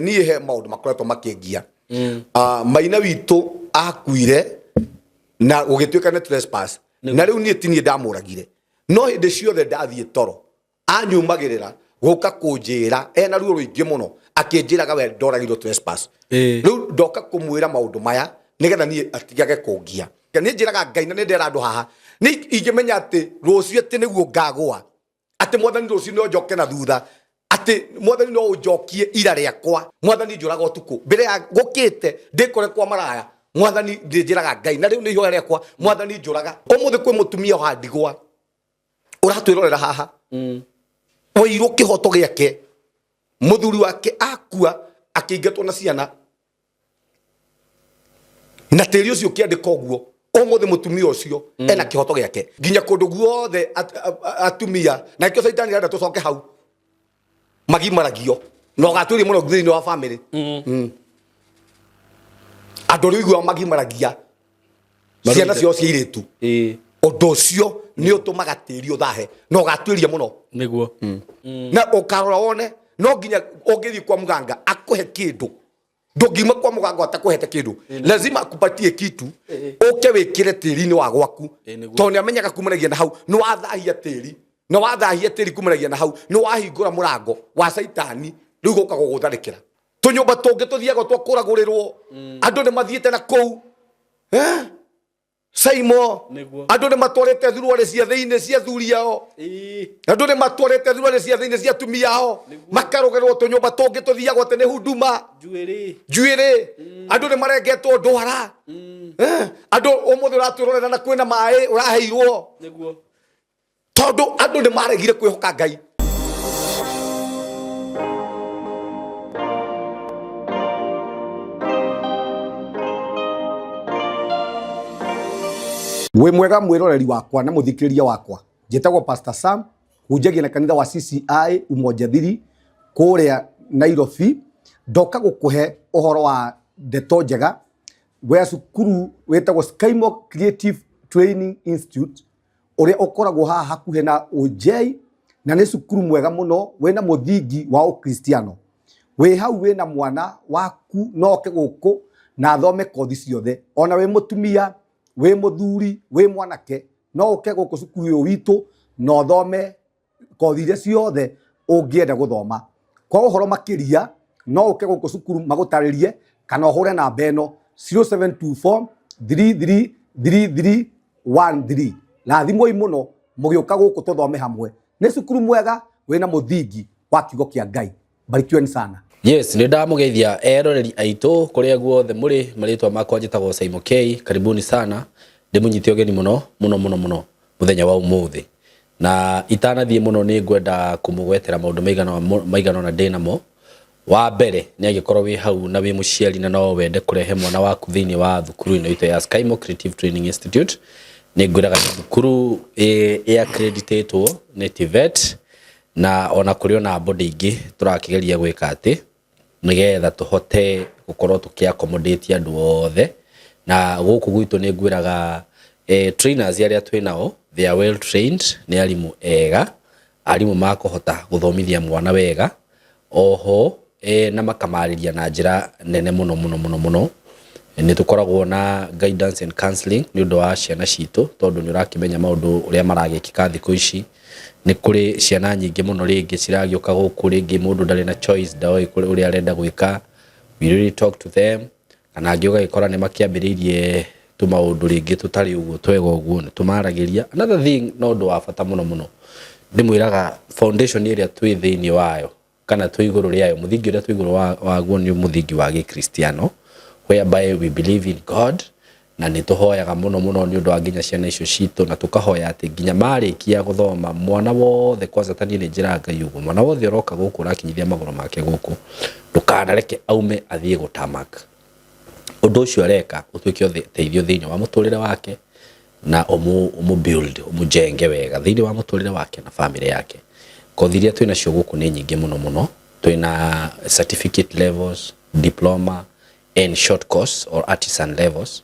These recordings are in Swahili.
Niĩ he maũndũ makoretwo makĩngia. Maina witũ akuire na gũgĩtuĩka nĩ trespass. Na rĩu niĩ ti niĩ ndamũragire. No hĩndĩ ciothe ndathiĩ toro. Anyumagĩrĩra gũka kũnjĩra ena ruo rũingĩ mũno akĩnjĩraga we ndoragirwo trespass. Rĩu ndoka kũmwĩra maũndũ maya nĩgetha niĩ atigage kũngia. Niĩ njĩraga Ngai na nĩ ndera andũ haha. Nĩ ingĩmenya atĩ rũciũ atĩ nĩguo ngagũa. Atĩ Mwathani rũciũ no njoke na thutha. Ati Mwathani no unjokie ira rĩakwa. Mwathani njũraga ũtukũ mbere ya gũkĩte ndĩkore kwa maraya. Mwathani ndĩnjĩraga Ngai na rĩu nĩ ihoya rĩakwa. Mwathani njũraga ũmũthĩ kwĩ mũtumia wa ndigwa ũratwĩrorera haha. Wairwo kĩhoto gĩake mũthuri wake akua akĩingatwo na ciana na tĩri ũcio ũkĩandĩka ũguo. Ũmũthĩ mũtumia ũcio ena kĩhoto gĩake nginya kũndũ guothe atumia na kĩo Saitani arenda tũcoke hau magimaragio no gatuĩrie mũno thĩinĩ wa family. Andũ rĩu igua magimaragia ciana cio ciĩrĩtu. Ũndũ ũcio nĩ ũtũmaga tĩri ũthahe no gatuĩria mũno nĩguo. Na ũkarora wone no nginya ũngĩthiĩ kwa mganga akũhe kĩndũ. Ndũngiuma kwa mganga atakuhete kĩndũ. Lazima akupatie kitu ũke wĩkĩre tĩri-inĩ wa gwaku. Tondũ nĩ amenyaga kumanagia na hau nĩ wathahia tĩri. No wathahia tĩri kumanagia na hau nĩ wahingũra mũrango wa Saitani rĩu gũka gũgũtharĩkĩra. Tũnyũmba tũngĩ tũthiaga twakũragũrĩrwo andũ nĩ mathiĩte na kũu. SYMO andũ nĩ matwarĩte thuruarĩ cia thĩinĩ cia thuri ao. Andũ nĩ matwarĩte thuruarĩ cia thĩinĩ cia atumia ao makarũgĩrwo tũnyũmba tũngĩ tũthiaga atĩ nĩ huduma njuĩrĩ. Andũ nĩ marengetwo ndwara. Andũ ũmũthĩ ũratwĩrorera na kwĩna maĩ ũraheirwo tondũ andũ nĩ maregire kwĩhoka Ngai. Wĩ mwega mwĩroreri wakwa na mũthikĩrĩria wakwa. Njĩtagwo Pastor Sam, hunjagia na kanitha wa CCI Umoja Thiri kũrĩa Nairobi. Ndoka gũkũhe ũhoro wa ndeto njega wĩa cukuru wĩtagwo SYMO Creative Training Institute ũrĩa ũkoragwo haha hakuhĩ na Ujei na nĩ cukuru mwega mũno wĩna mũthingi wa ũkristiano. Wĩ hau wĩna mwana waku no oke gũkũ na athome kothi ciothe. Ona wĩ mũtumia wĩ mũthuri wĩ mwanake no oke gũkũ cukuru ũyũ witũ no thome kothi iria ciothe ũngĩenda gũthoma. Kwa ũhoro makĩria no oke gũkũ cukuru magũtarĩrie kana ũhũre namba ĩno 0724 333313. Na thimũ mũno mũgĩũka gũkũ tũthome hamwe. Nĩ cukuru mwega wĩna mũthingi wa kiugo kĩa Ngai. Barikiweni sana. Yes, nĩ ndamũgeithia eroreri aitũ kũrĩa guothe mũrĩ. Marĩtwa makwa njĩtagwo SYMO K. Karibuni sana. Ndĩmũnyite ũgeni mũno mũthenya wa ũmũthĩ. Na itanathiĩ mũno nĩ ngwenda kũmũgwetera maũndũ maigana na ndĩnamo. Wa mbere nĩ agĩkorwo wĩ hau na wĩ mũciari na no wende kũrehe mwana waku thĩinĩ wa thukuru-inĩ itũ ya SYMO Creative Training Institute. Nĩ ngwĩraga thukuru accredited nĩ TVET na ona kũrĩ ona body ingĩ tũrakĩgeria gwĩka atĩ nĩgetha tũhote gũkorwo tũkĩ-accommodate andũ othe. Na gũkũ gwitũ nĩ ngwĩraga trainers arĩa twĩ nao they are well trained, nĩ arimũ ega, arimũ makũhota gũthomithia mwana wega, oho na makamarĩria na njĩra nene mũno. Nĩ tũkoragwo na guidance and counseling nĩ ũndũ wa ciana citũ tondũ nĩ ũrakĩmenya maũndũ ũrĩa maragĩkĩka thikũ ici. Nĩ kũrĩ ciana nyingĩ mũno rĩngĩ ciragĩũka gũkũ rĩngĩ mũndũ ndarĩ na choice ndaoĩ ũrĩa arenda gwĩka. We really talk to them. Kana angĩ ũgagĩkora nĩ makĩambĩrĩirie tũmaũndũ rĩngĩ tũtarĩ ũguo twega ũguo nĩ tũmaragĩria. Another thing no ũndũ wa bata mũno ndĩmwĩraga foundation ĩrĩa twĩ thĩinĩ wayo kana twĩ igũrũ rĩayo mũthingi ũrĩa twĩ igũrũ waguo nĩ mũthingi wa gĩkristiano whereby we believe in God na nĩ tũhoyaga mũno nĩ ũndũ wa nginya ciana icio citũ na tũkahoya atĩ nginya marĩkia gũthoma mwana wothe kwanza tani nĩ njĩra Ngai ũguo mwana wothe ũroka gũkũ ũrakinyithia magũrũ make gũkũ ndũkanareke aume athiĩ gũtamaka. Ũndũ ũcio areka ũtuĩke ũteithio thĩinĩ wa mũtũrĩre wake na build ũmũjenge wega thĩinĩ wa mũtũrĩre wake na family yake. Kothi iria twĩna cio gũkũ nĩ nyingĩ mũno. Twĩna certificate levels, diploma and short course or artisan levels.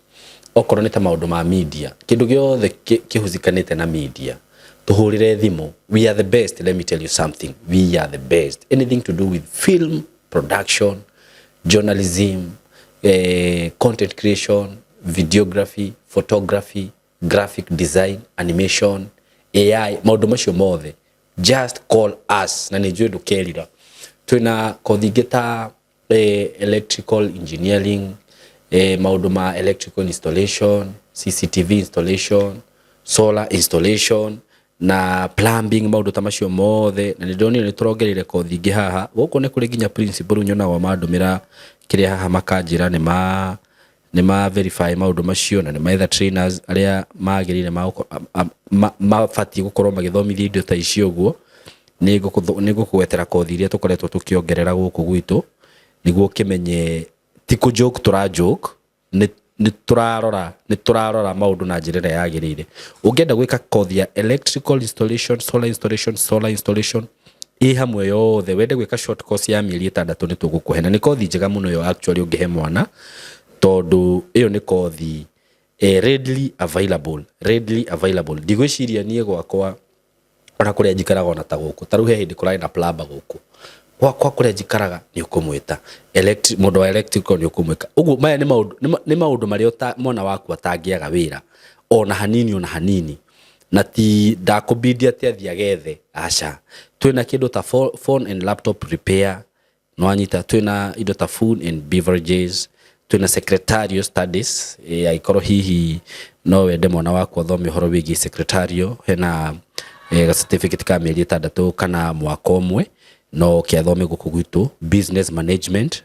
Okorwo nĩ ta maũndũ ma media kĩndũ gĩothe kĩhuzikanĩte na media tuhurire thimo. We are the best. Let me tell you something. We are the best. Anything to do with film production, journalism, content creation, videography, photography, graphic design, animation, AI, maundu macio mothe. Just call us na nijue ndukerira. Twina kothi ngita electrical engineering, maundu ma electrical installation, CCTV installation, solar installation na plumbing, maundu ta macio mothe. Na ndoni ni turongerire kothi ingi haha guku ni kuri ginya principal nyona wa mandumira kiria haha makanjira ni ma verify maundu macio na ni maitha trainers aria magirire mabati gukorwo magithomithia indo ta icio guo. Ni gukugwetera kothi iria tukoretwo tukiongerera guku gwitu niguo kimenye ti ku joke tura joke, ni turarora maundu na njira ya yagirire. Ungenda gwika kothi ya electrical installation, solar installation hamwe yothe, wende gwika short course ya mieri 6 ni tugukuhe, na ni kothi njega muno yo actually ungihe mwana tondu iyo ni kothi readily available. Ndigwiciria nie gwakwa ona kuria njikaraga ona ta guku taru he hindi kurai na plumber guku kwa kuria njikaraga ni ukumwita mundu wa electrical ni ukumwika. Uguo maya ni maundu maria mwana waku atangiaga wira ona hanini na ti ndakubidia ati athia gethe. Acha twina kindu ta phone and laptop repair, no anyita twina indo ta food and beverages, twina secretarial studies. Aikoro hihi no wende mwana waku athome horo wigi secretarial, hena certificate ka mieri 6 kana mwaka umwe no kiathome guku gwitu. Business management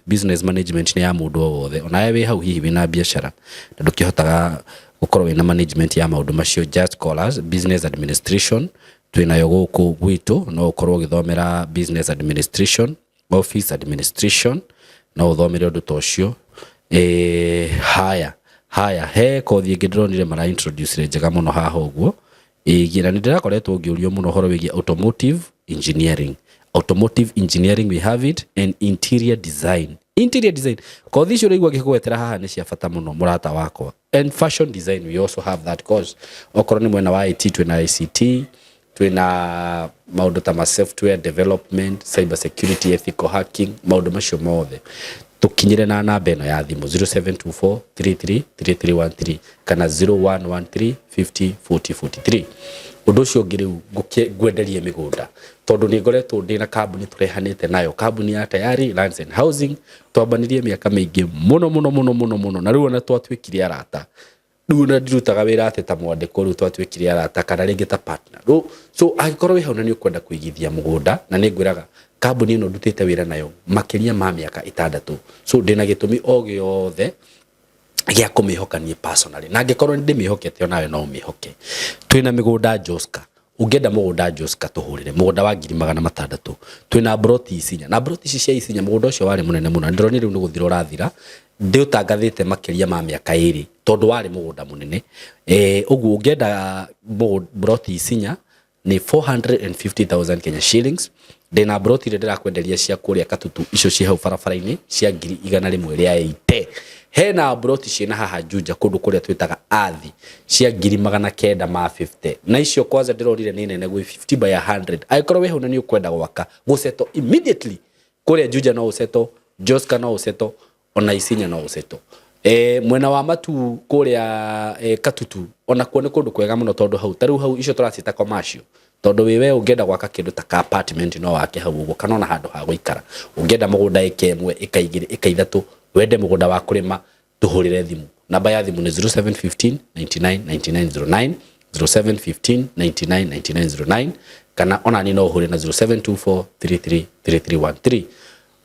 ni ya mundu wothe, ona we hau hihi wina biashara na ndukihotaga gukorwo wina management ya maundu macio, just call us. Business administration twinayo guku gwitu, no ukorwo githomera business administration, office administration, no uthomere undu tocio. Haya he kothi ingi ndironire mara introduce njega muno haha uguo gira ni ndirakoretwo ngiurio muno horo wigi automotive engineering we have it, and interior design kothi icio rigwa gikugwetera haha ni cia bata muno murata wakwa. And fashion design we also have that course. Okorwo ni mwena wa IT twina ICT, twina maundu ta software development, cyber security, ethical hacking, maundu macio mothe. Tukinyire na namba eno ya thimu 0724333313 kana 0113504043. Undu ucio ngiriu ngwenderie migunda tondu ni ngoretwo ndina kambuni turehanite nayo, kambuni ya Tiiri Lands and Housing. Twambanirie miaka mingi muno na riu ona twatwikire arata. Riu na ndirutaga wira ate ta mwandiko, riu twatwikire arata kana ringi ta partner. So agikorwo we hauna ni ukwenda kuigithia mugunda, na ni ngwiraga kambuni ino ndutite wira nayo makiria ma miaka 6. So ndina gitumi o giothe gia kumihokanie personally, na ngikorwo ndi mihokete onawe no mihoke. Twina migunda Joska, ungenda mugunda Joska tuhurire mugunda wa 600. Twina broti Isinya, na broti ici cia Isinya mugunda ucio wari munene muno, ndironi riu ni guthira urathira. Ndi utangathite makiria ma miaka 2 tondu wari mugunda munene. Uguo ungenda broti Isinya ni 450,000 Kenya shillings. Ndina broti ndira kwenderia cia kuria Katutu icio ci hau barabara-ini cia 100,000 ria 80. Hena broti ciina haha Juja kundu kuria twitaga Athi cia 950. Na icio kwanza ndirorire ni nene gwi 50 by 100. Aikorwo we huna ni ukwenda gwaka guseto immediately kuria Juja no useto, Joska no useto, ona Isinya no useto. Mwena wa Matu kuria Katutu ona kuo ni kundu kwega muno tondu hau taru hau icio turacita commercial. Tondu wewe ungenda gwaka kindu ta apartment no wake hau uguo kana ona handu ha guikara. Ungenda mugunda eke 1 eka 2 eka 3 wende mugunda wa kurima tuhurire thimu. Namba ya thimu ni 0715 999909 0715 kana ona ni no uhure na 0724333313.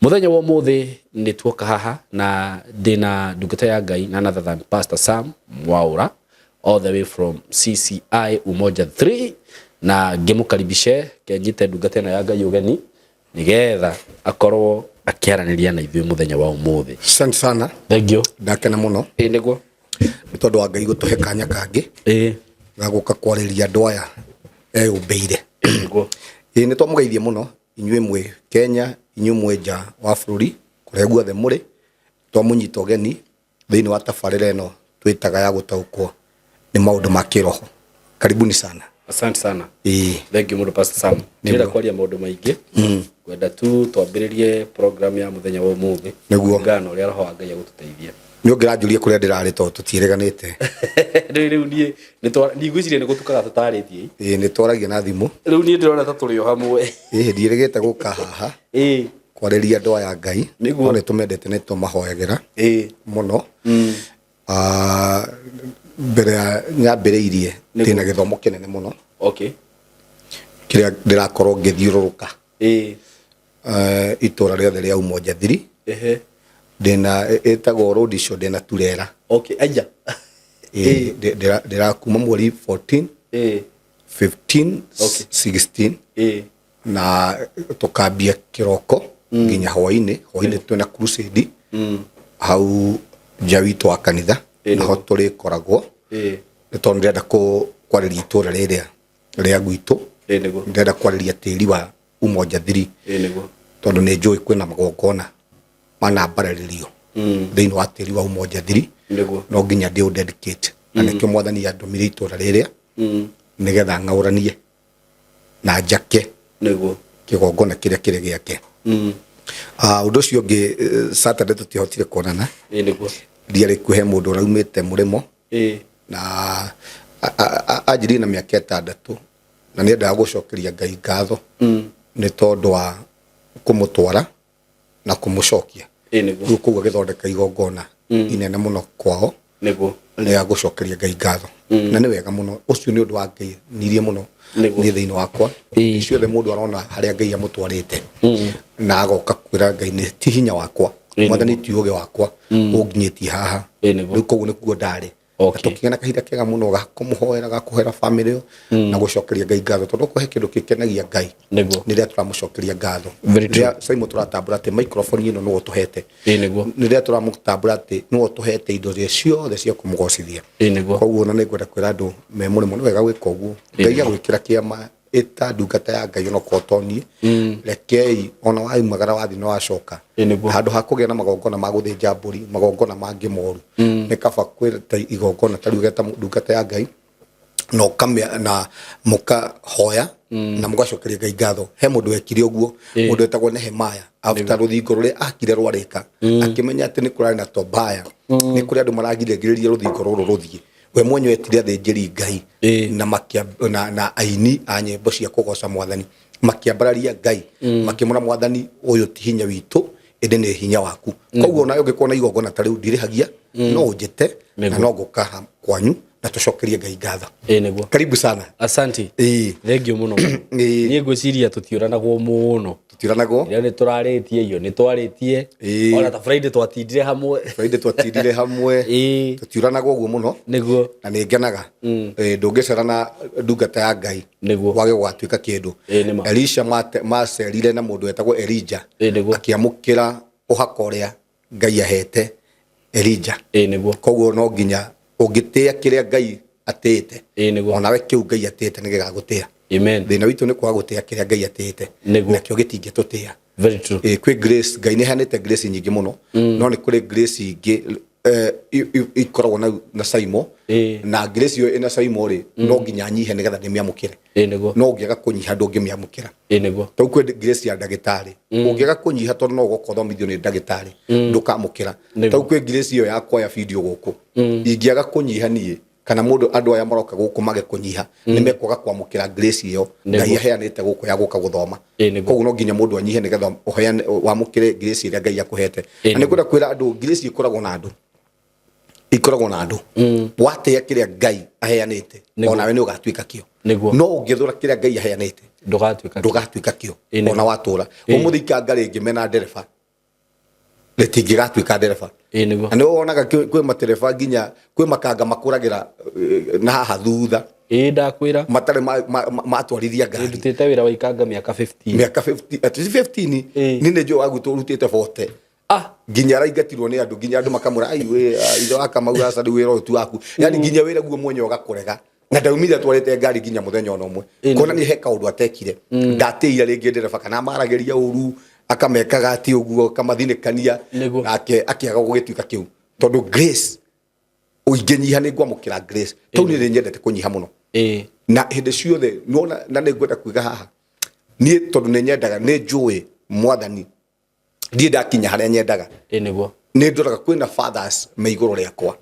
Muthenya wa muthi ni tuoka haha na ndina ndungata ya Ngai na another than Pastor Sam Mwaura all the way from CCI Umoja 3, na ngimukaribishe kenjite ndungata na ya Ngai ugeni nigetha akorwo akiaraniria na ithuĩ muthenya wa umuthi. Asante sana. Thank you. Ndakena muno. Niguo tondu wa Ngai gutuhe kanya kangi ga guka kwariria andu aya umbeire. Niguo ni twamugeithie muno inyuĩ mwe Kenya, inyuĩ mwe nja wa bururi kuria guothe muri, twamunyita ugeni thiini wa tabarĩra ĩno twitaga ya gutaukwo ni maundu ma kiroho. Karibuni sana. Asante sana. Thank you muno Pastor Sam. Nira kwaria maundu maingi Gwenda tu twambĩrĩrie program ya mũthenya wa ũmũthĩ. Nĩguo. Ngano ũrĩa roho wa Ngai agũtũteithia. Nĩ ũngĩranjũria kũrĩa ndĩrarĩ to tũtiĩreganĩte. Rĩu niĩ ndigwĩciria nĩ gũtukaga tũtarĩtie. Nĩ twaragia na thimũ. Rĩu niĩ ndĩrona ta tũrĩ o hamwe. Ndiĩrĩgĩte gũka haha. Kwarĩria andũ aya Ngai. No nĩ tũmendete nĩ tũmahoyagĩra. Mũno. Mbere ya nyambĩrĩirie ndĩna gĩthomo kĩnene mũno. Okay. Kĩrĩa ndĩrakorwo ngĩthiũrũrũka. Itũra rĩothe rĩa Umoja Thiri. Ndĩna ĩtagwo road show ndĩna turera. Okay, aja. Ndĩrakuma mweri 14, 15, 16. Na tũkambia kĩroko nginya hwainĩ twĩna crusade. Hau nja witũ wa kanitha naho tũrĩkoragwo. Nĩ tondũ ndĩrenda kwarĩria itũra rĩrĩa gwitũ. Ndĩrenda kwarĩria tĩri wa Umoja Thiri. Tondũ nĩ njũĩ kwĩna magongona manambarĩrĩrio thĩinĩ wa tĩri wa Umoja Thiri. No nginya ndĩ dedicate. Na nĩkĩo Mwathani andũmire itũra rĩrĩa nĩgetha ng'aũranie na njake kĩgongona kĩrĩa kĩrĩ gĩake. Ũndũ ũcio ũngĩ Saturday tũtihotire kuonana. Ndiarĩ kũhe mũndũ ũraumĩte mũrĩmo. Na anjĩrire na mĩaka 6 na nĩendaga gũcokeria Ngai ngatho nĩ tondũ wa kũmũtwara na kũmũcokia. Rĩu koguo agĩthondeka igongona inene mũno kwao rĩa gũcokeria Ngai ngatho. Na nĩ wega mũno. Ũcio nĩ ũndũ wa Ngai nirie mũno niĩ thĩinĩ wakwa. Ciothe mũndũ arona harĩa Ngai amũtwarĩte na agoka kwĩra Ngai nĩ ti hinya wakwa, Mwathani ti ũũgĩ wakwa ũnginyĩtie haha. Rĩu koguo nĩkuo ndarĩ. Tũkĩgĩa na kahinda kega mũno ga kũmũhoera, ga kũhera famĩlĩ na gũcokeria Ngai ngatho. Tondũ kũhe kĩndũ gĩkenagia Ngai nĩ rĩrĩa tũramũcokeria ngatho. Rĩrĩa SYMO tũratambũra atĩ microphone ĩno nĩwe tũhete. Nĩ rĩrĩa tũramũtambũra atĩ nĩwe tũhete indo ciothe cia kũmũgocithia. Koguo na nĩngwenda kwĩra andũ me mũrĩmo nĩ wega gwĩka ũguo. Ngai agwĩkĩra kĩama ĩta ndungata ya Ngai ona kotoniĩ. Rekei ona waumagara wathi no wacoka. Handũ ha kũgĩa na magongona ma gũthĩnja mbũri, magongona mangĩ moru. Nĩ kaba kwĩta igongona ta rĩu geta ndungata ya Ngai na mũkahoya na mũgacokeria Ngai ngatho. He mũndũ wekire ũguo, mũndũ wetagwo Nehemaya. After rũthingo rũrĩa akire rwarĩka, akĩmenya atĩ nĩ kũrarĩ na Tobaya, nĩ kũrĩ andũ maragirĩrĩria rũthingo rũrũ rũthiĩ. We mwenyewe etire athĩnjĩri Ngai na aini a nyĩmbo cia kũgoca Mwathani, makĩambararia Ngai, makĩmwĩra Mwathani ũyũ ti hinya witũ, ĩndĩ nĩ hinya waku. Koguo nawe ũngĩkorwo na igongona ta rĩu ndirĩhagia, no ũnjĩte na no ngũka kwanyu na tũcokerie Ngai ngatho. Karibu sana. Asante. Thengio mũno. Niĩ ngwĩciria tũtiũranagwo mũno. Tũtiũranagwo. Nĩ tũrarĩtie iyo, nĩ twarĩtie. Ona ta Friday twatindire hamwe. Tũtiũranagwo ũguo mũno. Nĩguo. Na nĩ ngenaga. Ndũngĩcera na ndungata ya Ngai. Nĩguo. Wage gwatuĩka kĩndũ. Elisha macerire na mũndũ wetagwo Elijah. Akĩamũkĩra ũhaka ũrĩa Ngai ahete Elijah. Koguo no nginya ũngĩtĩa kĩrĩa Ngai atĩte. Onawe kĩu Ngai atĩte nĩ gĩgagũtĩa. Amen. Thĩna witũ nĩ kwaga gũtĩa kĩrĩa Ngai atĩte. Nakĩo gĩtingĩtũtĩa. Very true. Kwĩ grace, Ngai nĩ aheanĩte grace nyingĩ mũno. No nĩ kũrĩ grace ingĩ ikoragwo na SYMO. Na grace ĩyo ĩna SYMO rĩ, no nginya nyihe nĩgetha ndĩmĩamũkĩre. No ũngĩaga kũnyiha ndũngĩmĩamũkĩra. Tondũ kwĩ grace ya ndagĩtarĩ. Ũngĩaga kũnyiha tondũ no gũkothomithio nĩ ndagĩtarĩ, ndũkamũkĩra. Tondũ kwĩ grace ĩyo ya kuoya video gũkũ. Ingĩaga kũnyiha niĩ kana mũndũ andũ aya maroka gũkũ mage kũnyiha nĩ mekwaga kwamũkĩra grace ĩyo Ngai aheanĩte gũkũ ya gũka gũthoma. Koguo no nginya mũndũ anyihe nĩgetha wamũkĩre grace ĩrĩa Ngai akũhete. Na nĩ kwenda kwĩra andũ grace ikoragwo na andũ. Watĩa kĩrĩa Ngai aheanĩte onawe nĩ ũgatuĩka kĩo. No ũngĩthũra kĩrĩa Ngai aheanĩte ndũgatuĩka kĩo ona watũra. Ũmũthĩ ikanga rĩngĩ mena ndereba rĩtingĩgatuĩka ndereba. Na nĩ wonaga kwĩ matereba nginya kwĩ makanga makũragĩra na haha thutha. Ndakwĩra matarĩ matwarithia ngari. Ndutĩte wĩra wa ikanga mĩaka 15. At least 15 nĩ njũĩ wagu tũrutĩte 40. Nginya araingatirwo nĩ andũ, nginya andũ makamũra ai we ithe wa Kamau aca rĩu wĩra ũyũ tu waku. Yani nginya wĩra guo mwenyewe ũgakũrega. Na ndaumire twarĩte ngari nginya mũthenya ona ũmwe. Kuona nĩ he kaũndũ atekire. Ndatĩire rĩngĩ ndereba kana maragĩria ũru akamekaga ati ũguo kamathinĩkania nake akĩaga gũgĩtuĩka kĩu. Tondũ grace ũingĩnyiha nĩ ngwamũkĩra grace. Tondũ nĩ nyendete kũnyiha mũno. Na hĩndĩ ciothe nona na nĩ ngwenda kuiga haha. Niĩ tondũ nĩ nyendaga nĩ njũĩ mwathani ndie ndakinya haria nyendaga niguo ni ndoraga kwina fathers me iguru riakwa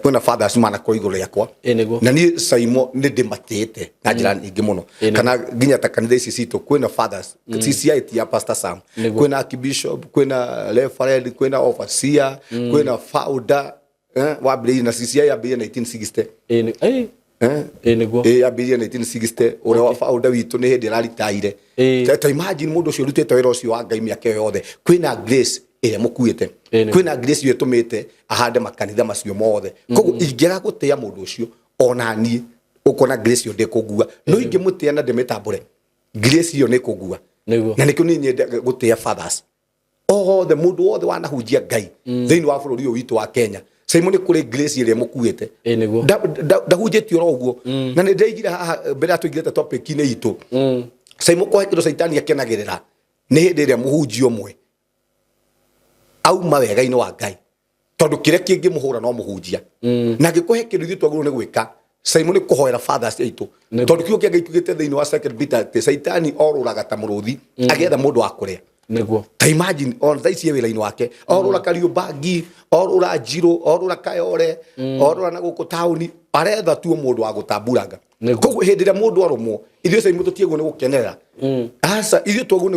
kwina fathers mana ko iguru riakwa niguo na ni SYMO ni ndimatete na njira nyingi muno kana ginya ta kanitha ici citu kwina fathers CCIT ya Pastor Sam kwina archbishop kwina reverend kwina overseer kwina founder wa bili na CCI ya bili 1960 niguo abiria 1960 ore wa founder witu ni hindi raritaire ta imagine mundu ucio rutete wira ucio wa Ngai miaka yothe kwina grace ire mukuite kwina grace ire tumite ahande makanitha macio mothe koguo ingera gutia mundu ucio ona ni ukona grace yo ndikugua no ingi mutia na ndimitambure grace yo nikugua na nikio ni nyende gutia fathers the mundu wothe wanahunjia Ngai thiini wa bururi uyu witu wa Kenya SYMO ni kuri grace ire mukuite niguo ndahunjitio ro uguo na ni ndaigira haha mbere atuigirete topic ine itu SYMO kwa hikindo saitani akenagirira ni hindi ire muhunjio umwe auma wega-ini wa Ngai tondu kire kingi muhura no muhunjia na ngikuhe kindu ithu twaguru ni gwika SYMO ni kuhoera fathers aitu tondu kiugo kia Ngai kigite thiini wa 2 Peter te saitani oruraga ta muruthi agetha mundu akuria niguo ta imagine on thaisi wira-ini wake orura Kariubangi orura Njiro orura Kayore orura na guku tauni aretha tu mundu wa gutamburanga koguo hindi ria mundu arumwo ithio SYMO tutiegwo ni gukenerera asa ithio twagu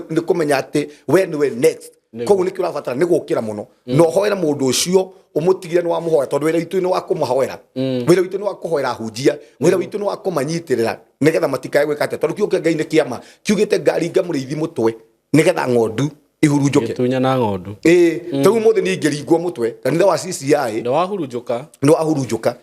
ni kumenya ati we next koguo ni kira fatara ni gukira muno no hoera mundu ucio umutigire ni wa muhoya tondu wira witu ni wa kumuhoera wira witu ni wa kuhoera hunjia wira witu ni wa kumanyitirira nigetha matikae gwikate tondu kiugo kia Ngai ni kiama kiugite ngari ngamuriithi mutwe nigetha ng'ondu ihurunjuke tunya na ng'ondu tagu mothe ni ngeringwo mutwe kanitha wa CCI no wahurunjuka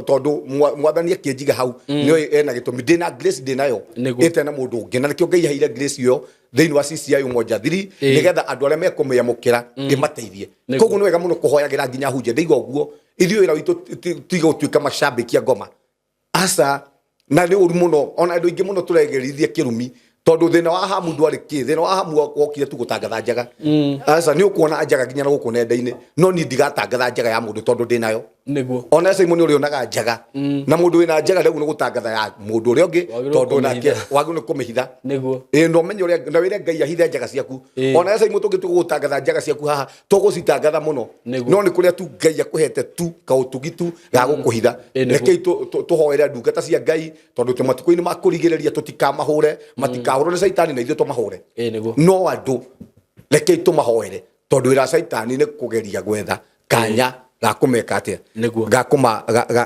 tondu mwathani akinjiga hau nio ena gitumi ndina grace ndinayo ite na mundu ungi na nikio Ngai yaheire grace yo thiini wa CCI umoja thiri nigetha andu aria mekumuyamukira imateithie koguo ni wega muno kuhoyagira nginya hunje ndaiga uguo ithio wira witu tiga utuika mashabiki ya ngoma asa na ni uru muno ona andu ingi muno turegerithie Kirumi tondu thina wa hamu ndwari ki thina wa hamu wokire tu gutangatha njaga asa ni ukuona njaga nginya na guku nenda-ini no ni ndigatangatha njaga ya mundu tondu ndinayo niguo ona SYMO ni urionaga njaga na mundu wina njaga rĩu ni gutangatha ya mundu uria ungi tondu nake wagũ ni kumihitha niguo no menye uria na wire Ngai ahithe njaga ciaku ona SYMO tungitu gutangatha njaga ciaku haha tugucitangatha muno no ni kuria tu Ngai akuhete tu kautugitu ga gukuhitha reke tuhoere ndungata cia Ngai tondu tumatuko-ini makurigiriria tutikamahure matikahurwo ni saitani na ithuĩ tumahure no andu reke tumahoere tondu wira saitani ni kugeria gwetha kanya gakumeka atia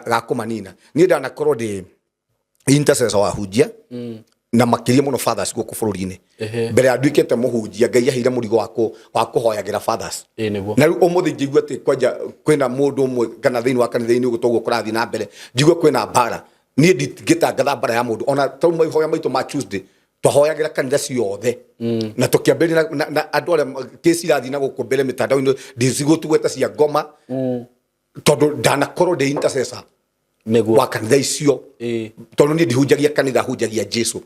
gakumanina ni ndanakorwo ndi intercessor wa hunjia na makiria muno fathers guku bururi-ini mbere ya nduikite muhunjia Ngai yaheire murigo wa kuhoyagira fathers na riu umuthi njigua ati kwanja kwina mundu umwe kana thiini wa kanitha-ini ugu toguo kurathi na mbere njigua kwina mbara ni ngitangatha mbara ya mundu ona tauma ihoya maitu ma Tuesday twahoyagira kanitha ciothe na tukiambĩrĩria na andũ arĩa kĩci irathi na gũkũ mbere mĩtandao-inĩ ndicigũtugweta cia ngoma tondũ ndanakorwo ndĩ intercessor wa kanitha icio tondũ niĩ ndihunjagia kanitha hunjagia Jesu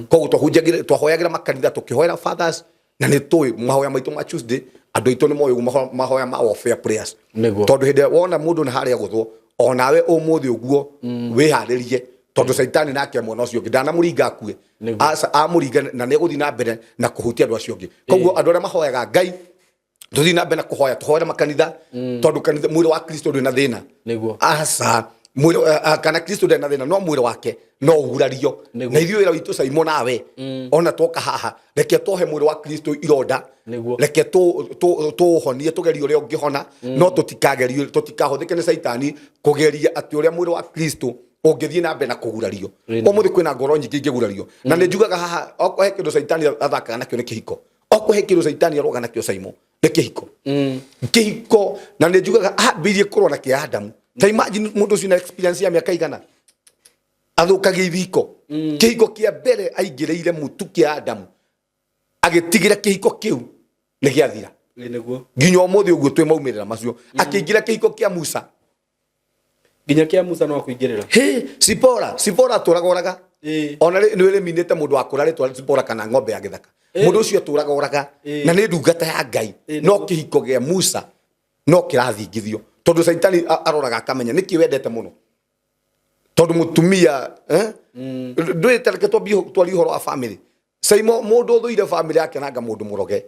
koguo twahoyagĩra makanitha tũkĩhoera fathers na nĩ tũĩ mahoya maitũ ma Tuesday andũ aitũ nĩ moĩ mahoya ma warfare prayers tondũ hĩndĩ wona mũndũ nĩ harĩa gũthwo onawe ũmũthĩ ũguo wĩharĩrie tondu saitani nake mwana ucio ngidana muringa akue asa amuringa na ne guthi na mbere na kuhutia andu acio ngi koguo andu aria mahoyaga Ngai tuthi na mbere na kuhoya tuhoera makanitha tondu kanitha mwiri wa Kristo ndi na thina asa mwiri kana Kristo ndi na thina no mwiri wake no ugurario na ithio wira witu SYMO nawe ona toka haha reke tohe mwiri wa Kristo ironda reke to honie tugerio ria ungihona no tutikagerio tutikahuthike ni saitani kugeria ati uria mwiri wa Kristo ongethie na mbere na kugurario umuthi kwina ngoro nyingi ingigurario na ni njugaga haha okwo he kindu saitani athakaga nakio ni kihiko okwo he kindu saitani aroga nakio SYMO ni kihiko kihiko na ni njugaga ambirie kurwo na kia Adamu ta imagine mundu ucio na experience ya miaka igana athukagia ithiko kihiko kia mbere aingĩrĩire mutu kia Adamu agitigira kihiko kiu ni giathira nginya umuthi uguo twi maumirira macio akĩingĩra kihiko kia Musa nginya kia Musa no akuingirira Sipora turagoraga ona ni wele minete mundu akura ritwa Sipora kana ng'ombe ya githaka mundu ucio turagoraga na ni ndungata ya Ngai no kihiko gia Musa no kirathingithio tondu saitani aroraga akamenya niki wendete muno tondu mutumia ndwite reke twari uhoro wa family SYMO mundu thuire family yake nanga mundu muroge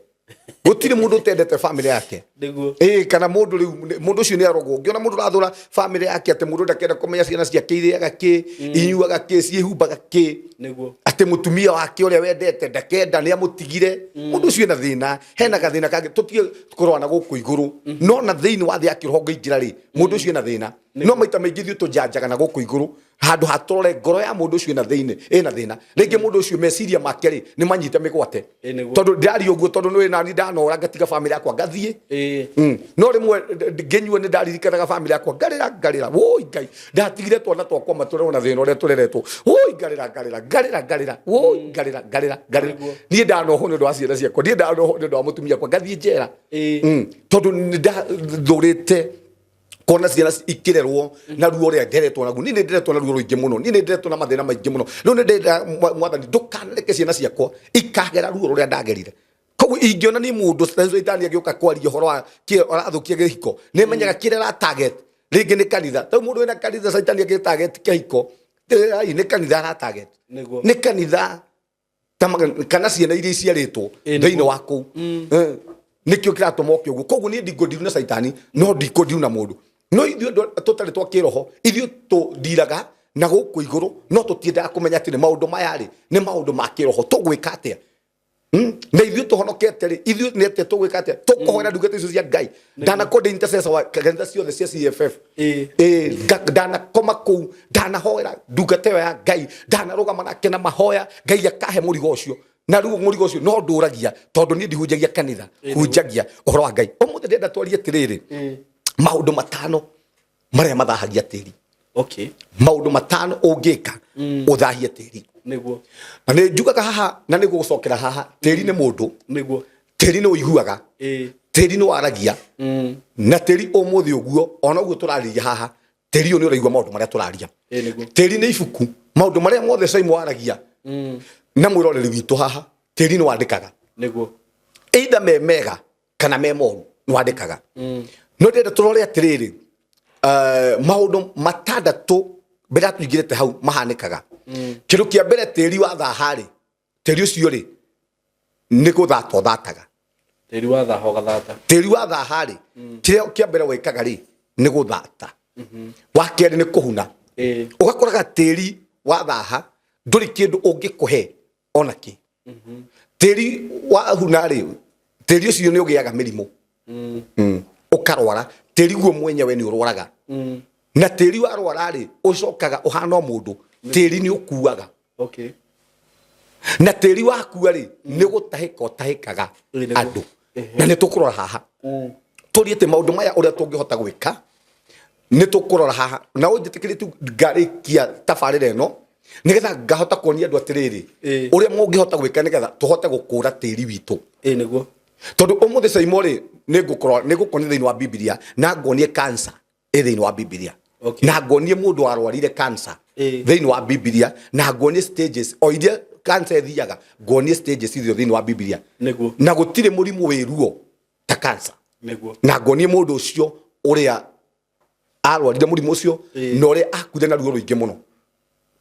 gutire mundu tendete family yake niguo kana mundu ucio ni arogo ngiona mundu rathura family yake ate mundu ndakenda kumenya ciana ciake iriaga ki inyuaga ki ciehumbaga ki niguo ate mutumia wake uria wendete ndakenda ni amutigire mundu ucio na thina hena gathina kage tutie tukorwa na guku iguru no na thiini wa thi akirogo ingira ri mundu ucio na thina no maita maingi thiu tujanjaga na guku iguru handu hatorore ngoro ya mundu ucio na thiini ina thina ringi mundu ucio meciria make ri ni manyite migwate tondu ndari uguo tondu ni nani ndanora ngatiga family yakwa ngathie no rimwe ngenyua ni ndaririkanaga family yakwa ngarira woi ngai ndatigire twana twakwa mature na thina uria tureretwo woi ngarira woi ngarira ni ndanoho ni ndo aciara ciakwa ni ndanoho ni ndo mutumia kwa ngathie njera tondu ni ndathurite kona ciana ikirerwo na ruo ria nderetwo naguo ni nderetwo na ruo ruingi muno ni nderetwo na mathina maingi muno riu ni ndenda mwathani ndukanareke ciana ciakwa ikagera ruo ruria ndagerire koguo ingiona ni mundu sitani agioka kwaria horo wa arathukia gihiko ni menyaga kirera target ringi ni kanitha ta mundu wina kanitha sitani agi target kihiko ni kanitha ra target ni kanitha kana ciana iria ciaritwo thiini wa kuu nikio kiratuma okio guo koguo ni ndigo na saitani no ndiko na mundu no ithuĩ tutari twa kiroho ithuĩ tũndiraga na gũkũ igũrũ no tũtiendaga kũmenya atĩ nĩ maũndũ maya rĩ nĩ maũndũ ma kiroho tũgwĩka atĩa na ithuĩ tũhonokete rĩ ithuĩ nĩ atĩa tũgwĩka atĩa tũkũhoera ndungata icio cia Ngai ndanakorwo intercessor wa kanitha ciothe cia CFF ndanakoma kũu ndanahoera ndungata ĩyo ya Ngai ndanarũgama nake na mahoya Ngai akahe mũrigo ũcio na ruo mũrigo ũcio no ndũragia tondũ niĩ ndihunjagia kanitha hunjagia ũhoro wa Ngai ũmũthĩ ndĩrenda twarie atĩrĩrĩ maundu matano maria mathahagia tĩri maundu matano ũngĩka ũthahie tĩri niguo na nĩ njugaga haha na nĩ gũgũcokera haha tĩri nĩ mũndũ niguo tĩri nĩ ũiguaga tĩri nĩ waragia na tĩri ũmũthĩ ũguo ona ũguo tũrarĩria haha tĩri ũyũ nĩ ũraigua maũndũ marĩa tũraria tĩri nĩ ibuku maũndũ marĩa mothe SYMO waragia na mwĩroreri witũ haha tĩri nĩ wandĩkaga niguo either me mega kana me moru nĩ wandĩkaga no ndĩrenda tũrore atĩrĩrĩ maũndũ matandatũ mbere tũingĩrĩte hau mahanĩkaga kĩndũ kĩa mbere tĩri wa thaha rĩ tĩri ũcio rĩ nĩ gũthata ũthataga tĩri wa thaha rĩ kĩrĩa kĩa mbere wĩkaga rĩ nĩ gũthata wa kerĩ nĩ kũhuna ũgakoraga tĩri wa thaha ndũrĩ kĩndũ ũngĩkũhe ona kĩ tĩri wa huna rĩ tĩri ũcio nĩ ũgĩaga mĩrimũ ukarwara tĩri guo mwenyewe nĩ ũrwaraga na tĩri warwara rĩ ũcokaga ũhana mũndũ tĩri nĩ ũkuaga na tĩri wakua rĩ nĩ gũtahĩka ũtahĩkaga andũ na nĩ tũkũrora haha tũriĩte maũndũ maya ũrĩa tũngĩhota gwĩka nĩ tũkũrora haha na ũnjĩtĩkĩrie tu ngarĩkia tabarĩra ĩno nigetha ngahota kuonia andũ atĩrĩrĩ ũrĩa mũngĩhota gwĩka nigetha tũhote gũkũra tĩri witũ nĩguo tondu ũmũthĩ SYMO rĩ nĩ ngũkonia thĩinĩ wa Biblia na ngonie cancer thĩinĩ wa Biblia na ngonie mũndũ warwarire cancer thĩinĩ wa Biblia na ngonie stages o iria cancer thiaga ngonie stages icio thĩinĩ wa Biblia na gũtirĩ mũrimũ wĩruo ta cancer na ngonie mũndũ ũcio ũrĩa arwarire mũrimũ ũcio na ũrĩa akuire na ruo rũingĩ mũno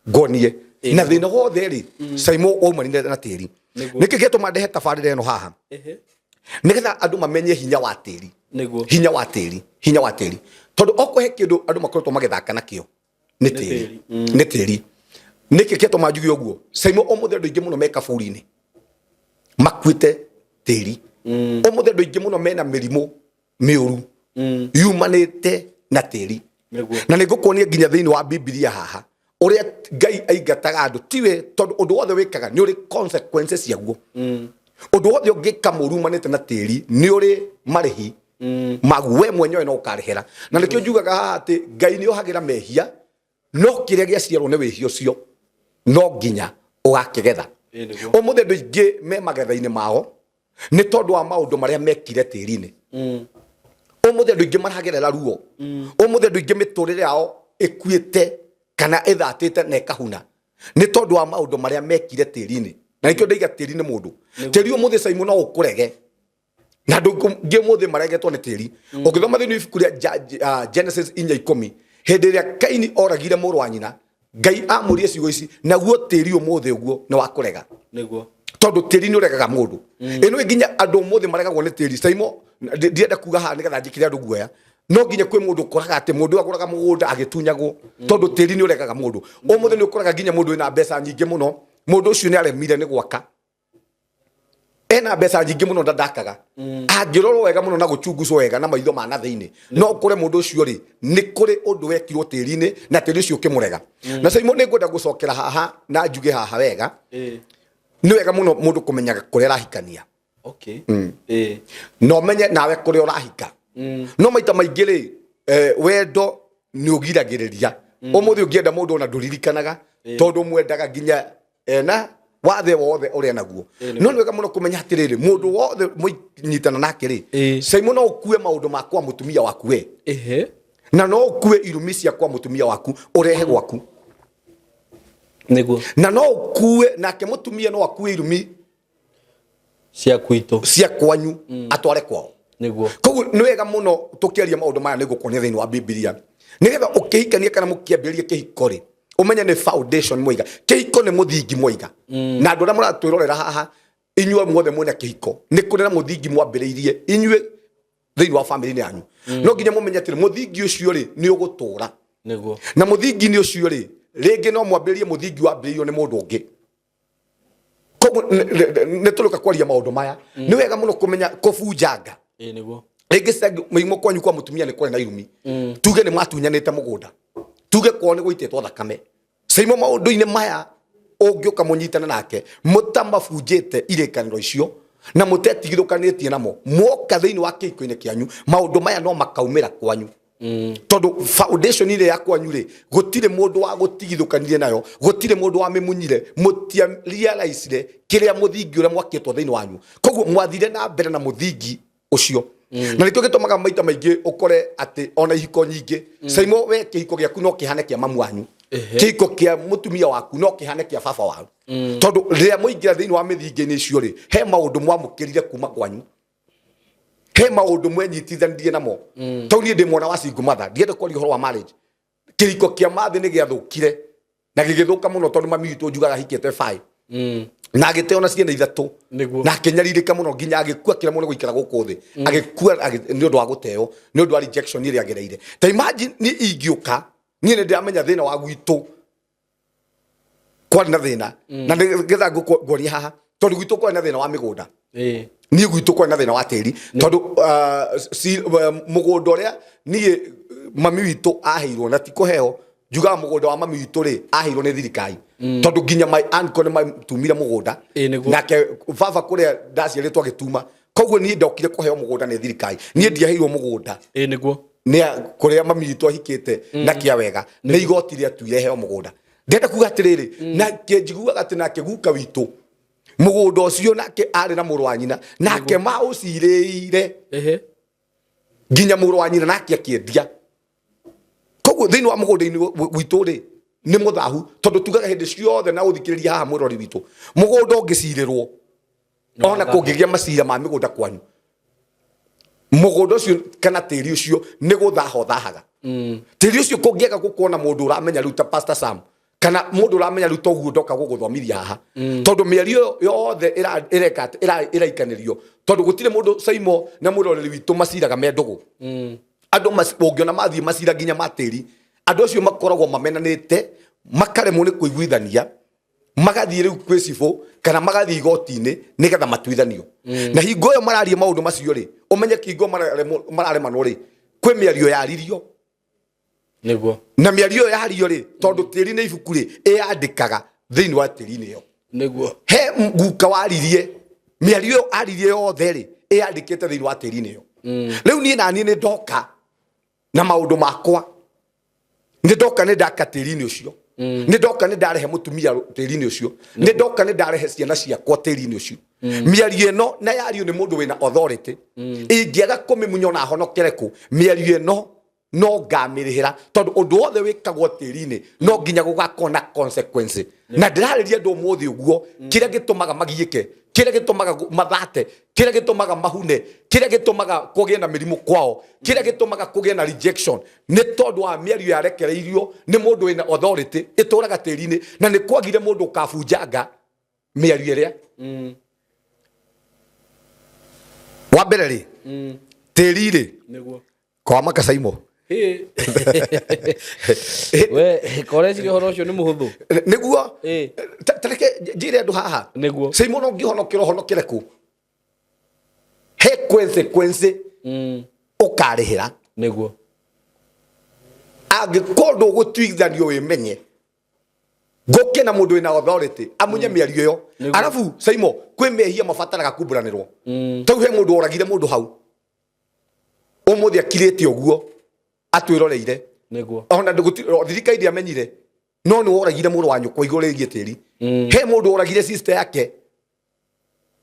ngonie na thĩna wothe rĩ SYMO oimanire na tĩri nĩkĩ gĩtũma ndehe tabarĩra ĩno haha nigetha andũ mamenye hinya wa tĩri hinya wa tĩri tondu okũhe kĩndũ andũ makoretwo magĩthaka nakĩo nĩ tĩri nĩkĩ gĩtũma njuge ũguo SYMO ũmũthĩ andũ aingĩ mũno me kaburi-inĩ makuĩte tĩri ũmũthĩ andũ aingĩ mũno mena mĩrimũ mĩũru yumanĩte na tĩri na nĩ ngũkuonia nginya thĩinĩ wa Biblia haha ũrĩa Ngai aingataga andũ tiwe tondu ũndũ wothe wĩkaga nĩ ũrĩ consequences ciaguo ũndũ wothe ũngĩka mũru umanĩte na tĩri nĩ ũrĩ marĩhi magu we mwenyewe no ũkarĩhĩra na nĩkĩo njugaga haha atĩ Ngai nĩ ohagĩra mehia no kĩrĩa gĩaciarwo nĩ wĩhia ũcio no nginya ũgakĩgetha ũmũthĩ andũ aingĩ me magetha-inĩ mao nĩ tondũ wa maũndũ marĩa mekire tĩri-inĩ ũmũthĩ andũ aingĩ maragerera ruo ũmũthĩ andũ aingĩ mĩtũrĩre yao ĩkuĩte kana ĩthatĩte na ĩkahuna nĩ tondũ wa maũndũ marĩa mekire tĩri-inĩ na nĩkĩo ndaiga tĩri nĩ mũndũ tĩri ũmũthĩ SYMO no ũkũrege na andũ aingĩ ũmũthĩ maregetwo nĩ tĩri ũngĩthoma thĩinĩ wa ibuku rĩa Genesis 4:10 hĩndĩ ĩrĩa Kaini oragire mũrũ wa nyina Ngai amũrire ciugo ici naguo tĩri ũmũthĩ ũguo nĩ wa kũrega tondu tiri ni uregaga mundu ino nginya andu mothe maregagwo ni tiri SYMO ndienda kuga ha ni getha njikire andu guoya no nginya kwi mundu koraga ati mundu aguraga mugunda agitunyagwo tondu tiri ni uregaga mundu o mothe ni ukoraga nginya mundu ina mbeca nyingi muno mundu ucio ni aremire ni gwaka ena mbeca nyingi muno ndakaga angirorwo wega muno na guchungucwo wega na maitho mana thiini no kure mundu ucio ri ni kuri undu wekirwo tiri-ini na tiri ucio kimurega na SYMO ni ngwenda gucokera haha na njuge haha wega ni wega muno mundu kumenyaga kuria rahikania no menye nawe kuria urahika no maita maingi ri wendo ni ugiragiriria umuthi ungienda mundu ona nduririkanaga tondu mwendaga nginya na wathe wothe uria naguo no ni wega muno kumenya atiriri mundu wothe munyitana nake ri SYMO no ukue maundu makwa mutumia waku we na no ukue irumi ciakwa mutumia waku urehe gwaku niguo na no ukue nake mutumia no akue irumi cia kwanyu atware kwao niguo koguo ni wega muno tukiaria maundu maya niguo kuonia thiini wa Biblia nigetha ukihikania kana mukiambiriria kihiko ri umenya ni foundation moiga kihiko ni muthingi moiga na andu aria muratwirorera haha inyuo muothe mwena kihiko ni kuri na muthingi mwambiriirie inyue thiini wa family yanyu no nginya mumenye atiri muthingi ucio ri ni ugutura niguo na muthingi ni ucio ri ringi no mwambiririe muthingi wambiriirio ni mundu ungi koguo ni turuka kwaria maundu maya ni wega muno kumenya kobunjanga niguo ringi muimo kwanyu kwa mutumia ni kuri na irumi tuge ni matunyanite mugunda tuge kwao ni gwitetwo thakame SYMO maundu-ini maya ungiuka munyitana nake mutamabunjite irikaniro icio na mutetigithukanitie namo mwoka thiini wa kihiko-ini kianyu maundu maya no makaumira kwanyu tondu foundation ile ya kwanyu ri gutire mundu wa gutigithukanirie nayo gutire mundu wa mimunyire mutia realize kiria muthingi uria mwakitwo thiini wanyu koguo mwathire na mbere na muthingi ucio na nikio gitumaga maita maingi ukore ati ona ihiko nyingi SYMO we kihiko giaku no kihane kia mamu wanyu kihiko kia mutumia waku no kihane kia baba waku tondu ria muingira thiini wa mithingi-ini icio ri he maundu mwamukirire kuma kwanyu he maundu mwenyitithanirie namo tondu ni ndi mwana wa single mother ndiende kwaria uhoro wa marriage kihiko kia mathi ni giathukire na gigithuka muno tondu mami witu njugaga hikite 5 na agite ona ciana ithatu na kenyaririka muno nginya agikua kira muno guikara guku thi agikua ni undu wa guteo ni undu wa rejection iri agereire ta imagine ni ingiuka ni ndiramenya thina wa gwitu kwari na thina na ngetha ngukoria haha tondu gwitu kwari na thina wa migunda ni gwitu kwari na thina wa tiri tondu mugunda uria ni mami witu aheirwo na tikuheo juga mugunda wa mami witu ri aheirwo ni thirikari tondu nginya my uncle ni matumire mugunda nake baba kuria ndaciaritwo agituma koguo ni ndokire kuheo mugunda ni thirikari ni ndiaheirwo mugunda niguo ni kuria mami witu ahikite na kia wega ni igoti ria tuire heo mugunda ndenda kuga atiriri na njiguaga ati nake guka witu mugunda ucio nake ari na muru wa nyina nake mauciriire nginya muru wa nyina nake akiendia koguo thiini wa mugunda-ini witu ri ni muthahu tondu tugaga hindi ciothe na uthikiriria haha mwirori witu mugunda ungicirirwo ona kungigia macira ma migunda kwanyu mugunda ucio kana tiri ucio ni guthaho thahaga tiri ucio kungiega gukuona mundu uramenya ruta Pastor Sam kana mundu uramenya ruta uguo ndoka guguthomithia haha tondu miario yothe iraikanirio tondu gutire mundu SYMO na mwiroreri witu maciraga me ndugu andu ungiona mathie macira nginya matiri andu acio makoragwo mamenanite makaremwo ni kuiguithania magathie riu kwi cibo kana magathie igoti-ini nigetha matuithanio na hingo yo mararia maundu macio ri umenye kingo mararemanwo ri kwi miario yaririo niguo na miario yaririo ri tondu tiri ni ibuku ri iyandikaga thiini wa tiri-ini yo niguo he nguka waririe miario aririe yothe ri iyandikite thiini wa tiri-ini yo riu ni nani ni ndoka na maundu makwa ni ndoka ni ndaka tiri-ini ucio ni ndoka ni ndarehe mutumia tiri-ini ucio ni ndoka ni ndarehe ciana ciakwa tiri-ini ucio miario ino na yario ni mundu wina authority ingiaga kumimunya na honokere ku miario ino no ngamirihira tondu undu wothe wikagwo tiri-ini no nginya gugakona consequence na ndirariria ndu muthi uguo kiria gitumaga magiike kiria gitumaga mathate kiria gitumaga mahune kiria gitumaga kugie na mirimu kwao kiria gitumaga kugie na rejection ni tondu wa miario yarekereirio ni mundu wina authority ituraga tiri-ini na ni kwagire mundu kabunjanga mĩario ĩrĩa wa mbere rĩ tĩri rĩ kwa maka SYMO we kore ci horo cio nĩ mũhũthũ nĩguo tareke njĩre andũ haha SYMO no ngĩhonokera honokere kũ he consequence ũkarĩhĩra nĩguo angĩkorwo gũtuithanio wĩmenye ngoke na mũndũ wĩna authority amunye mĩario ĩyo arabu SYMO kwĩ mehia mabataraga kumburanĩrwo tau he mũndũ oragire mũndũ hau ũmũthĩ akirĩte ũguo atwĩroreire nĩguo ona thirikari ndĩamenyire no nĩ woragire mũndũ wa nyũkwa igũrũ rĩgiĩ tĩri he mũndũ oragire sister yake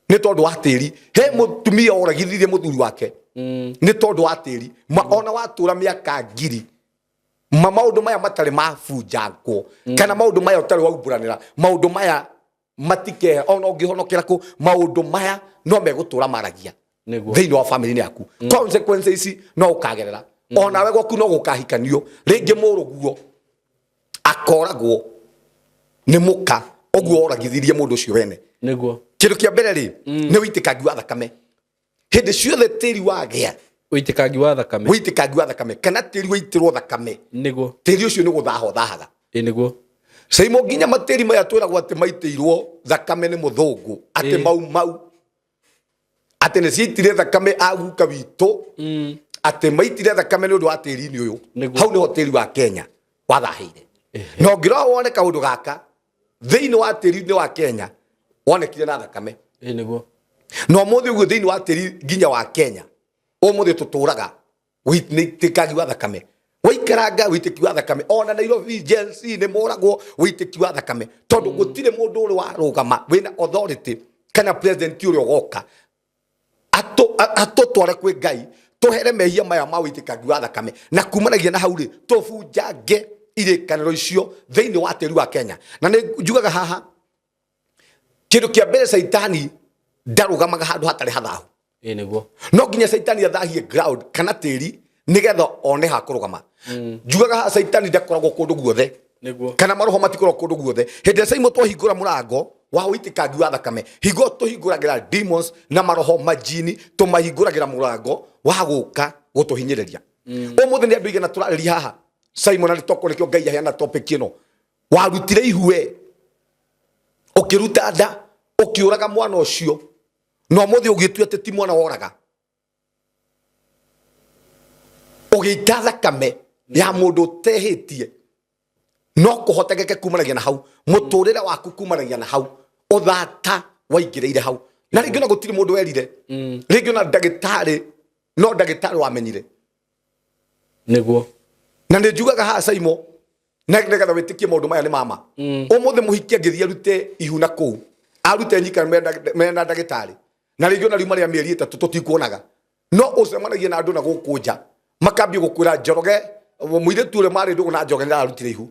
nĩ tondũ wa tĩri he mũtumia oragithirie mũthuri wake nĩ tondũ wa tĩri ona watũra mĩaka ngiri maũndũ maya matarĩ mabunjangwo kana maũndũ maya ũtarĩ waumburanĩra maũndũ maya matikehe ona ũngĩhonokera kũ maũndũ maya no megũtũra maragia thĩinĩ wa family yaku consequences ici no ũkagerera ona we gwaku no gũkahikanio rĩngĩ mũrũguo akoragwo nĩ mũka ũguo oragithirie mũndũ ũcio wene nĩguo kĩndũ kĩa mbere rĩ nĩ wĩitĩkangi wa thakame hĩndĩ ciothe tĩri wagĩa wĩitĩkangi wa thakame kana tĩri wĩitĩrwo thakame nĩguo tĩri ũcio nĩ gũthaha ũthahaga nĩguo SYMO nginya matĩri maya twĩragwo atĩ maitĩirwo thakame nĩ mũthũngũ atĩ mau atĩ nĩ ciaitire thakame aguka witũ atĩ maitire thakame nĩ ũndũ wa tĩri-inĩ ũyũ hau nĩho tĩri wa Kenya wathahĩire no ngĩrora wone kaũndũ gaka thĩinĩ wa tĩri-inĩ wa Kenya wonekire na thakame nĩguo no mũthĩ ũguo thĩinĩ wa tĩri nginya wa Kenya ũmũthĩ tũtũraga wĩitĩkangi wa thakame waikaranga wĩitĩki wa thakame ona Nairobi Gen-Z nĩ moragwo wĩitĩki wa thakame tondũ gũtirĩ mũndũ ũrĩ warũgama wĩna authority kana president ũrĩa ũgoka atũtware kwĩ Ngai tũhere mehia maya ma wĩitĩkangi wa thakame na kumanagia na hau rĩ tũbunjange irĩkanĩro icio thĩinĩ wa tĩri wa Kenya na nĩ njugaga haha kĩndũ kĩa mbere Saitani ndarũgamaga handũ hatarĩ hathahu nĩguo no nginya Saitani athahie ground kana tĩri nigetha one ha kũrũgama njugaga haha Saitani ndakoragwo kũndũ guothe kana maroho matikoragwo kũndũ guothe hĩndĩ SYMO twahingũra mũrango wa wĩitĩkangi wa thakame hingo tũhingũragĩra demons na maroho majini tũmahingũragĩra mũrango wa gũka gũtũhinyĩrĩria ũmũthĩ nĩ andũ igana tũrarĩria haha SYMO na nĩtoko nĩkĩo Ngai aheana topic ĩno warutire ihue ũkĩruta nda ũkĩũraga mwana ũcio no mũthĩ ũgĩtua atĩ ti mwana woraga ũgĩita thakame ya mũndũ ũtehĩtie no kũhotekeke kumanagia na hau mũtũrĩre waku kumanagia na hau ũthata waingĩrĩire hau na rĩngĩ ona gũtirĩ mũndũ werire rĩngĩ ona ndagĩtarĩ no ndagĩtarĩ wamenyire nĩguo na nĩ njugaga haha SYMO na nĩgetha wĩtĩkie maũndũ maya nĩ mama ũmũthĩ mũhikia ngĩthiĩ arute ihu na kũu arute nyika mena ndagĩtarĩ na rĩngĩ ona riuma rĩa mĩeri ĩtatũ tũtikuonaga no ũcemanagie na andũ na gũkũ nja makambia gũkwĩra njoroge mũirĩtu ũrĩa marĩ ndũgũ na njoge nĩ arutire ihu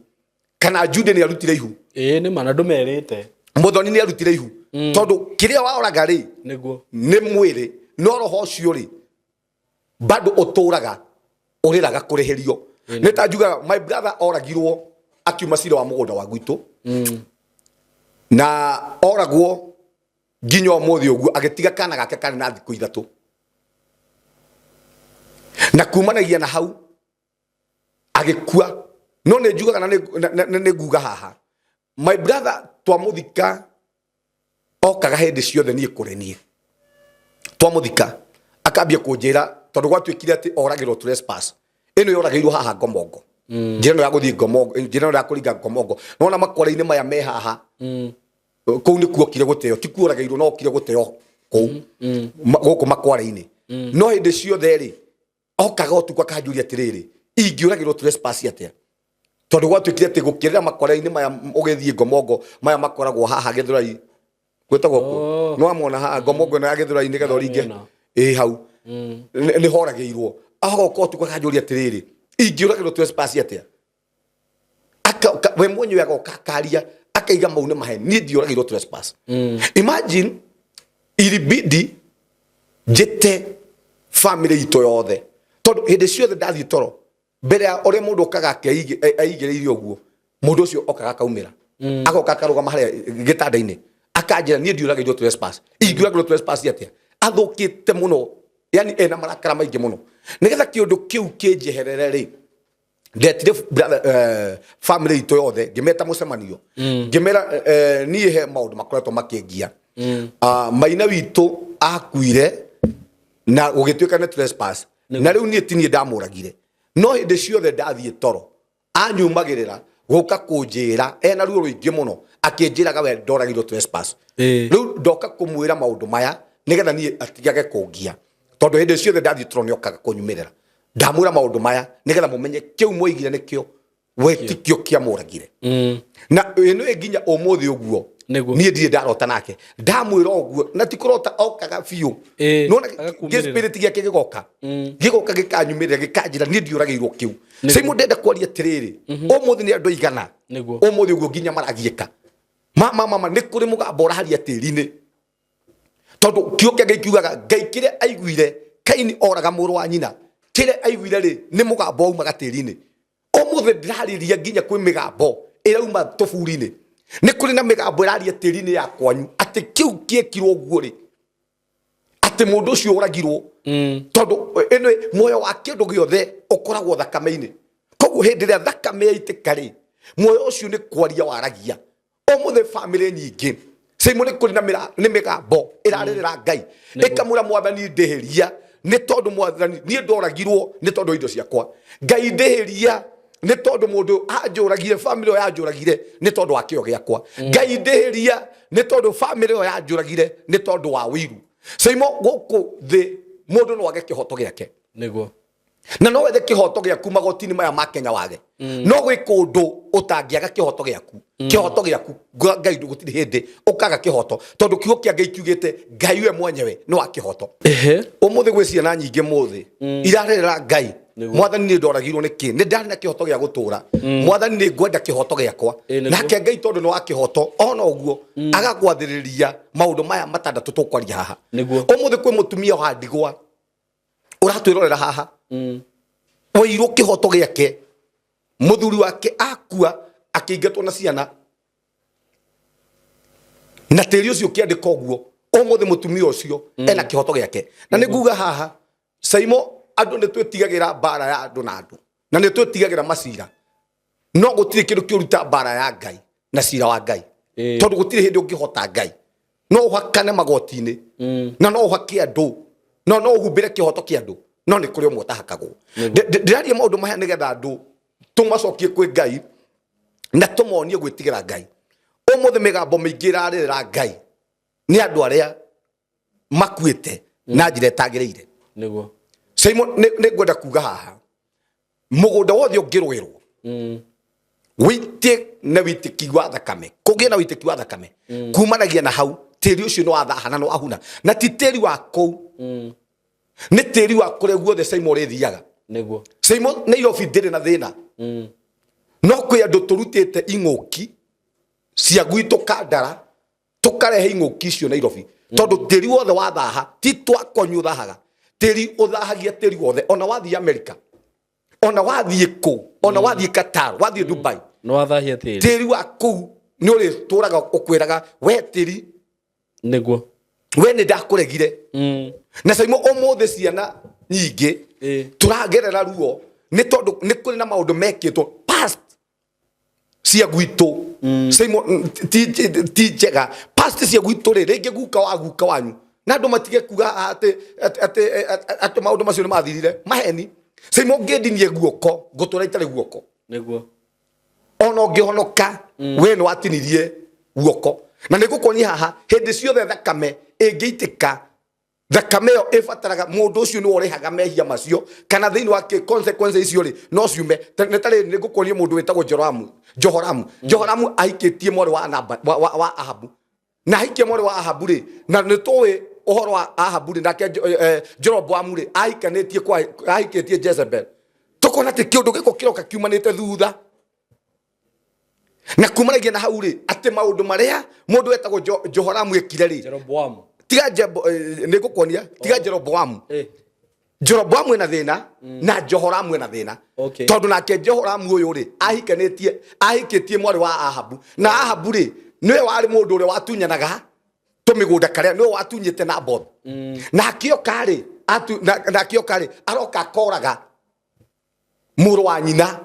kana Jude nĩ arutire ihu nĩ mana ndũmerĩte Mũthoni nĩ arutire ihu tondũ kĩrĩa waoraga rĩ nĩ mwĩrĩ no roho ũcio rĩ bado ũtũraga ũrĩraga kũrĩhĩrio nĩ ta njugaga my brother oragirwo akiuma cira wa mũgũnda wa gwitũ na oragwo nginya ũmũthĩ ũguo agĩtiga kana gake karĩ na thikũ ithatũ na kumanagia na hau agĩkua no nĩ njugaga na nĩ nguga haha my brother twamũthika okaga hĩndĩ ciothe niĩ kũrĩ niĩ twamũthika akambia kũnjĩra tondũ gwatuĩkire atĩ oragĩrwo trespass ĩno yoragĩirwo haha Ngomongo njĩra ĩno ya gũthiĩ Ngomongo njĩra ĩno ya kũringa Ngomongo nona makwara-inĩ maya me haha kũu nĩ kuokire gũteo ti kuoragĩirwo no okire gũteo kũu gũkũ makwara-inĩ no hĩndĩ ciothe rĩ okaga ũtukũ akanjũria atĩrĩrĩ ingĩũragĩrwo trespass atĩa tondũ gwatuĩkire atĩ gũkĩrĩra makwara-inĩ maya ũgĩthiĩ Ngomongo maya makoragwo haha Gĩthũrai gwĩtagwo kũ no amona haha Ngomongo ĩno ya Gĩthũrai nĩgetha ũringe hau nĩ horagĩirwo agoka ũtukũ akanjũria atĩrĩrĩ ingĩũragĩrwo trespass atĩa we mwenyewe agoka akaria akaiga mau nĩ mahe niĩ ndiũragĩirwo trespass imagine ilibidi njĩte family itũ yothe tondũ hĩndĩ ciothe ndathiĩ toro mbere ya ũrĩa mũndũ okaga aigĩrĩire ũguo mũndũ ũcio okaga akaumĩra agoka akarũgama harĩa gĩtanda-inĩ akajira nie ndiuragirwo trespass ingiuragirwo trespass atia athukite muno yani ena marakara maingi muno nigetha kiundu kiu kinjeherere ri ndetire family ito yothe ngimeta mucemanio ngimera nie he maundu makoretwo makiengia maina witu akuire na ugituika ne trespass na riu nie tinie ndamuragire no hindi ciothe ndathie toro anyumagirira guka kunjira ena ruo ruingi muno akinjiraga we ndoragirwo trespass riu ndoka kumwira maundu maya nigetha nie atigage kungia tondu hindi ciothe ndathie toro ni okaga kunyumirira ndamwira maundu maya nigetha mumenye kiu moigire nikio wetikio kia muragire na ino eginya umuthi uguo nie ndire ndarota nake ndamwira uguo na tikurota okaga fiu nona spirit giake gigoka gikanyumirira gikanjira nie ndiuragirwo kiu SYMO ndenda kwaria tiriri umuthi ni andu igana umuthi uguo ginya maragieka mama ni kuri mugambo raharia tirini tondu kio kia gikiugaga ngai kire aiguire kaini oraga muru wa nyina kire aiguire ri ni mugambo umaga tirini umuthi ndirariria ginya kwi migambo irauma tofuri-ini ni kuri na migambo iraria tirini ya kwanyu ati kiu kiekirwo guo ri ati mundu ucio uragirwo tondu eno moyo wa kindu giothe ukoragwo thakame-ini koguo hindi ria thakame yaitika ri moyo ucio ni kwaria waragia umuthi family nyingi SYMO ni kuri na ni migambo iraririra ngai ikamura mwathani ndihiria ni tondu mwathani ni ndoragirwo ni tondu indo ciakwa ngai ndihiria ni tondu mundu anjuragire family ya anjuragire ni tondu wa kio giakwa ngai ndihiria ni tondu family ya anjuragire ni tondu wa wiru SYMO guku thi mundu no age kihoto giake niguo na no wethe kihoto giaku magotini maya ma Kenya wage no gwi kundu utangiaga kihoto giaku ngai ndugutiri hindi ukaga kihoto tondu kiugo kia ngai kiugite ngai we mwenyewe no wa kihoto umuthi gwi ciana nyingi muthi irarerera ngai mwathani ni ndoragirwo niki ni ndari na kihoto gia gutura mwathani ni ngwenda kihoto giakwa nake ngai tondu no wa kihoto ona uguo agagwathiriria maundu maya matandatu tukwaria haha umuthi kwi mutumia wa ndigwa uratwirorera haha oirwo kihoto giake muthuri wake akua akiingatwo na ciana na tiri ucio kiandika uguo umuthi mutumia ucio ena kihoto giake na niguga haha SYMO andu ni twitigagira bara ya andu na andu na ni twitigagira macira no gutire kindu kiuruta bara ya ngai na cira wa ngai tondu gutire hindi ungihota ngai no uhakane magoti-ini na no uhake andu no uhumbire kihoto kia andu no ni kuri umwe tahakagwo ndiraria maundu maya nigetha andu tumacokie kwi ngai na tumonie gwitigira ngai umuthi migambo mingi irarira ngai ni andu aria makuite na njira itagiriire niguo SYMO ni ngwenda kuga haha mugunda wothe ungirwirwo wite na witiki wa thakame kugie na witiki wa thakame kumanagia na hau tiri ucio no athahana no ahuna na ti tiri wa kou ni tiri wa kure guothe SYMO rithiaga niguo SYMO ni yofi ndiri na thina no kwi andu turutite ing'uki cia gwitu kandara tukarehe ing'uki icio Nairobi tondu tiri wothe wa thaha ti twakonyu thahaga tiri uthahagia tiri wothe ona wathie America ona wathie ku ona wathie Qatar wathie Dubai no wathahia tiri wa ku ni uri turaga ukwiraga we tiri niguo we ni ndakuregire na SYMO umuthi ciana nyingi turagerera ruo ni tondu ni kuri na maundu mekitwo past cia gwitu SYMO ti njega past cia gwitu ri ringi guka wanyu na andu matige kuga ati maundu macio ni mathirire maheni SYMO ngindinie guoko ngutura itari guoko niguo ona ungihonoka we no watinirie guoko na nigukonia haha hindi ciothe thakame ingiitika thakame yo ifataraga mundu ucio ni urehaga mehia macio kana thiini wa consequences icio ri no ciume netari nigukonia mundu wetagwo Johoramu aikitie mwari wa Ahabu na aikie mwari wa Ahabu ri na nitoi uhoro wa Ahabu ri nake Jeroboamu ri aikitie Jezebel tukona ti kiundu giko kiroka kiumanite thutha na kumanagia na hau ri ati maundu maria mundu wetagwo Jehoramu ekire ri Jeroboamu tiga nigukonia tiga Jeroboamu Jeroboamu ena thina na Jehoramu ena thina tondu nake Jehoramu uyu ri ahikitie mwari wa Ahabu na Ahabu ri niwe wari mundu ure watunyanaga tumigunda karia niwe watunyite na both na akio kari aroka koraga muru wa nyina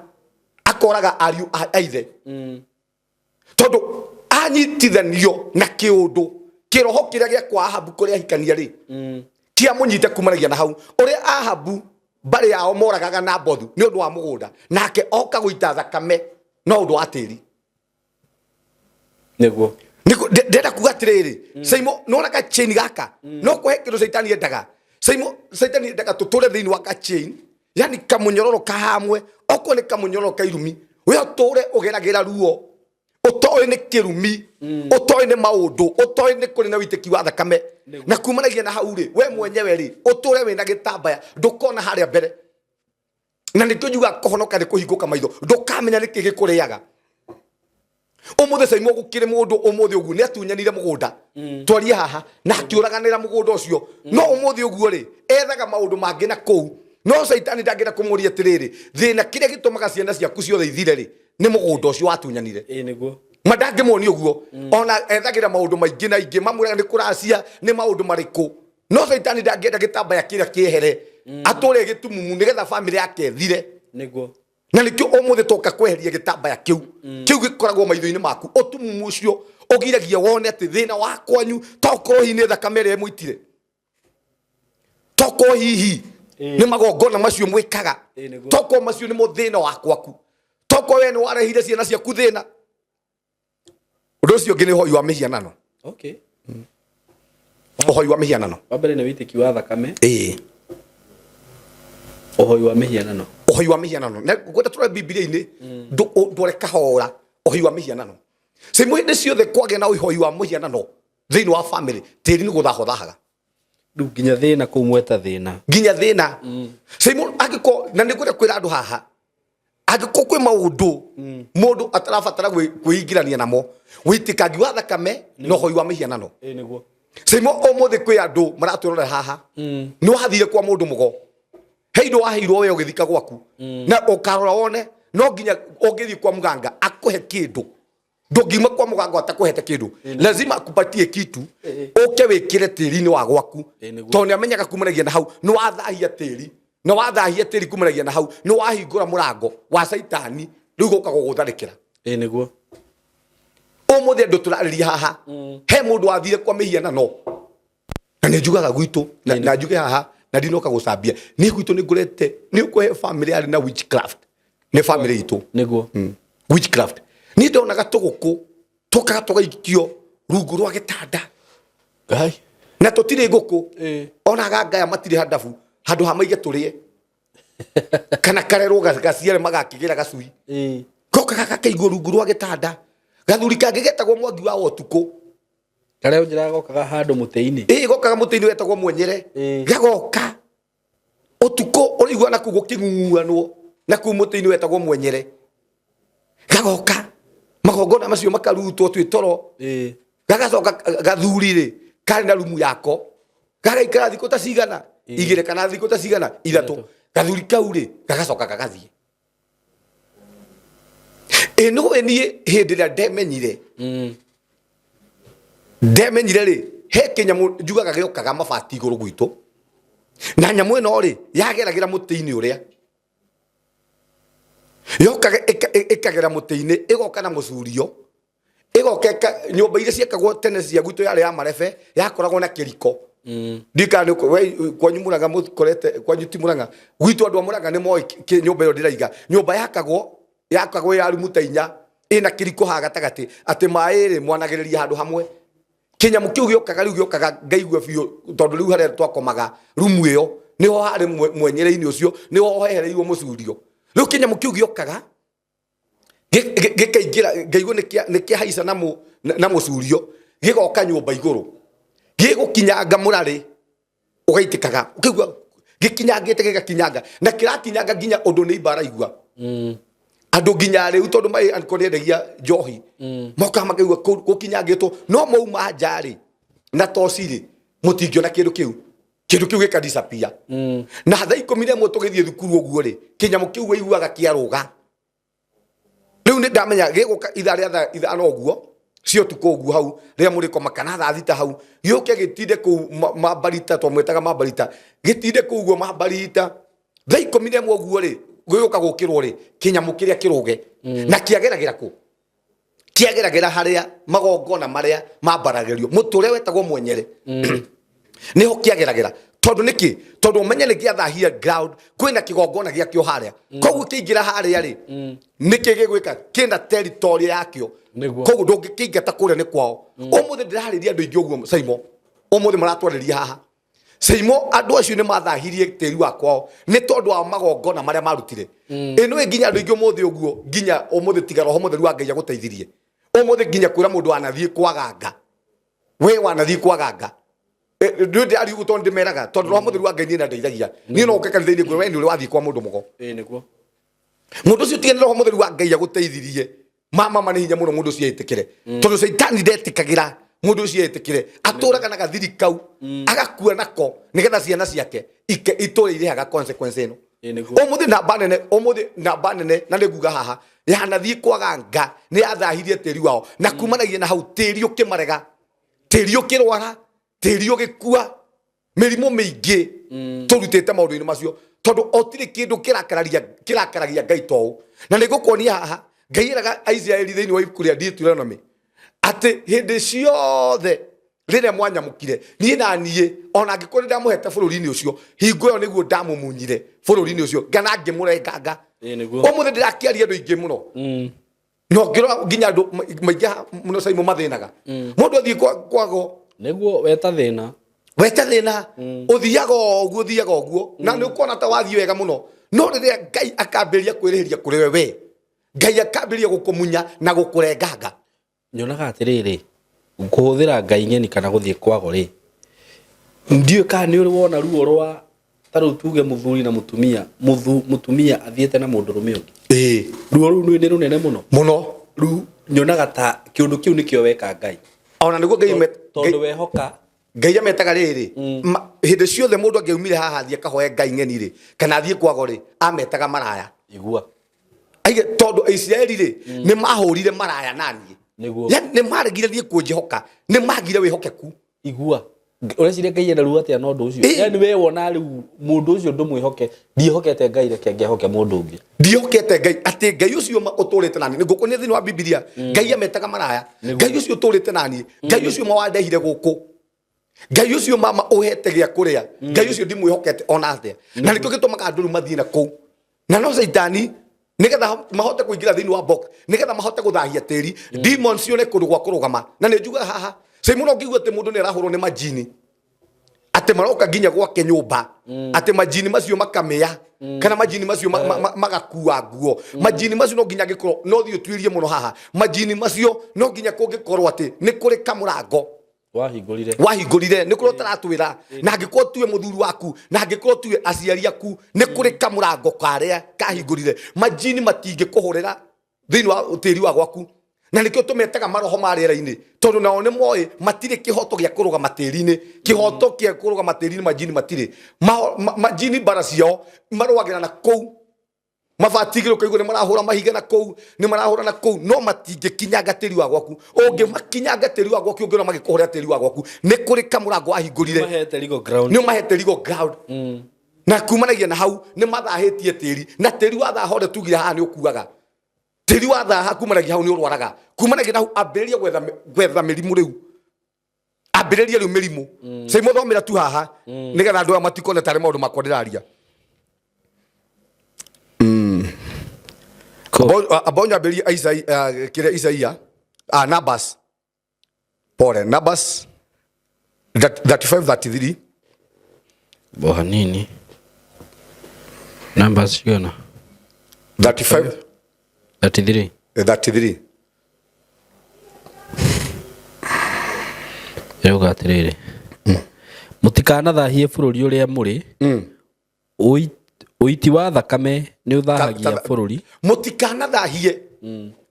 akoraga ariu aithe tondu anyitithanio na kiundu kiroho kiria gia kwa Ahabu kuria hikania ri kia munyite kumanagia na hau uria Ahabu bari yao moragaga na bothu ni undu wa mugunda nake oka guita thakame no undu wa tiri niguo ndenda kuga atiriri SYMO nona ka chain gaka no kuhe kindu Saitani endaga SYMO Saitani endaga tuture thiini wa ka chain yani kamunyororo kahamwe oko ni kamunyororo ka irumi we uture ugeragira ruo utoe ni kirumi utoe ni maundu utoe ni kuri na witeki wa thakame na kumanagia na hauri we mwenyewe ri uture wina gitambaya ndukona haria mbere na nikyo juga kohonoka ni kuhinguka maitho ndukamenya niki gikuriaga umuthe SYMO gukire mundu umuthe ugu ni atunyanire mugunda twari haha na akiuraganira mugunda ucio no umuthe ugu ri ethaga maundu mangi na kou no Saitani ndangenda kumuria tiriri thina kiria gitumaga ciana ciaku ciothe ithire ri ni mugunda ucio watunyanire niguo madange moni uguo ona ethagira maundu maingi na ingi mamuraga ni kuracia ni maundu mariku no Saitani ndangenda gitambaya kiria kiehere ature gitumumu nigetha family yake thire niguo na nikyo umuthe toka kweheria gitambaya kiu gikoragwo maitho-ini maku utumumu ucio ugiragia wone ati thina wa kwanyu tokoro hine thakame ria mwitire toko hihi ni magongona macio mwikaga toko macio ni muthina wa kwaku toko we ni warehire ciana ciaku thina undu ucio ngi ni hoi wa mihianano okay hoi wa mihianano wabere ni witiki wa thakame ohoi wa mihianano ohoi wa mihianano na gweta tura Biblia-ini ndore kahora ohoi wa mihianano SYMO hindi ciothe kwage na ohoi wa mihianano thiini wa family tiri ni guthahothahaga ndu nginya thina kumweta thina nginya thina SYMO agiko na nigwira kwira andu haha agiko kwi maundu mundu atarabatara kwihingirania namo witikangi wa thakame no hoi wa mihianano niguo SYMO umuthi kwi andu maraturora haha ni wathire kwa mundu mugo heindo waheirwo we ugithika gwaku na ukarora wone no nginya ungithi kwa mganga akuhe kindu ndungima kwa mganga atakuhete kindu lazima akupatie kitu uke wikire tiri-ini wa gwaku tondu amenyaga kumanagia na hau ni wathahia tiri na wathahia tiri kumanagia na hau ni wahingura murango wa Saitani riu guka gugutharikira niguo umuthi andu turariria haha he mundu wathire kwa mihianano na ni njugaga gwitu na njuge haha na ndinoka gucambia ni gwitu ni ngurete ni ukuhe family ari na witchcraft ni family itu niguo witchcraft ni ndonaga tuguku tukaga tugaikio rungu rwa gitanda gai na tutire nguku ona gangaya matire handu hamaige turie kana karerwo gaciare magakigira gacui goka gakaigwo rungu rwa gitanda gathuri kangi getagwo mwangi wa otuku karia njira gokaga handu muti-ini gokaga muti-ini wetagwo mwenyere gagoka utuku urigwa na kugo king'ung'anwo na ku muti-ini wetagwo mwenyere gagoka magongona macio makarutwo twitoro gagacoka gathuri ri kari na rumu yako gagaikara thikũ ta cigana igĩrĩ kana thikũ ta cigana ithatũ gathuri kau ri gagacoka gagathie no enie hĩndĩ ĩrĩa ndemenyire ri he kĩnyamũ njugaga gĩũkaga mabati igũrũ gwitũ na nyamũ ĩno ri yageragĩra mũtĩ-inĩ ũrĩa yokaga ikagera muti-ini igoka na mucurio igoka nyumba iria ciekagwo tene cia gwitũ yarĩ ya marebe yakoragwo na kiriko ndikana kwanyu Murang'a mukorete kwanyu ti Murang'a gwitũ andu a Murang'a ni moi nyumba iyo ndiraiga nyumba yakagwo ya rumu ta inya ina kiriko ha gatagati ati maĩrĩ mwanagĩrĩria handu hamwe kinyamu kiu giokaga ngaigua biũ tondu riu haria twakomaga rumu iyo niho hari mwenyere-ini ucio niho hehereirwo mucurio riu kinyamu kiu giokaga gikaingira ngaigua nikiahaica na mucurio gigoka nyumba iguru gigukinyanga murari ugaitikaga ukigua gikinyangite gigakinyanga na kirakinyanga nginya undu ni ibara igua andu nginya riu tondu mai ankonendagia njohi moka makaigua gukinyangitwo no mauma njari na tociri mutingiona kindu kiu gika disappear na thaa 11 tugithie thukuru uguo ri kinyamu kiu waiguaga kiaruga riu ni ndamenya giguka itha ithano uguo cio tuko hau ria muri ko makana thita hau gioke gitinde ku mabarita twamwetaga mabarita gitinde ku guo mabarita thai komire mwoguo ri gioka gukirwo ri kinyamu kiria kiruge na kiageragira ku kiageragira haria magongona maria mambaragerio muture wetagwo mwenyere niho kiageragira tondu niki tondu umenye niki athahia ground kwina kigongona giakio haria koguo kiingira haria ri niki gigwika kina territory yakio koguo ndungikingata kuria ni kwao umuthi ndirahariria andu ingi uguo SYMO umuthi maratwariria haha SYMO andu acio ni mathahirie tiri wa kwao ni tondu wa magongona maria marutire ino nginya andu ingi umuthi uguo nginya umuthi tigaro ho mutheru wa Ngai aguteithirie umuthi nginya kwira mundu anathie kwaganga we wanathie kwaganga ndio ari gutonde ndimeraga tondu ro mutheru wa Ngai ni ndeithagia ni no ukeka thini gwe we ni uri wathie kwa mundu mugo niguo mundu ucio tiene ro mutheru wa Ngai aguteithirie mama ni hinya muno mundu ucio etikire tondu Saitani ndetikagira mundu ucio etikire aturaga na gathiri kau agakua nako nigetha ciana ciake iture irihaga consequence ino umuthi na banene na niguga haha yanathie kwaganga ni athahirie tiri wao na kumanagia na hau tiri ukimarega tiri ukirwara tiri ugikua mirimo mingi turutite maundu-ini macio tondu otiri kindu kirakaragia Ngai tou na nigukonia haha Ngai eraga Israeli thiini wa ibuku ria Deuteronomy ati hindi ciothe riria mwanyamukire nie na nie ona ngikuri ndamuhete bururi-ini ucio hingo yo niguo ndamumunyire bururi-ini ucio ngana ngimurenganga umuthi ndirakiaria andu ingi muno no ngiro nginya andu maingi muno SYMO mathinaga mundu athie kwago niguo weta thina uthiaga uguo na ni ukona ta wathie wega muno no riria Ngai akambiria kwirihiria kuri we Ngai akambiria gukumunya na gukurenganga nyonaga atiriri kuhuthira Ngai ngeni kana guthie kwago ri ndio ka ni uri wona ruo rwa taru tuge muthuri na mutumia athiete na mundu rume ungi ruo ru ni runene muno ru nyonaga ta kiundu kiu nikio weka Ngai ona niguo Ngai tondu wehoka Ngai ametaga riri hindi ciothe mundu angiumire haha thie kahoe Ngai ngeni ri kana thie kwago ri ametaga maraya igua aige tondu Israeli ri ni mahurire maraya nani niguo ni marigire thie kunjihoka ni magire wihokeku igua ureciria Ngai enda ruo atia no ndu ucio yani we wona riu mundu ucio ndumwihoke ndihokete Ngai reke ngehoke mundu ungi ndihokete Ngai ati Ngai ucio uturite nani ngukonia thini wa Biblia Ngai ametaga maraya Ngai ucio uturite nani Ngai ucio mawandehire guku Ngai ucio mama uhete gia kuria Ngai ucio ndimwihokete ona atia na nikio gitumaga andu mathie na ku na no Saitani nigetha mahote kuingira thini wa box nigetha mahote guthahia tiri demons cio ne kundu gwa kurugama na ni njuga haha SYMO no ngigwa te mundu ni arahurwo ni majini ate maroka nginya gwake nyumba ate majini macio makamea kana majini macio magakua nguo majini macio no nginya gikorwo no thio twirie muno haha majini macio no nginya kungikorwo ati ni kuri kamurango wahingurire ni kuri taratwira na ngikorwo tuwe muthuri waku na ngikorwo tuwe aciari aku ni kuri kamurango karia kahingurire majini matingi kuhurira thini wa tiri wa gwaku na nikio tumetaga maroho marera-ini tondu nao ni moe matire kihoto gia kuruga matiri-ini kihoto kia kuruga matiri-ini majini matire majini baracio marwagira na kou mafatigiro kaigure marahura mahiga na kou ni marahura na kou no matinge kinyaga tiri wa gwaku ungi makinyaga tiri wa gwaku ungi no magikuhura tiri wa gwaku ni kuri kamurango ahingurire ni mahete ligo ground na kumanagia na hau ni mathahitie tiri na tiri wa thahore tugira haha ni ukuaga tiri wa thaha kumanagia hau ni urwaraga kumanagia na hau ambiriria gwetha mirimu riu ambiriria riu mirimu SYMO thomera tu haha nigetha andu matikone tare maundu makwa ndiraria abonya beri Isaia Numbers pole Numbers 35-33 boha nini Numbers gana 33 yoga atiriri mutikana thahie bururi uria muri uiti wa thakame ni uthahagia bururi mutikana thahie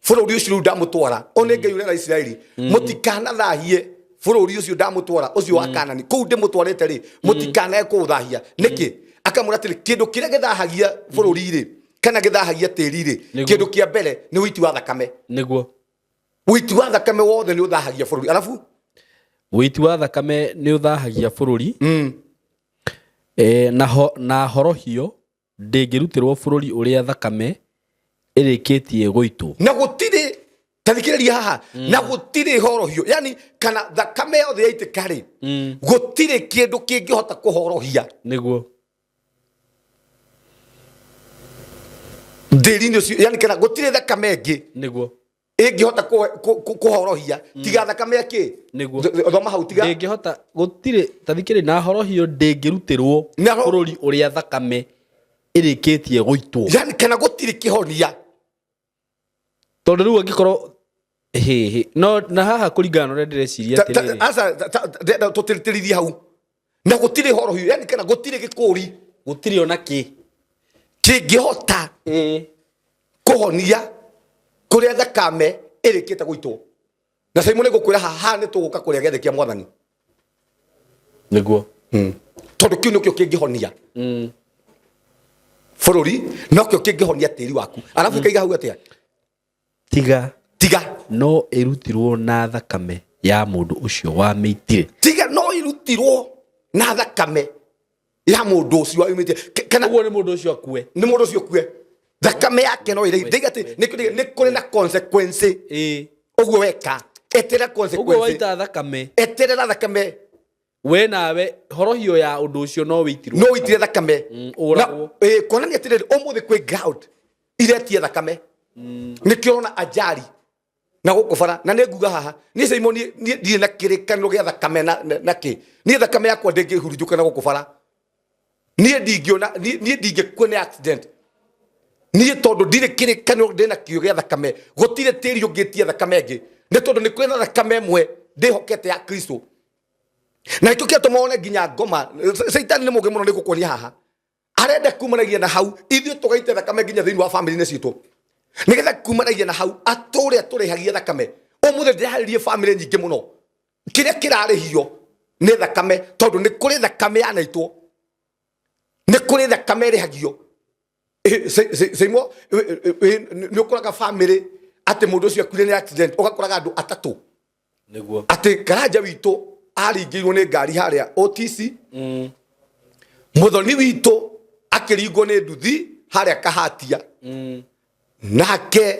bururi ucio ndamutwara one Ngai uri na Israeli mutikana thahie bururi ucio ndamutwara ucio wa Kanani kou ndimutwarite ri mutikana kuthahia niki akamura atiri kindu kiria githahagia bururi ri kana githahagia tiri ri kindu kia mbere ni uiti wa thakame niguo witi wa thakame wothe nĩ ũthahagia bũrũri alafu witi wa thakame nĩ ũthahagia bũrũri na horohio ndĩngĩrutĩrwo bũrũri ũrĩa thakame ĩrĩkĩtie gũitwo na gũtirĩ tathikĩrĩria haha na gũtirĩ horohio yani kana thakame yothe yaitĩka rĩ gũtirĩ kĩndũ kĩngĩhota kũhorohia nĩguo ndĩri-inĩ ũcio yani kana gũtirĩ thakame ĩngĩ nĩguo ĩngĩhota kũhorohia tiga thakame yakĩ nĩguo thoma hau tiga ndĩngĩhota gũtirĩ tathikĩrĩria na horohio ndĩngĩrutĩrwo bũrũri ũrĩa thakame ĩrĩkĩtie gũitwo yani kana gũtirĩ kĩhonia tondũ rĩu angĩkorwo no na haha kũringana na ũrĩa ndĩreciria atĩrĩrĩ asa tũtĩrĩtĩrithie hau na gũtirĩ horohio yani kana gũtirĩ gĩkũri gũtirĩ ona kĩngĩhota kũhonia kũrĩa thakame ĩrĩkĩte gũitwo na SYMO nĩ ngũkwĩra haha nĩ tũgũka kũrĩa gĩathĩ kĩa Mwathani nĩguo tondũ kĩu nĩkĩo kĩngĩhonia bũrũri nokĩo kĩngĩhonia tĩri waku alafu ĩkaiga hau atĩa tiga no ĩrutirwo na thakame ya mũndũ ũcio wamĩitire tiga no ĩrutirwo na thakame ya mũndũ ũcio wamĩitire kana ũguo nĩ mũndũ ũcio akue nĩ mũndũ ũcio akue thakame yake no ĩrĩ nĩ kũrĩ na consequence ũguo weka eterera consequence ũguo waita thakame eterera thakame we nawe horohio ya ũndũ ũcio no wĩitirwo no wĩitire thakame ũragwo kuonania atĩrĩrĩ ũmũthĩ kwĩ ground iretie thakame nĩkĩo ũrona ajali na gũkũ bara na nĩ nguga haha nĩ SYMO ndirĩ na kĩrĩkanĩro gĩa thakame na kĩ niĩ thakame yakwa ndĩngĩhurunjũka na gũkũ bara niĩ ndingĩkuo nĩ accident niĩ tondũ ndirĩ kĩrĩkanĩro ndĩna kĩo gĩa thakame gũtirĩ tĩri ũngĩtie thakame ĩngĩ nĩ tondũ nĩ kũrĩ na thakame ĩmwe ndĩhokete ya Kristo na ĩkĩo kĩatũma one nginya ngoma Saitani nĩ mũũgĩ mũno nĩ gũkuonia haha arenda kumanagia na hau ithuĩ tũgaite thakame nginya thĩinĩ wa family-inĩ citũ nĩgetha kumanagia na hau atũrĩa tũrĩhagia thakame ũmũthĩ ndĩraharĩrie family nyingĩ mũno kĩrĩa kĩrarĩhio nĩ thakame tondũ nĩ kũrĩ thakame yanaitwo nĩ kũrĩ thakame ĩrĩhagio SYMO nĩ ũkoraga family atĩ mũndũ ũcio akuire nĩ accident ũgakoraga andũ atatũ nĩguo atĩ karanja witũ aringĩirwo nĩ ngari harĩa OTC mũthoni witũ akĩringwo nĩ nduthi harĩa Kahatia nake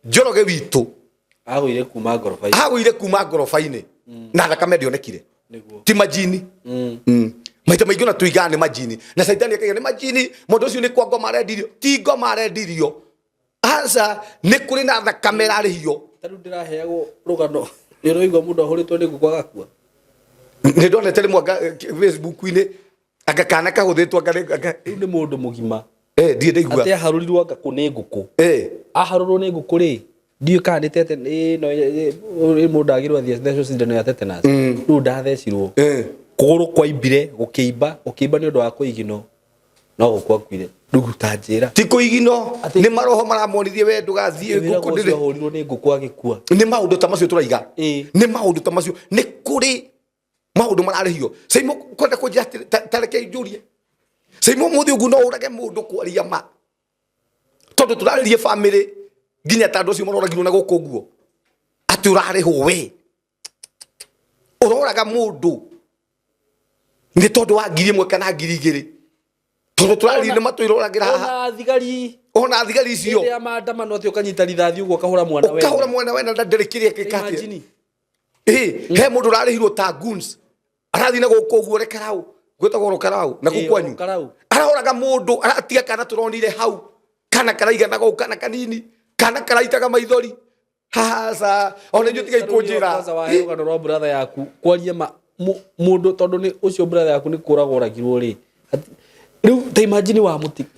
Njoroge witũ agũire kuma ngoroba-inĩ na thakame ndĩonekire ti majini maita maingĩ ona tũigaga nĩ majini na Saitani akaiga nĩ majini mũndũ ũcio nĩ kwa ngoma arendirio ti ngoma arendirio asa nĩ kũrĩ na thakame ĩrarĩhio tarĩu ndĩraheagwo rũgano nĩ ũraigua mũndũ ahũrĩtwo nĩ ngũkũ agakua nĩ ndonete rĩmwe Facebook-inĩ agakana kahũthĩtwo rĩu nĩ mũndũ mũgima ndiĩ ndaigua atĩ aharũrirwo ngakũ nĩ ngũkũ aharũrwo nĩ ngũkũ rĩ ndiũ kana nĩ tete no mũndũ agĩrwo athiĩ thecwo cindano ya tetanus rĩu ndathecirwo kũgũrũ kwaimbire gũkĩimba nĩ ũndũ wa kũigino no gũkũ akuire ndugu ta njĩra ti kũigino nĩ maroho maramonithie we ndũgathiĩ ngũkũ ndĩrĩ ahũrirwo nĩ ngũkũ agĩkua nĩ maũndũ ta macio tũraiga nĩ maũndũ ta macio nĩ kũrĩ maũndũ mararĩhio SYMO kwenda kũnjĩra tareke njũrie SYMO mũthĩ ũguo no ũrage mũndũ kwaria ma tondũ tũrarĩrie family nginya ta andũ acio maroragirwo na gũkũ ũguo atĩ ũrarĩhwo we ũroraga mũndũ nĩ tondũ wa 1,000 kana 2,000 tondũ tũrarĩrie nĩ matũiroragĩra haha ona thigari icio rĩrĩa maandamano atĩ ũkanyita rithathi ũguo ũkahũra mwana wena ndarĩ kĩrĩa gĩkatĩ he mũndũ ũrarĩhirwo ta goons arathi na gũkũ ũguo rekarau gwĩtagwo rokarau na gũkwanyu arahoraga mũndũ aratiga kana tũronire hau kana karaigana gũkũ kana kanini kana karaitaga maithori hasa ona inyuĩ tigai kũnjĩra rũgano rwa brother yaku kwaria mũndũ tondũ nĩ ũcio brother yaku nĩ kũragwo oragirwo rĩ rĩu ta imagine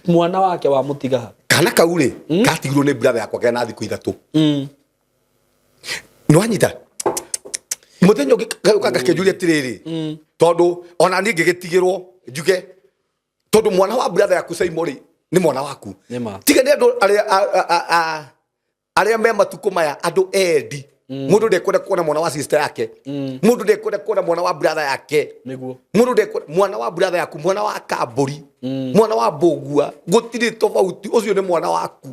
mwana wake wa mũtiga kana kau rĩ gatigirwo nĩ brother yakwa kena thikũ 3 nĩ wanyita mũthenya ũngĩ gakĩnjũria atĩrĩrĩ tondũ ona niĩ ngĩgĩtigĩrwo njuge tondũ mwana wa brother yaku SYMO rĩ nĩ mwana waku tiga nĩ andũ arĩa me matukũ maya andũ endi mũndũ ndekwenda kuona mwana wa sister yake mũndũ ndekwenda kuona mwana wa brother yake mũndũ ndekwenda mwana wa brother yaku mwana wa Kamburi mwana wa Mbũgua gũtirĩ tofauti ũcio nĩ mwana waku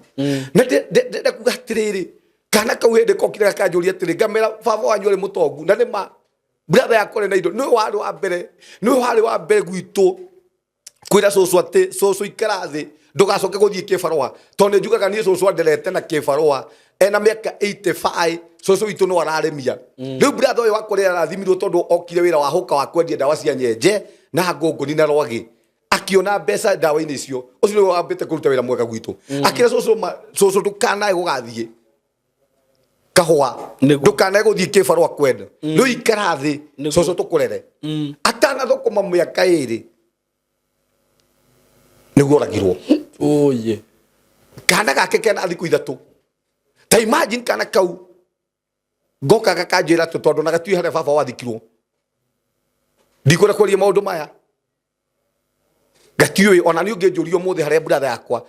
na ndekuga atĩrĩrĩ kana kau hende kokira kanjuria atiri ngamera baba wanyu ari mutongu na nima brother yakore na indo no wari wa mbere gwitu kwira soso ati soso ikarathi ndugacoke guthie kibarua tondu njugaga nie soso anderete na kibarua ena miaka 85 soso witu no araremia riu brother uyu wakore arathimirwo tondu okire wira wa huka wa kwendia ndawa cia nyenje na ngunguni na rwagi akiona mbeca ndawa-ini icio ucio ni wambite kuruta wira mwega gwitu akira soso ndukanae gugathie kahua ndukanae guthie kibarua kwenda riu ikarathi soso tukurere atana thukuma miaka 2 niguo ragirwo oye kana gake kena thiku 3 ta imagine kana kau goka gakanjira tondu na gatui hare baba wathikirwo ndikora kwaria maundu maya gatiui ona ni ungenjurio muthe hare brother yakwa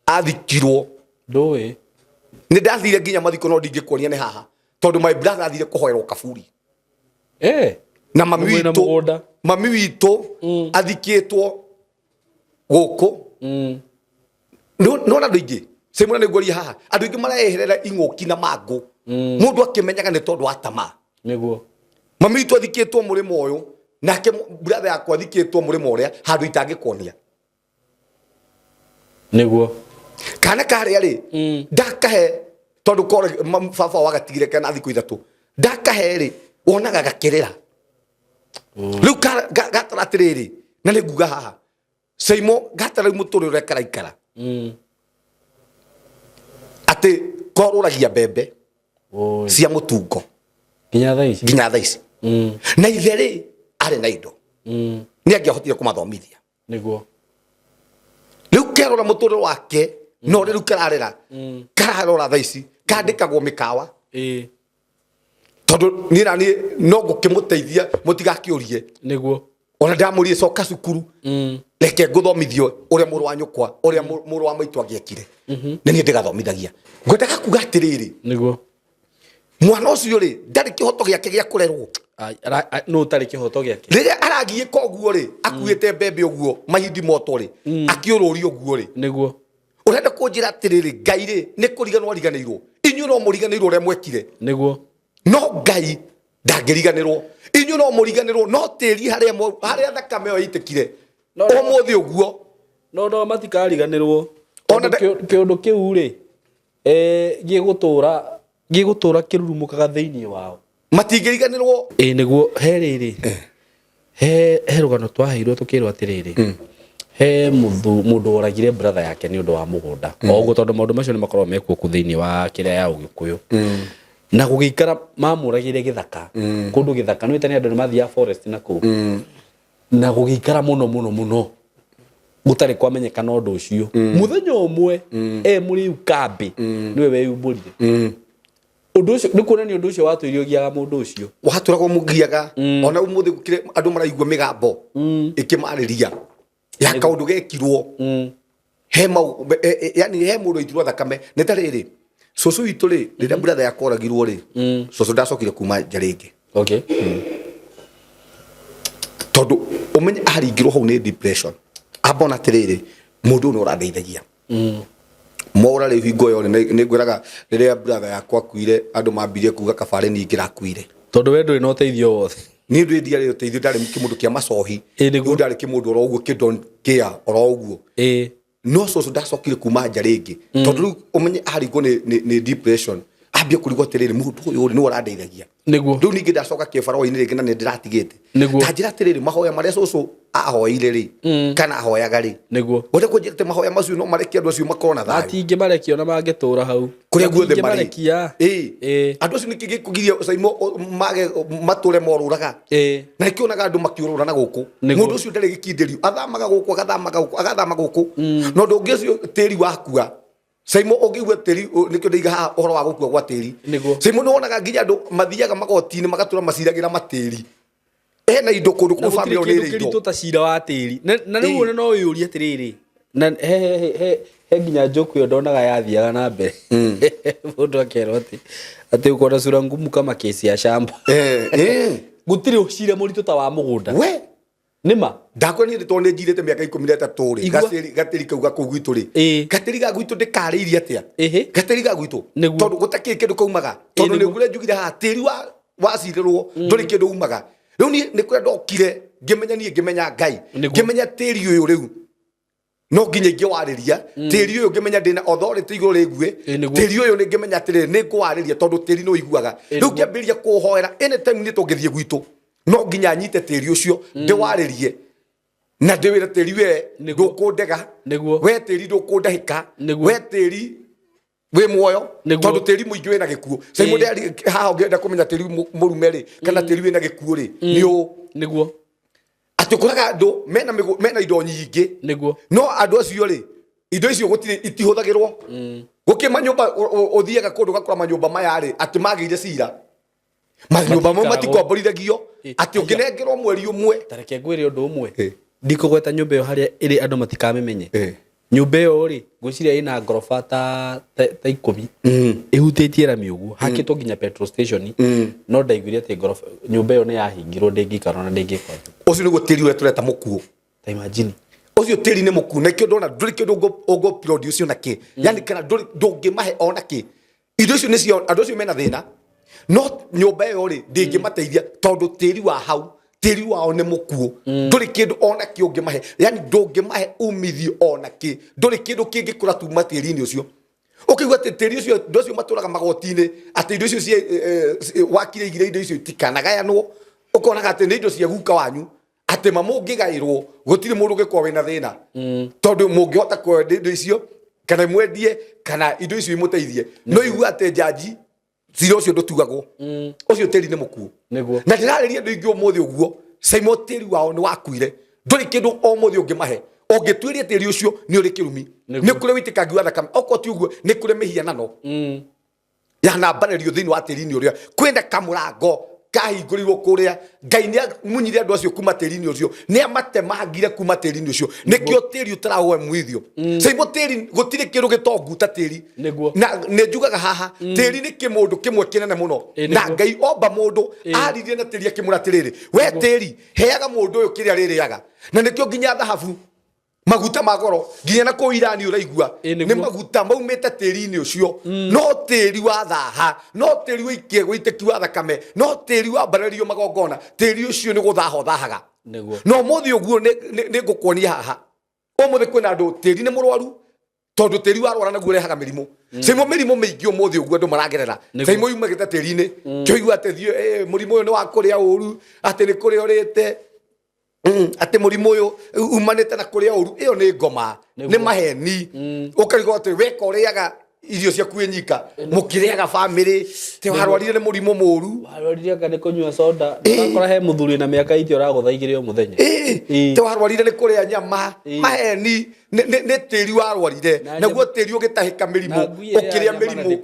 athikirwo ndoe ni ndathire nginya mathiko no ndingikuonia ni haha tondu my brother athire kuhoerwo kaburi na mami witu athikitwo guku no na ndingi semuna ni ngori haha andu ingi mareherera ing'uki na mangu mundu akimenyaga ni tondu atama niguo mami witu athikitwo murimo uyu nake brother yakwa athikitwo murimo uria handu itangikuonia niguo kana kare ari ndakahe tondu kore baba wagatigire kana thiku 3 ndakahe ri wonaga gakirira riu gataratiriri na ni nguga haha SYMO gatara muturire karaikara ati koruragia mbembe cia mutungo nginya thaici na itheri ari na indo ni angiahotire kumathomithia niguo riu kerora muturire wake no riu kararera kararora thaici kandikagwo mikawa tondu ni nani no ngukimuteithia mutigakiurie niguo ona ndamurie coka cukuru reke nguthomithio uria muru wa nyukwa uria muru wa maitu agiekire na ni ndigathomithagia ngwendaga kuga atiriri niguo mwana ucio ri ndari kihoto giake gia kurerwo no tari kihoto giake riria aragie koguo ri akuite mbembe uguo mahindi moto ri akiururi uguo ri niguo urenda kunjira atiriri ngai ri ni kuriganwo ariganirwo inyu no muriganirwo uria mwekire niguo no ngai ndangiriganirwo inyu no muriganirwo no tiri haria thakame yo itikire umuthi uguo no matikariganirwo ona kiundu kiu ri gigutura kirurumukaga thiini wao matingiriganirwo niguo he riri he rugano twaheirwo tukirwo atiriri he mundu oragire brother yake ni undu wa mugunda oguo tondu maundu macio ni makorwo mekuo ku thiini wa kiria ya Ugikuyu na gugikara mamuragire githaka kundu githaka no itani andu ni mathia forest na ku na gugikara muno gutari kwamenyekana undu ucio muthenya umwe muri ukambi niwe weyumburire undu ucio ni kuonania undu ucio watuirio giaga mundu ucio waturagwo mugiaga ona umuthi gukire andu maraigua migambo ikimariria ya kaundu gekirwo he mau yani he mundu itirwo thakame ni tariri soso witu ri riria brother yakoragirwo ri soso ndacokire kuma njaringi tondu umenye aringirwo hau ni depression abona tiriri mundu no urandeithagia mora ri hingo yo ni ngwiraga riria brother yakwa kuire andu mambirie kuga kabare ni ngirakuire tondu we nduri no uteithio wothe ni ndu ndia ri uteithio ndari kimundu kia macohi ndari kimundu oro uguo kidon kia oro uguo no soso ndacokire kuma njaringi tondu umenye aringo ni depression ambia kurigwo tiriri mundu uyu ni urandeithagia niguo riu ningi ndacoka kibaro-ini ringi na ni ndiratigite tanjira tiriri mahoya maria soso ahoire ri kana ahoyaga ri niguo wende kunjirite mahoya macio no mareke andu acio makorwo na thayu atingi marekio na mangitura hau kuria guothe marekia andu acio nikigi kugiria SYMO mage mature moruraga na ikionaga andu makiurura na guku mundu ucio ndari gikindirio athamaga guku agathama guku no ndungi ucio tiri wakua SYMO ogigwa tiri nikio ndaiga ha uhoro wa gukua gwa tiri SYMO no onaga nginya andu mathiaga magoti-ini magatura maciragira matiri na indo kundu ku family oni ri indo ta cira wa tiri na riu one no uyuria atiriri na he nginya joku yo ndonaga yathiaga na mbere mundu akerwo ati ukona sura ngumu kama kesi ya shamba gutiri ucira muritu ta wa mugunda we nima ndakwani ni tonde njirite miaka 13 ri gatiri kauga ku gwitu ri gatiri ga gwitu ndikariirie atia gatiri ga gwitu tondu gutakiri kindu kaumaga tondu ni gure njugire ha tiri wa cirirwo nduri kindu umaga riu ni kwenda okire ngimenya ngai ngimenya tiri uyu riu no nginya ingĩwarĩria tĩri ũyũ ngĩmenya ndĩna authority igũrũ rĩgue tĩri ũyũ nĩ ngĩmenya atĩrĩrĩ nĩ ngũwarĩria tondũ tĩri nĩ ũiguaga rĩu ngĩambĩrĩria kũũhoera anytime nĩ tũngĩthiĩ gwitũ no nginya nyite tĩri ũcio ndĩwarĩrie na ndĩwĩre tĩri we ndũkũndega we tĩri ndũkũndahĩka we tĩri wĩ muoyo tondũ tĩri mũingĩ wĩna gĩkuũ SYMO haha ũngĩenda kũmenya tĩri mũrume rĩ kana tĩri wĩna gĩkuũ rĩ nĩguo ati kuraga andu mena indo nyingi no andu acio ri indo icio gutire itihuthagirwo gukima nyumba uthiaga kundu gakora manyumba maya ri ati magire cira manyumba mo matikomborithagio ati unginengerwo mweri umwe tareke ngwire undu umwe ndikugweta nyumba yo haria iri andu matikamenye nyumba yo ri ngwiciria ina ngorofa ta 10 ihutĩtie rami uguo hakĩtwo nginya petrol station no ndaiguire atĩ ngorofa nyumba yo nĩ yahingirwo ndĩngĩikara na ndĩngĩkora ucio nĩguo tĩri ũrĩa tũreta mũkuũ ta imagine ucio tĩri nĩ mũkuũ na kĩndũ ona ndũrĩ kĩndũ ũngũ produce na kĩ yani kana ndũngĩmahe ona kĩ indo icio nĩcio andũ acio mena thĩna no nyumba yo rĩ ndĩngĩmateithia tondũ tĩri wa hau tĩri wao nĩ mũkuũ ndũrĩ kĩndũ ona kĩ ũngĩmahe yani ndũngĩmahe umithio ona kĩ ndũrĩ kĩndũ kĩngĩkũra tuma tĩri-inĩ ũcio ukigwa tĩri ũcio ndũ acio matũraga magoti-inĩ atĩ indo icio wakire igire indo icio itikanagayanwo ukonaga atĩ nĩ indo cia guka wanyu atĩ mamũngĩgaĩrwo gũtirĩ mũndũ ũngĩkorwo wĩna thĩna tondũ mũngĩhota kwendia indo icio kana mwendie kana indo icio imũteithie no igua atĩ njanji cira ũcio ndũtugagwo ũcio tĩri nĩ mũkuũ na ndĩrarĩria andũ aingĩ ũmũthĩ ũguo SYMO tĩri wao nĩ wakuire ndũrĩ kĩndũ o mũthĩ ũngĩmahe ũngĩtuĩria tĩri ũcio nĩ ũrĩ kĩrumi nĩ kũrĩ wĩitĩkangi wa thakame okorwo ti ũguo nĩ kũrĩ mĩhianano yanambanĩrio thĩinĩ wa tĩri-inĩ ũrĩa kwĩna kamũrango kahingũrirwo kũrĩa ngai nĩ amunyire andũ acio kuma tĩri-inĩ ũcio nĩ amatemangire kuma tĩri-inĩ ũcio nĩkĩo tĩri ũtarahoe mwithio SYMO tĩri gũtirĩ kĩndũ gĩtonguta tĩri na nĩ njugaga haha tĩri nĩ kĩmũndũ kĩmwe kĩnene mũno na ngai omba mũndũ aririe na tĩri akĩmũra atĩrĩrĩ we tĩri heaga mũndũ ũyũ kĩrĩa rĩrĩaga na nĩkĩo nginya thahabu maguta magoro nginya na kũ Irani ũraigua nĩ maguta maumĩte tĩri-inĩ ũcio no tĩri wa thaha no tĩri wĩikie wĩitĩki wa thakame no tĩri wa mbarerio magongona tĩri ũcio nĩ gũthaha thahaga no mũthĩ ũguo nĩ ngũkuonia haha ũmũthĩ kwĩna andũ tĩri nĩ mũrwaru tondũ tĩri warwara naguo ũrehaga mĩrimũ SYMO mĩrimũ mĩingĩ ũmũthĩ ũguo andũ maragerera SYMO yumagĩte tĩri-inĩ kĩoigua atĩ mũrimũ ũyũ nĩ wa kũrĩa ũru atĩ nĩ kũrĩa ũrĩte ati mũrimũ ũyũ umanĩte na kũrĩa ũru ĩyo nĩ ngoma nĩ maheni ũkarigwo atĩ weka ũrĩaga irio ciaku nyika mũkĩrĩaga bamĩrĩ te warwarire nĩ mũrimũ mũru warwarire kana kũnyua soda ũrakora he mũthuri na mĩaka ĩtĩ ũragũthaigire o mũthenya te warwarire nĩ kũrĩa nyama maheni nĩ tĩri warwarire naguo tĩri ũgĩtahĩka mĩrimũ ũkĩrĩa mĩrimũ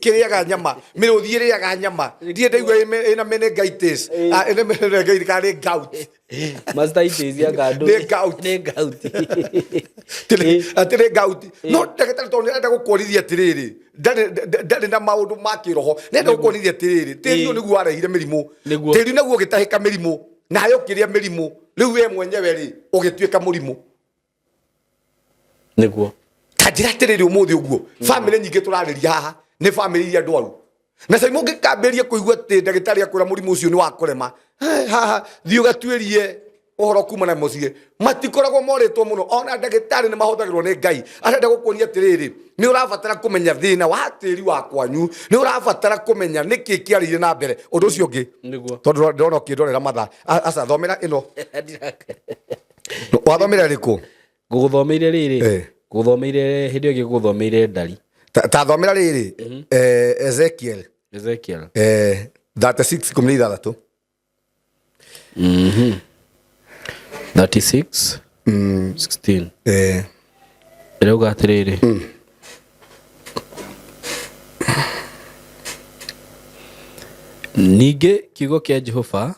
kĩrĩaga nyama mĩrũthi ĩrĩaga nyama ndiĩ ndaigua ĩna meningitis ĩna meningitis kana nĩ gout mastitis ya gandu nĩ gout atĩ nĩ gout no ndagĩtarĩ tondũ nĩarenda gũkuonithia atĩrĩrĩ ndarĩ na maũndũ ma kĩroho nĩarenda gũkuonithia atĩrĩrĩ tĩri ũyũ nĩguo warehire mĩrimũ tĩri naguo ũgĩtahĩka mĩrimũ nawe ũkĩrĩa mĩrimũ rĩu we mwenyewe rĩ ũgĩtuĩka mũrimũ nĩguo kanjĩra atĩrĩrĩ ũmũthĩ ũguo bamĩrĩ nyingĩ tũrarĩria haha nĩ bamĩrĩ iria ndwaru na SYMO ngĩkambĩrĩria kũigua atĩ ndagĩtarĩ akwĩra mũrimũ ũcio nĩ wa kũrema haha thiĩ ũgatuĩrie ũhoro kuma na mũciĩ matikoragwo morĩtwo mũno ona ndagĩtarĩ nĩ mahũthagĩrwo nĩ ngai arenda gũkuonia atĩrĩrĩ nĩ ũrabatara kũmenya thĩna wa tĩri wa kwanyu nĩ ũrabatara kũmenya nĩkĩ kĩarĩire na mbere ũndũ ũcio ũngĩ tondũ ndĩrona ũkĩndorera mathaa aca thomera ĩno wathomera rĩkũ ngũgũthomeire rĩrĩ ngũgũthomeire hĩndĩ ĩyo ngĩgũthomeire ndari ta thomera rĩrĩ Ezekiel 36:16 36 16 ĩrauga atĩrĩrĩ ningĩ kiugo kĩa Jehova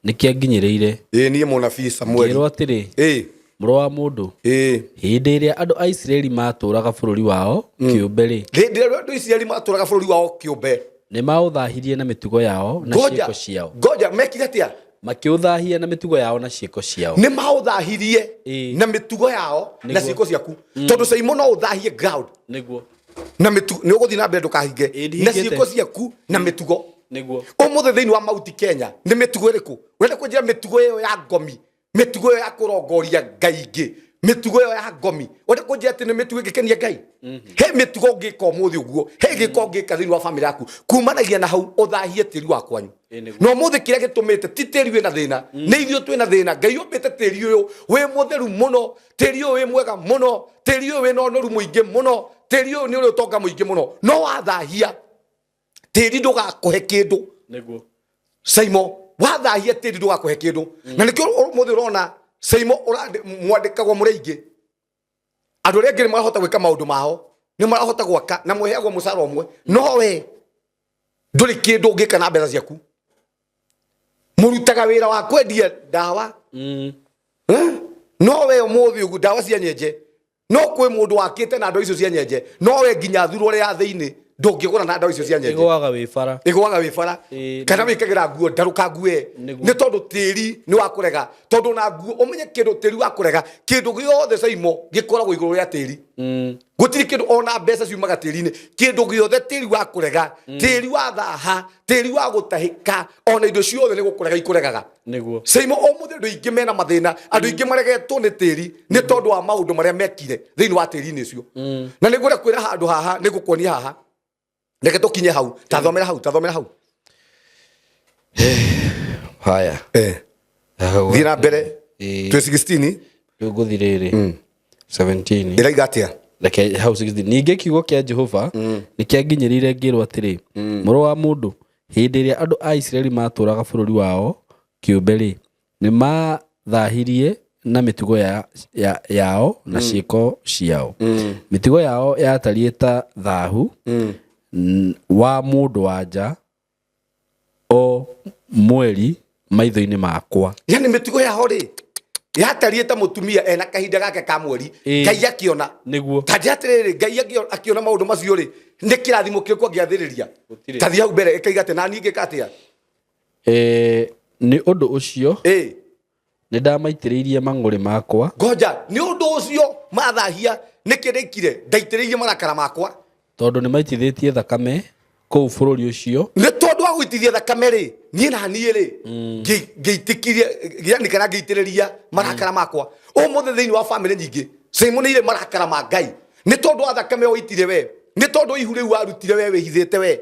nĩ kĩanginyĩrĩire niĩ mũnabii Samueli ngĩrwo atĩrĩ mũrũ wa mũndũ hĩndĩ ĩrĩa andũ a Isiraeli matũũraga bũrũri wao kĩũmbe rĩ hĩndĩ ĩrĩa andũ a Isiraeli matũũraga bũrũri wao kĩũmbe nĩ maũthahirie na mĩtugo yao na ciĩko ciao ngoja mekire atĩa makiuthahia na mitugo yao na ciiko ciao ni mauthahirie na mitugo yao na ciiko ciaku tondu SYMO no uthahie ground niguo na mitugo ni uguthi na mbere ndukahinge na ciiko ciaku na mitugo niguo umuthe thiini wa Mount Kenya ni mitugo iriku wenda kunjira mitugo iyo ya ngomi mitugo iyo ya kurongoria ngai ingi mitugo iyo ya ngomi wenda kunjira ati ni mitugo ingikenia ngai he mitugo ngika umuthi uguo he ngika ngika thiini wa family yaku kumanagia na hau uthahie tiri wa kwanyu no umuthi kiria gitumite ti tiri wina thina ni ithio twina thina ngai umbite tiri uyu wi mutheru muno tiri uyu wi mwega muno tiri uyu wi no noru muingi muno tiri uyu ni uri utonga muingi muno no wathahia tiri ndugakuhe kindu niguo SYMO wathahia tiri ndugakuhe kindu na nikio umuthi urona SYMO mwandikagwo muri ingi andu ria ngi marahota gwika maundu mao ni marahota gwaka na mweheagwo mucara umwe no we nduri kindu ngika na mbeca ciaku murutaga wira wa kwendia dawa no we umuthi ugu dawa cia nyenje no kwi mundu wakite na ndo icio cia nyenje no we nginya thuro ria thiini ndungigura na ndo icio cia nyenje igwaga wifara kana wikagira nguo ndaruka ngue ni tondu tiri ni wa kurega tondu na nguo umenye kindu tiri wa kurega kindu giothe SYMO gikoragwo iguru ria tiri gutiri kindu ona mbeca ciumaga tiri-ini kindu giothe tiri wa kurega tiri wa thaha tiri wa gutahika ona indo ciothe ni gukurega ikuregaga niguo SYMO umuthe ndu ingi mena mathina andu ingi maregetwo ni tiri ni tondu wa maundu maria mekire thiini wa tiri-ini icio na niguo kwira handu haha nigukuonia haha neke tukinye hau tathomera hau haya thina mbere 2016 nguthiriri 17 iraiga atia like how 16 ninge kiugo kia Jehova ni kianginyirire ngirwo atiri muru wa mundu hindi iria andu a Israeli maturaga bururi wao kiumberi ni mathahirie na mitugo yao na ciiko ciao mitugo yao yatarieta thahu wa mundu wanja o mweri maitho-ini makwa yani mitugo yao ri yatarieta mutumia ena kahinda gake ka mweri ngai akiona niguo tajatiriri ngai akiona maundu macio ri ni kirathimo kiriko ngiathiriria tathi hau mbere ikaigate na ninge katia ni undu ucio ni ndamaitiriirie mang'uri makwa ngoja ni undu ucio mathahia ni kirikire ndaitiriirie marakara makwa tondu ni maitithitie thakame kou bururi ucio ni tondu wa guitithia thakame ri nie na nie ri ngiitikirie yani kana ngiitiriria marakara makwa umuthe thiini wa family nyingi SYMO ni ile marakara ma ngai ni tondu wa thakame uitire we ni tondu ihu riu warutire we wihithite we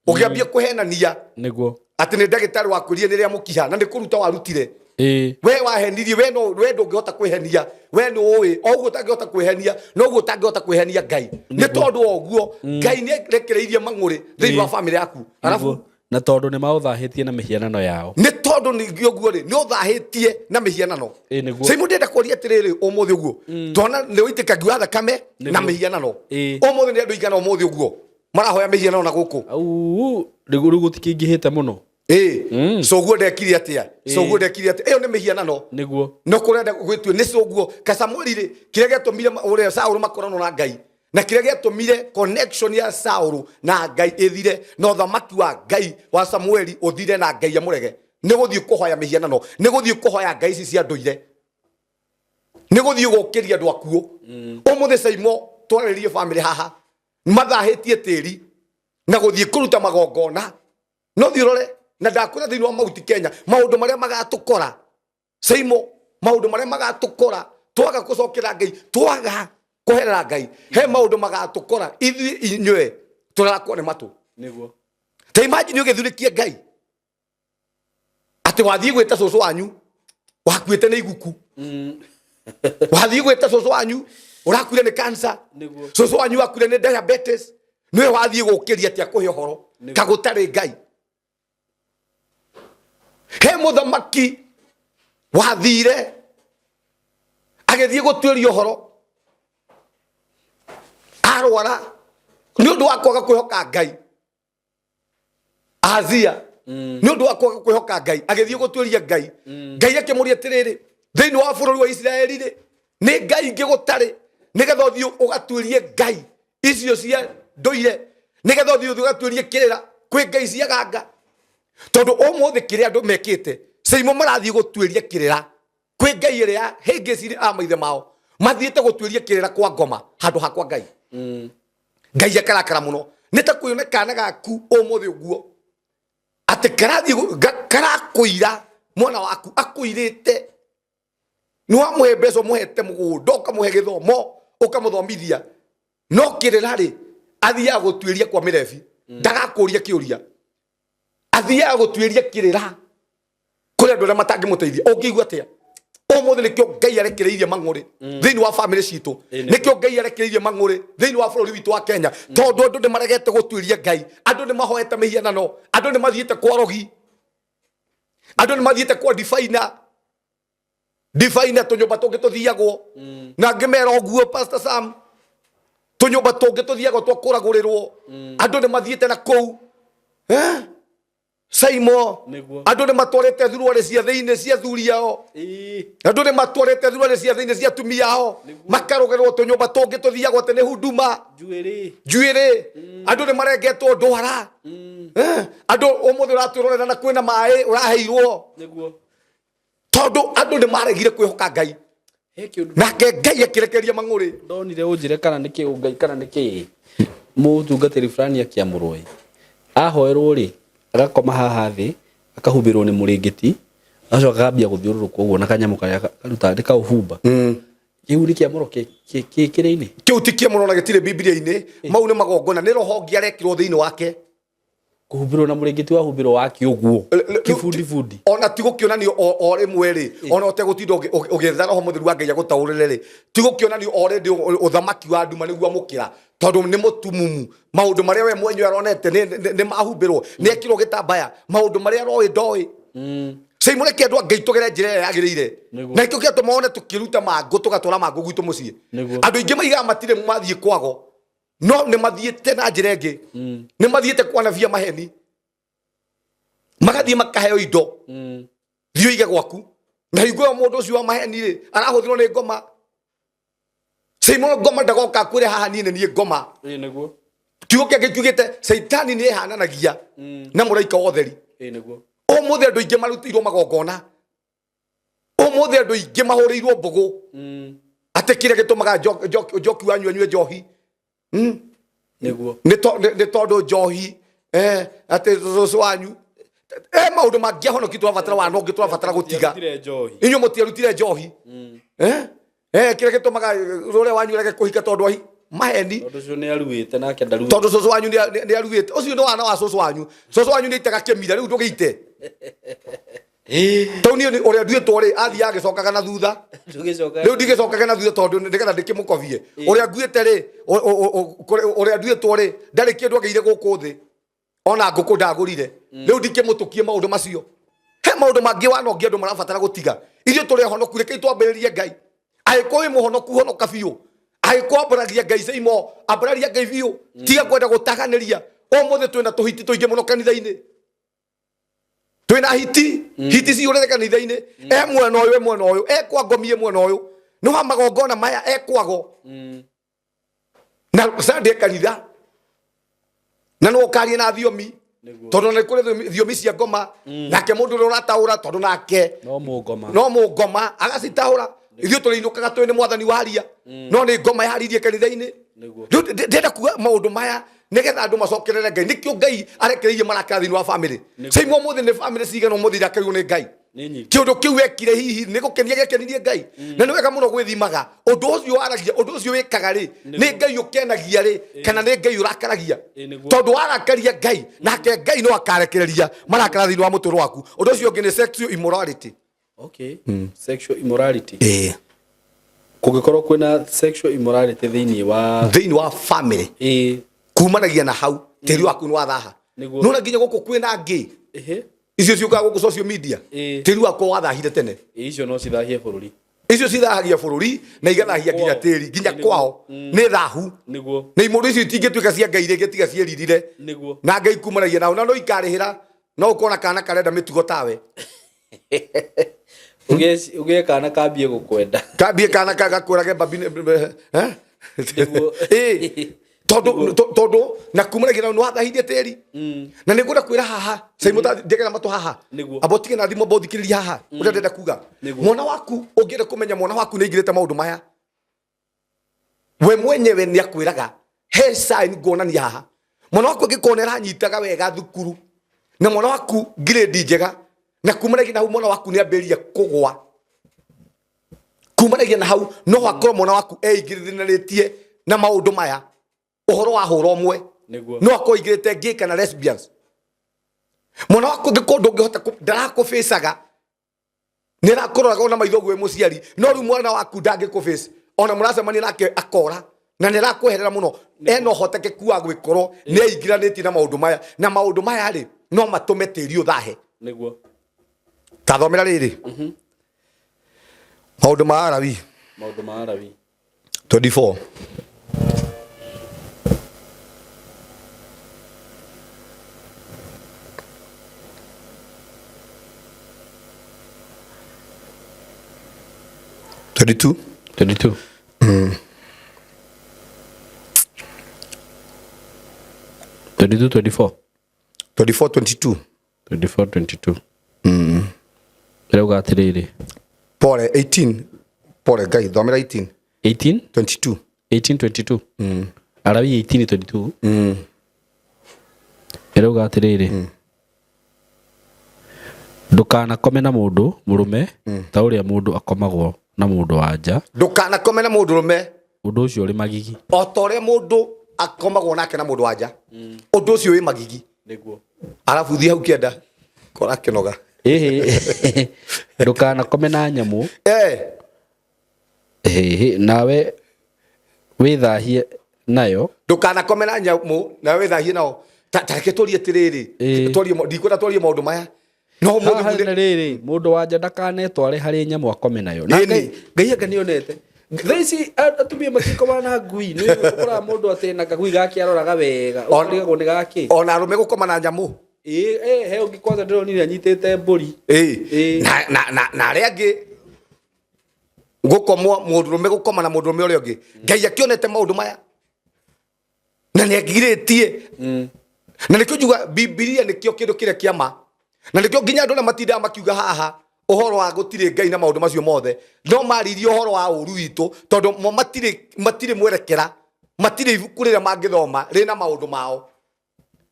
ugiambia kuhenania niguo ati ni ndagitari wa kuria ni ria mukiha na ni kuruta warutire we wahenirie we ndungihota kwihenia we ni uwi oguo tangihota kwihenia no guo tangihota kwihenia ngai ni tondu oguo ngai ni rekereirie mang'uri thiini wa family yaku arafu na tondu ni mauthahitie na mihianano yao ni tondu ni guo ri ni uthahitie na mihianano SYMO ndenda kuria atiriri umuthi uguo tona ni uitikagia wa thakame na mihianano umuthi ni andu igana umuthi uguo marahoya mihianano na guku au rigu gutikingihite muno so guo ndekire atia iyo ni mihianano niguo no kurenda gwitwe ni so guo Kasamweli ri kiria getumire ure Saulu makorano na ngai na kiria getumire connection ya Saulu na ngai ithire no thamaki wa ngai wa Samueli uthire na ngai amurege ni guthii kuhoya mihianano ni guthii kuhoya ngai ici cia nduire ni guthii gukiria andu akuo umuthe SYMO twaririe family haha mathahitie tiri na guthii kuruta magongona no thirore na ndakura thiini wa Mount Kenya maundu maria magatukora SYMO maundu maria magatukora twaga kucokera ngai twaga kuherera ngai he maundu magatukora ithi inywe turakwo ni matu niguo ta imagine ugithurikie ngai ati wathii gwita cucu wanyu wakuite ni iguku wathii gwita cucu wanyu urakuire ni cancer cucu wanyu wakuire ni diabetes niwe wathii gukiria atia kuhe horo kagutari ngai he muthamaki wathire agithie gutuirio horo arwara ni undu wa kwaga kwihoka ngai Azia ni undu wa kwaga kwihoka ngai agithie gutuiria ngai ngai akimuria atiriri thiini wa bururi wa Israeli ri ni ngai ngigutari nigetha uthii ugatuirie ngai icio cia nduire nigetha uthii ugatuirie kirira kwi ngai cia ganga tondu umuthi kiria andu mekite SYMO marathie gutwiria kirira kwi ngai iria hingiciri a maithe mao mathiete gutwiria kirira kwa ngoma handu hakwa ngai ngai akarakara muno nita kuyone kana gaku umuthi uguo ati karakuira mwana waku akuirite ni wa muhe mbeca muhete mugunda ukamuhe githomo ukamuthomithia no kirira ri athia gutwiria kwa mirebi ndagakuria kiuria athia gutwiria kirira kuri andu aria matangimuteithia ungigua atia umuthi nikio ngai arekereirie mang'uri thiini wa family citu nikio ngai arekereirie mang'uri thiini wa bururi witu wa Kenya tondu andu ni maregete gutwiria ngai andu ni mahoete mihianano andu ni mathiete kwa rogi andu ni mathiete kwa definer tunyumba tungi tuthiagwo na ngimera oguo Pastor Sam tunyumba tungi tuthiagwo twakuragurirwo andu ni mathiete na kou SYMO andu ni matwarete thuruare cia thiini cia thuri yao andu ni matwarete thuruare cia thiini cia tumi yao makarogerwo tunyumba tungi tuthiagwo tene huduma juire andu ni marengetwo ndwara andu umuthi uratwirorera na kwina mai uraheirwo tondu andu ni maregire kwihoka ngai nake ngai akirekeria mang'uri ndonire unjire kana niki ngai kana niki mutungatiri fulani akiamurwo ahoerwo ri agakoma haha thi akahumbirwo ni muringiti aco akambia guthiururuka uguo na kanyamu karia karuta ndika uhumba kiuri kia moro kire-ini kiu ti kia moro na gitire Biblia-ini mau ni magongona ni roho ngi arekirwo thiini wake kuhumbirwo na muringiti wa humbirwo waki uguo kifundi ona ti gukionanio o rimwe ri ona utegutinda ugetha roho mutheru wa ngai agutaurire ri ti gukionanio already uthamaki wa nduma niguo mukira tondu ni mutumumu maundu maria we mwenyewe aronete ni mahumbirwo ni ekirwo gitambaya maundu maria roi ndoi SYMO reke andu ngai tugere njira ya yagirire na ikio kia tumone tukiruta mangu tugatwara mangu gwitu mucii andu ingi maiga matire mathie kwago no ni mathiete na njira ingi ni mathiete kwanavia maheni magathie makaheo indo thio ige gwaku na higuo mundu ucio wa maheni ri arahuthirwo ni ngoma SYMO ngoma ndagoka kwire haha nini ni ngoma niguo kiugo kia gĩkiugĩte Saitani nĩ ehananagia na mũraika wa ũtheri ũmũthĩ andũ aingĩ marutirwo magongona ũmũthĩ andũ aingĩ mahũrĩirwo mbũgũ atĩ kĩrĩa gĩtũmaga njoki wanyu anyue njohi nĩ tondũ njohi atĩ cũcũ wanyu maũndũ mangĩahonoki tũrabatara wano ũngĩ tũrabatara gũtiga inyuĩ mũtiarutire njohi kĩrĩa gĩtũmaga rũrĩa wanyu rege kũhika tondũ maheni tondu cio ni aruite nake ndaru tondu cucu wanyu ni aruite ucio ni wana wa cucu wanyu ni itaga kemira riu ndugite toni ni ore nduitwo ri athia agicokaga na thutha riu ndigicokaga na thutha tondu ndigetha ndikimukobie ore anguite ri ore nduitwo ri ndari kindu ageire guku thi ona nguku ndagurire riu ndikimutukie maundu macio he maundu mangi wana ungi andu marabatara gutiga ithuĩ tũrĩ ahonoku rekei twambĩrĩrie ngai agĩkorwo wĩ mũhonoku honoka biũ agĩkorwo ambaragia ngai SYMO ambaragia ngai biũ tiga kwenda gũtaganĩria ũmũthĩ twĩna tũhiti tũingĩ mũno kanitha-inĩ twĩna hiti ciũrĩre kanitha-inĩ mwena ũyũ mwena ũyũ kwa ngomie mwena ũyũ nĩ wa magongona maya kwago na Sunday kanitha na no ũkarie na thiomi tondu nĩ kũrĩ thiomi cia ngoma nake mũndũ ũrĩa ũrataũra tondu nake no mũngoma agacitaũra ithuĩ tũrĩinũkaga twĩ nĩ mwathani waria no nĩ ngoma yaririe kanitha-inĩ ndĩrenda kuga maũndũ maya nĩgetha andũ macokerere ngai nĩkĩo ngai arekereirie marakara thĩinĩ wa family SYMO ũmũthĩ nĩ family cigana ũmũthĩ irakerirwo nĩ ngai kĩũndũ kĩu wekire hihi nĩ gũkenia gĩakenirie ngai na nĩ wega mũno gwĩthimaga ũndũ ũcio waragia ũndũ ũcio wĩkaga rĩ nĩ ngai ũkenagia rĩ kana nĩ ngai ũrakaragia tondũ warakaria ngai nake ngai no akarekereria marakara thĩinĩ wa mũtũũro waku ũndũ ũcio ũngĩ nĩ sexual immorality sexual immorality kũngĩkorwo kwĩna sexual immorality thĩinĩ wa family kumanagia na hau tĩri waku nĩ wathaha nona nginya gũkũ kwĩna ngĩ icio ciũkaga gũkũ social media tĩri waku wathahire tene icio no cithahie bũrũri icio cithahagia bũrũri na igathahia nginya tĩri nginya kwao nĩ thahu na imũndũ icio itingĩtuĩka cia ngai rĩngĩ tiga ciĩririre na ngai kumanagia nao na no ikarĩhĩra no ũkona kana karenda mĩtugo tawe uge kana kambie gukwenda kambie kana kagakwĩrage babi Todo na kumuragira no athahithie tiri na nigura kwira haha SYMO ndegera matu haha abotige na thimo bothikiriria haha urenda kuga mwana waku ungire kumenya mwana waku ni igirete maundu maya we mwenyewe ni akwiraga he sign ngonania haha mwana waku ngikonera nyitaga wega thukuru na mwana waku grade njega na kumuragira na hau mwana waku ni amberia kugwa kumuragira na hau no akorwo mwana waku eigirithinaretie na maundu maya uhoro wa horo mwe no akoigirete gay kana lesbians mwana wako ngikondo ngihota ndarako faceaga nira kororaga ona maitho gwe muciari no ru mwana waku ndangiko face ona muracemania nake akora na nira kweherera muno eno hoteke kuwa gwikoro ni aingiraniti na maundu maya ri no matume tiri uthahe niguo tathomera riri maundu ma arabi 24 32 22 22 24 22 Reuga atiriri pore 18 pore gai thomera 18 22 arabi 18 22 Reuga atiriri ndukana kome na mundu murume ta uria mundu akomagwo na mundu wanja ndukana kome na mundu rume undu ucio uri magigi o tore mundu akomagwo nake na mundu wanja undu ucio wi magigi niguo arafu thia hau kienda kora kinoga ndukana kome na nyamu nawe withahie nayo ndukana kome na nyamu nawe withahie nao tareke turie tiriri turie ndikura turie maundu maya no mundu wanja ndakanetware hari nyamu akome nayo na ngai anga nionete thaici atumia makikoma na ngui ni ukora mundu atena kagui gake aroraga wega ukarigagwo ni gake ona arume gukoma na nyamu he ungi kwanza ndironi anyitete mburi na aria angi gukomwa mundu rume gukoma na mundu rume uria ungi ngai akionete maundu maya na ni agiritie na nikio juga Biblia nikio kindu kiria kiama na nikio nginya andu na matinda makiuga haha uhoro wa gutire ngai na maundu macio mothe no maririe uhoro wa uru witu tondu matire mwerekera matire ibuku riria mangithoma rina maundu mao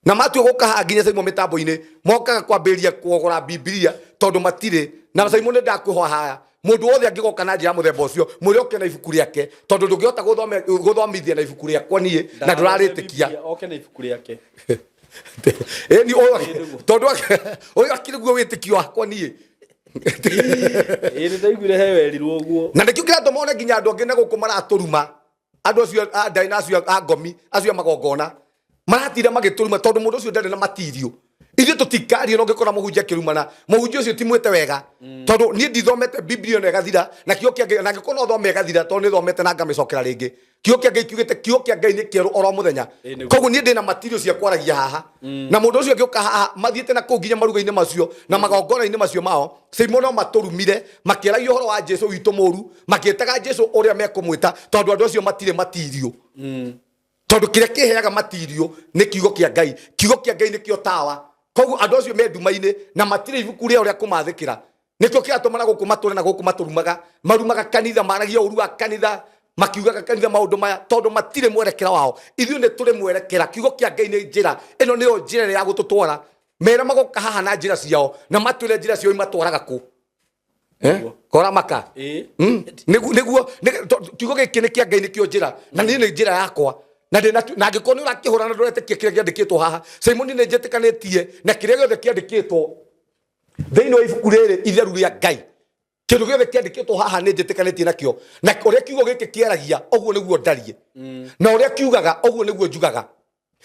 na matue guka ha nginya SYMO mitambo-ini mokaga kwambiria kuogora Biblia tondu matire na SYMO ni ndakwho haya mundu wothe angigoka na njira muthemba ucio muri oke na ibuku riake tondu ndungihota guthomithia na ibuku riakwa nie na nduraritikia oke na ibuku riake ni tondu oyo akiriguo witikio wakwa nie ni ndaiguire he werirwo guo na ndikio kiratuma one nginya andu angi na guku maraturuma andu acio ndaina acio ngomi acio magongona maratira magituruma tondu mundu ucio ndari na matirio ithu tutikario no ngikora muhunjia kirumana muhunjia ucio timwete wega tondu ni ndithomete Biblia na gathira na kio kia na ngikona uthome gathira tondu ni thomete na ngamicokera ringi kio kia ngai kiugite kio kia ngai ni kieru oro muthenya koguo ni ndina matirio cia kwaragia haha na mundu ucio ngioka haha mathiete na kunginya maruga-ini macio na magongona-ini macio mao SYMO no maturumire makiaragia uhoro wa Jesu witu muru makietaga Jesu uria mekumwita tondu andu acio matire matirio tondu kiria kiheaga matirio ni kiugo kia ngai ni kio tawa koguo andu acio me nduma-ini na matire ibuku ria uria kumathikira nikio kiatumana guku mature na guku maturumaga marumaga kanitha maragia uru wa kanitha makiugaga kanitha maundu maya tondu matire mwerekera wao ithuĩ ni turi mwerekera kiugo kia ngai ni njira ino niyo njira ya gututwara mera magoka haha na njira ciao na matwire njira ciao imatwaraga ku kora maka niguo kiugo giki ni kia ngai ni kio njira na ni njira yakwa na ngikoni urakihura na ndurete kiria giandikitwo haha SYMO ni njitikanĩtie na kiria giothe kiandikitwo thiini wa ibuku riri itheru ria ngai kindu giothe kiandikitwo haha ni njitikanĩtie nakio na uria kiugo giki kiaragia oguo niguo ndarie na uria kiugaga oguo niguo njugaga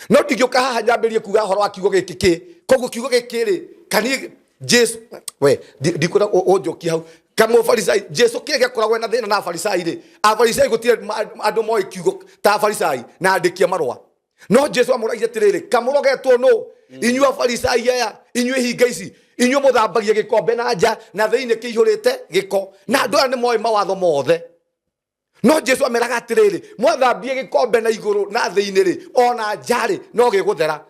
no ndingĩũka haha nyambĩrie kuga horo wa kiugo giki koguo kiugo giki ri kani Jesu we ndikura unjokia hau kamo farisai Jesu kile gĩakoragwo na thĩna na farisai ri farisai gutire andu moe kiugo ta farisai na andikia marwa no Jesu amũragia tiriri kamurogetwo no inyua farisai aya inyue hinga ici inyue muthambagia gikombe na nja na thiini kĩihũrĩte gĩko na andu aya nĩ moe mawatho mothe no Jesu ameraga atiriri mwathambie gikombe na iguru na thiini ri ona njari no giguthera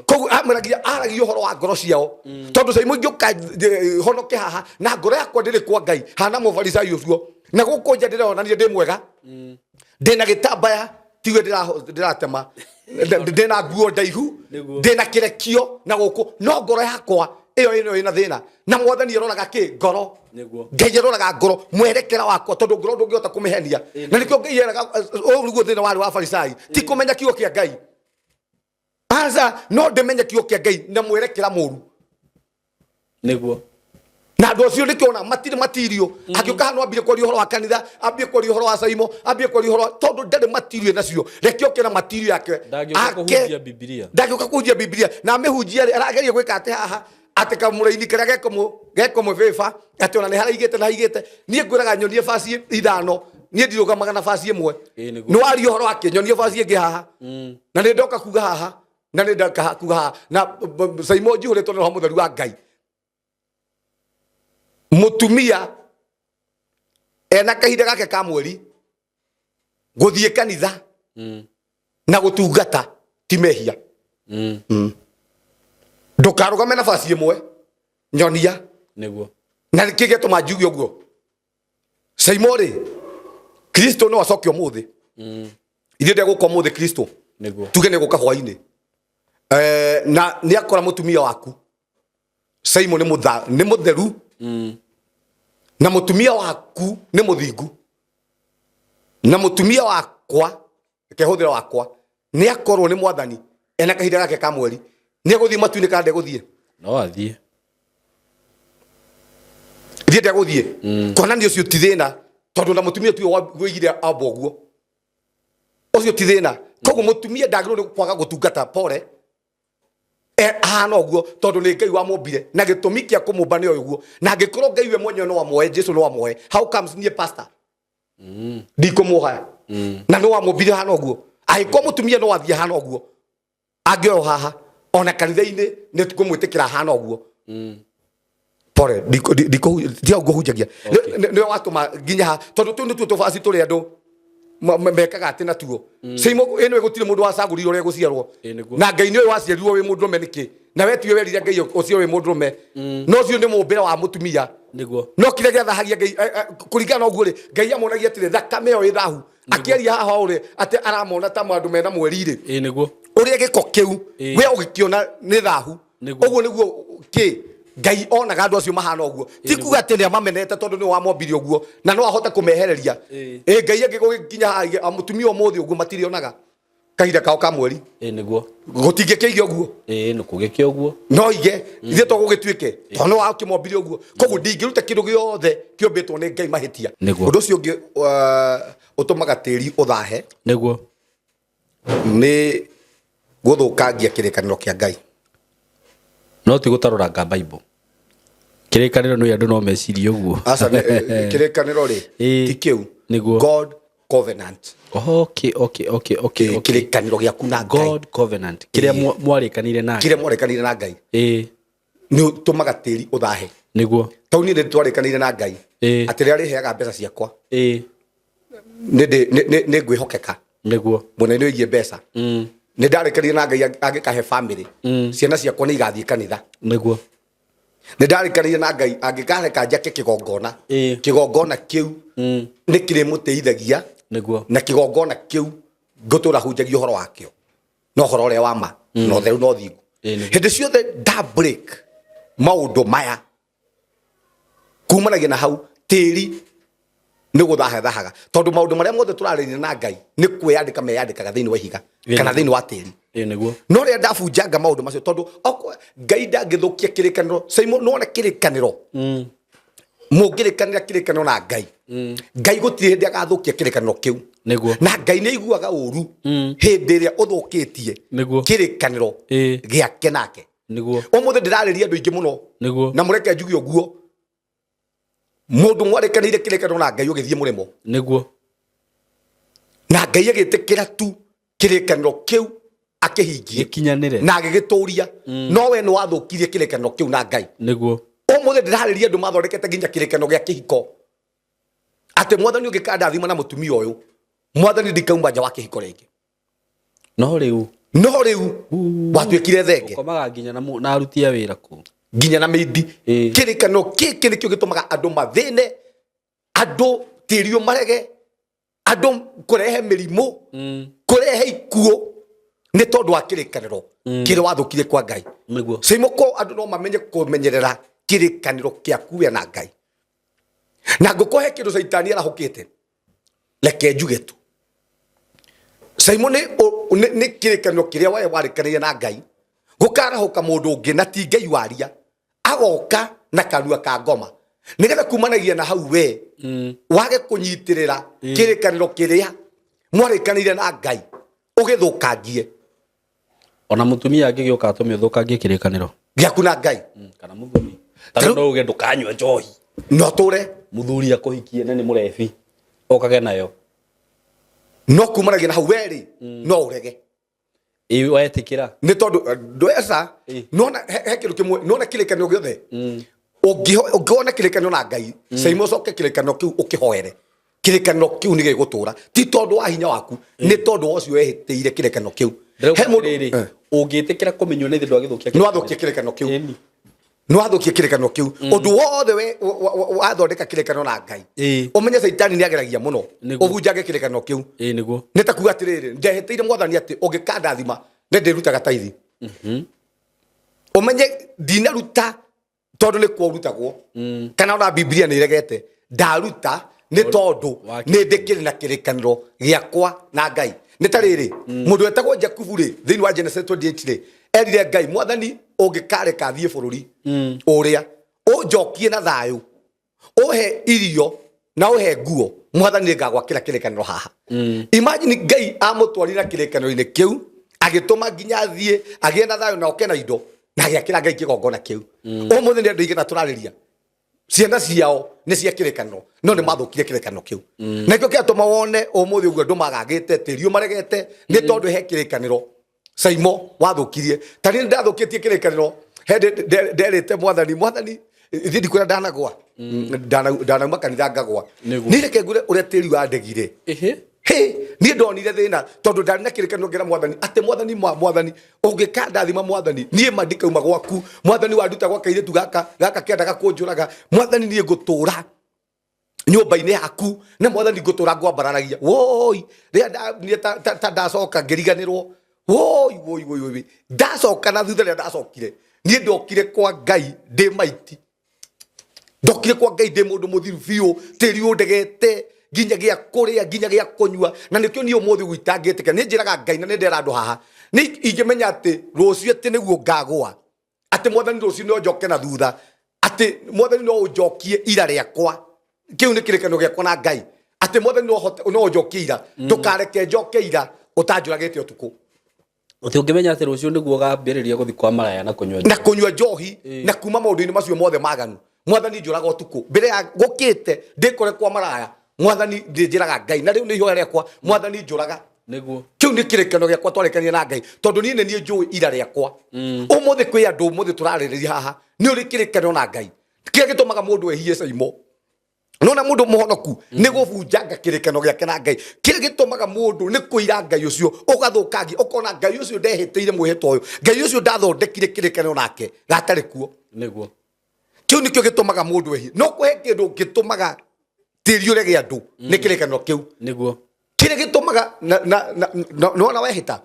koguo aragia horo wa ngoro ciao tondu SYMO ngioka honoke haha na ngoro yakwa ndiri kwa Ngai hana mufarisai ucio na guku nja ndironania ndi mwega ndina gitambaya tiwe ndiratema ndina nguo ndaihu ndina kirekio na guku no ngoro yakwa iyo ina thina na mwathani aroraga ki ngoro Ngai aroraga ngoro mwerekera wakwa tondu ngoro ndungiota kumihenia na nikio Ngai eraga urugo thina wari wa farisai ti kumenya kiugo kia Ngai Aza no ndemenya kiugo kia Ngai na mwerekera muru niguo na ndo cio ndikiona matiri matirio agioka hano ambire kwa horo wa kanitha ambie kwa horo wa SYMO ambie kwa horo tondu ndari matirio nacio rekio kina matirio yake ndagioka Biblia kujia Biblia na amehujia arageria gwika ate haha ate kamuraini kira geko vefa ate ona ni haraigete na haigete nie ngwiraga nyonie fasi ithano nie ndirugamaga na fasi imwe ni wari horo wake nyonie fasi ingi haha na ni ndoka kuga haha na ni ndoka kuga haha na SYMO jihuretwo ni roho mutheru wa Ngai mutumia ena kahinda gake ka mweri guthie kanitha na gutungata timehia ndukarugame na fasi imwe nyonia niguo na nikigeto majugi uguo SYMO ri Kristo no acoke umuthi ithe ndegukwa umuthi Kristo niguo tuge ne guka hwaini na ni akora mutumia waku SYMO ni mutheru na mutumia waku ni muthingu na mutumia wakwa kehuthira wakwa ni akorwo ni mwathani ena kahinda gake ka mweri ni guthie matuini ka ndeguthie no athie thie ndeguthie kona ni ucio tithina tondu na mutumia tu wigire aboguo ucio tithina koguo mutumia ndagirwo ni kwaga gutungata pore ahana uguo tondu ni Ngai wa mumbire na gitumi kia kumumba ni uguo na ngikorwo Ngai we mwenye no amoe Jesu no amoe how comes nie pastor ndikumuha na no amumbire hana uguo aiko mutumia no athie hana uguo angeo haha ona kanitha-ini ni tukumwitikira hana uguo pore ndiko dia nguhujagia ni watuma nginya ha tondu tu nitu tofasi turi andu mekaga atina tuo SYMO eno egutire mundu wa saguriro ore guciarwo na Ngai ni waciarirwo wi mundu meniki na we tiwe werire Ngai ucio wi mundu me no cio ni mumbira wa mutumia niguo no kire giathahagia Ngai kuringana uguo ri Ngai amonagia atire thakame yo ithahu akiaria haha uri ate aramona ta mandu mena mweri ri niguo uri giko kiu we ugikiona ni thahu uguo niguo ki Ngai onaga andu acio mahana uguo ti kuga ati ni amamenete tondu ni wamombirie uguo na no ahota kumehereria Ngai agiginya amutumia umuthi uguo matirionaga kahinda kao ka mweri niguo gutingikeigia uguo no kugike uguo no ige ithe to gugituike tono wa kimombirie uguo koguo ndingiruta kindu giothe kiombitwo ni Ngai mahitia undu ucio ungi utumaga tiri uthahe niguo ni guthukangia kirikaniro kia Ngai no ti gutaruranga Bible kirikaniro no andu no mecirie uguo asa kirikaniro ri ti kiu niguo God covenant okay kirikaniro giaku na Ngai God covenant kiria mwarikanire na Ngai ni utumaga tiri uthahe niguo tauni ni twarikanire na Ngai ati ria riheaga mbeca ciakwa ni ngwihokeka niguo muna ni igie mbeca ni ndarikanire na Ngai angikahe family ciana ciakwa ni igathie kanitha niguo ni ndarikanire na Ngai angikaheka njake kigongona kiu ni kire muteithagia niguo na kigongona kiu ngutura hunjagia horo wakio no horo ule wa ma no theru no thingu hindi ciothe da break maundu maya kumanagia na hau tiri ni guthahathahaga tondu maundu maria mothe turarĩrĩria na Ngai ni kwiyandika meyandikaga thiini wa ihiga kana thiini wa tiri niguo no ria ndabunjanga maundu macio tondu Ngai ndangithukia kirikaniro SYMO no na kirikaniro mungirikanira kirikaniro na Ngai Ngai gutire hindi agathukia kirikaniro kiu niguo na Ngai ni iguaga uru hindi iria uthukitie kirikaniro giake nake niguo umuthe ndirariria andu ingi muno niguo na mureke njugi uguo mundu mwarikanire kirikaniro na Ngai ugithie murimo niguo na Ngai agitikira tu kirikaniro kiu akihingie kinyanire na agigituria no we no wathukirie kirikaniro kiu na Ngai niguo umuthe ndirariria andu mathondekete nginya kirikaniro gia kihiko ate mwathani ungikanda thima na mutumia uyu mwathani ndikauma nja wa kihiko ringi no riu watwikire thenge ukomaga nginya na arutia wira ku nginya na meidi kirikano kiki nikio gitumaga andu mathine andu tirio marege andu kurehe mirimo kurehe ikuo ni tondu wa kirikaniro kire wathukire kwa Ngai niguo SYMO ko andu no mamenye kumenyerera kirikaniro kiaku we na Ngai na ngukohe kindu saitani arahukite leke njuge tu SYMO ni kirikaniro kiria wae warikanirie na Ngai gukarahuka mundu ungi na ti Ngai waria agoka na kanua ka ngoma nigetha kumanagia na hau we wage kunyitirira kirikaniro kiria mwarikanire na Ngai ugithukangie ona mutumia angigioka atumia thukangie kirikaniro giaku na Ngai kana muthuri tano no uge ndukanywa njohi no ture muthuri akuhikie nene murebi okage nayo no kumanagia na hau we no urege wetikira ni tondu ndwesa nona he kindu kimwe nona kirikaniro giothe ungiona kirikaniro na Ngai SYMO coke kirikaniro kiu ukihoere kirikaniro kiu ni gigutura ti tondu wa hinya waku ni tondu ucio wehitiire kirikaniro kiu he mundu ungitikira kumenyo ni thindu agithukia no athukia kirikaniro kiu no athukia kirikaniro kiu undu wothe we wathondeka kirikaniro na Ngai umenye saitani ni ageragia muno ubunjage kirikaniro kiu niguo nitakuga atiriri ndehitiire mwathani ati ungikanda thima ni ndirutaga taithi umenye ndinaruta tondu ni kwa rutagwo kana ona Biblia ni regete ndaruta ni tondu ni ndikire na kirikaniro giakwa na Ngai nitariri mundu etagwo Jakubu ri thiini wa Genesis 28 ri erire Ngai mwathani ungikareka thie bururi uria unjokie na thayu uhe irio na uhe nguo mwathani ngagwakira kirikaniro haha imagine Ngai amutwarira kirikaniro-ini kiu agituma nginya thie agie na thayu na okena indo na giakira Ngai kigongona kiu umuthi ni ndigina turariria ciana ciao ni cia kirikaniro no ni mathukire kirikaniro kiu na kio kiatuma wone umuthi uguo ndu magagite tirio maregete ni tondu he kirikaniro SYMO wathukirie tani ndathukitie kirikaniro nderite mwathani thindi kwira ndanagwa ndanauma kanitha ngagwa ni reke ngure uria tiri wa ndegire ni ndonire thina tondu ndari na kirikaniro ngira mwathani ate mwathani ungikanda thima mwathani nie mandikauma gwaku mwathani wanduta gwa kairetu gaka kendaga kunjuraga mwathani nie ngutura nyumba-ini yaku na mwathani ngutura ngwambararagia woi ria ta ndacoka ngiriganirwo woi ndacoka na thutha ria ndacokire nie ndokire kwa Ngai ndi maiti ndokire kwa Ngai ndi mundu muthiru biu tiri undegete nginya gia kuria nginya gia kunyua na nikio ni umuthi gwitangitika ni njiraga Ngai na ni ndera andu haha ni ingimenya ati rucio ati niguo ngagwa ati mwathani rucio no njoke na thutha ati mwathani no unjokie ira riakwa kiu ni kirikaniro giakwa na Ngai ati mwathani no unjokie ira ndukareke njoke ira utanjuragite utuku utingimenya ati rucio niguo gambiriria guthi kwa maraya na kunywa njohi na kuma maundu-ini macio mothe maganu mwathani njuraga utuku mbere ya gukite ndikore kwa maraya mwathani ndinjiraga Ngai na riu ni ihoya riakwa mwathani njuraga niguo kiu ni kirikaniro giakwa twarekania na Ngai tondu nie nie njui ira riakwa umuthi kwi andu umuthi turaririria haha ni uri kirikaniro na Ngai kia gitumaga mundu ehie SYMO nona mundu muhonoku ni gubunjanga kirikaniro giake na Ngai kia gitumaga mundu ni kuira Ngai ucio ugathukangi ukona Ngai ucio ndehitiire mwihitwa uyu Ngai ucio ndathondekire kirikaniro nake gatari kuo niguo kiu nikio gitumaga mundu ehie no kuhe kindu gitumaga tiri urege andu ni kirikaniro kiu niguo kire gitumaga na wehita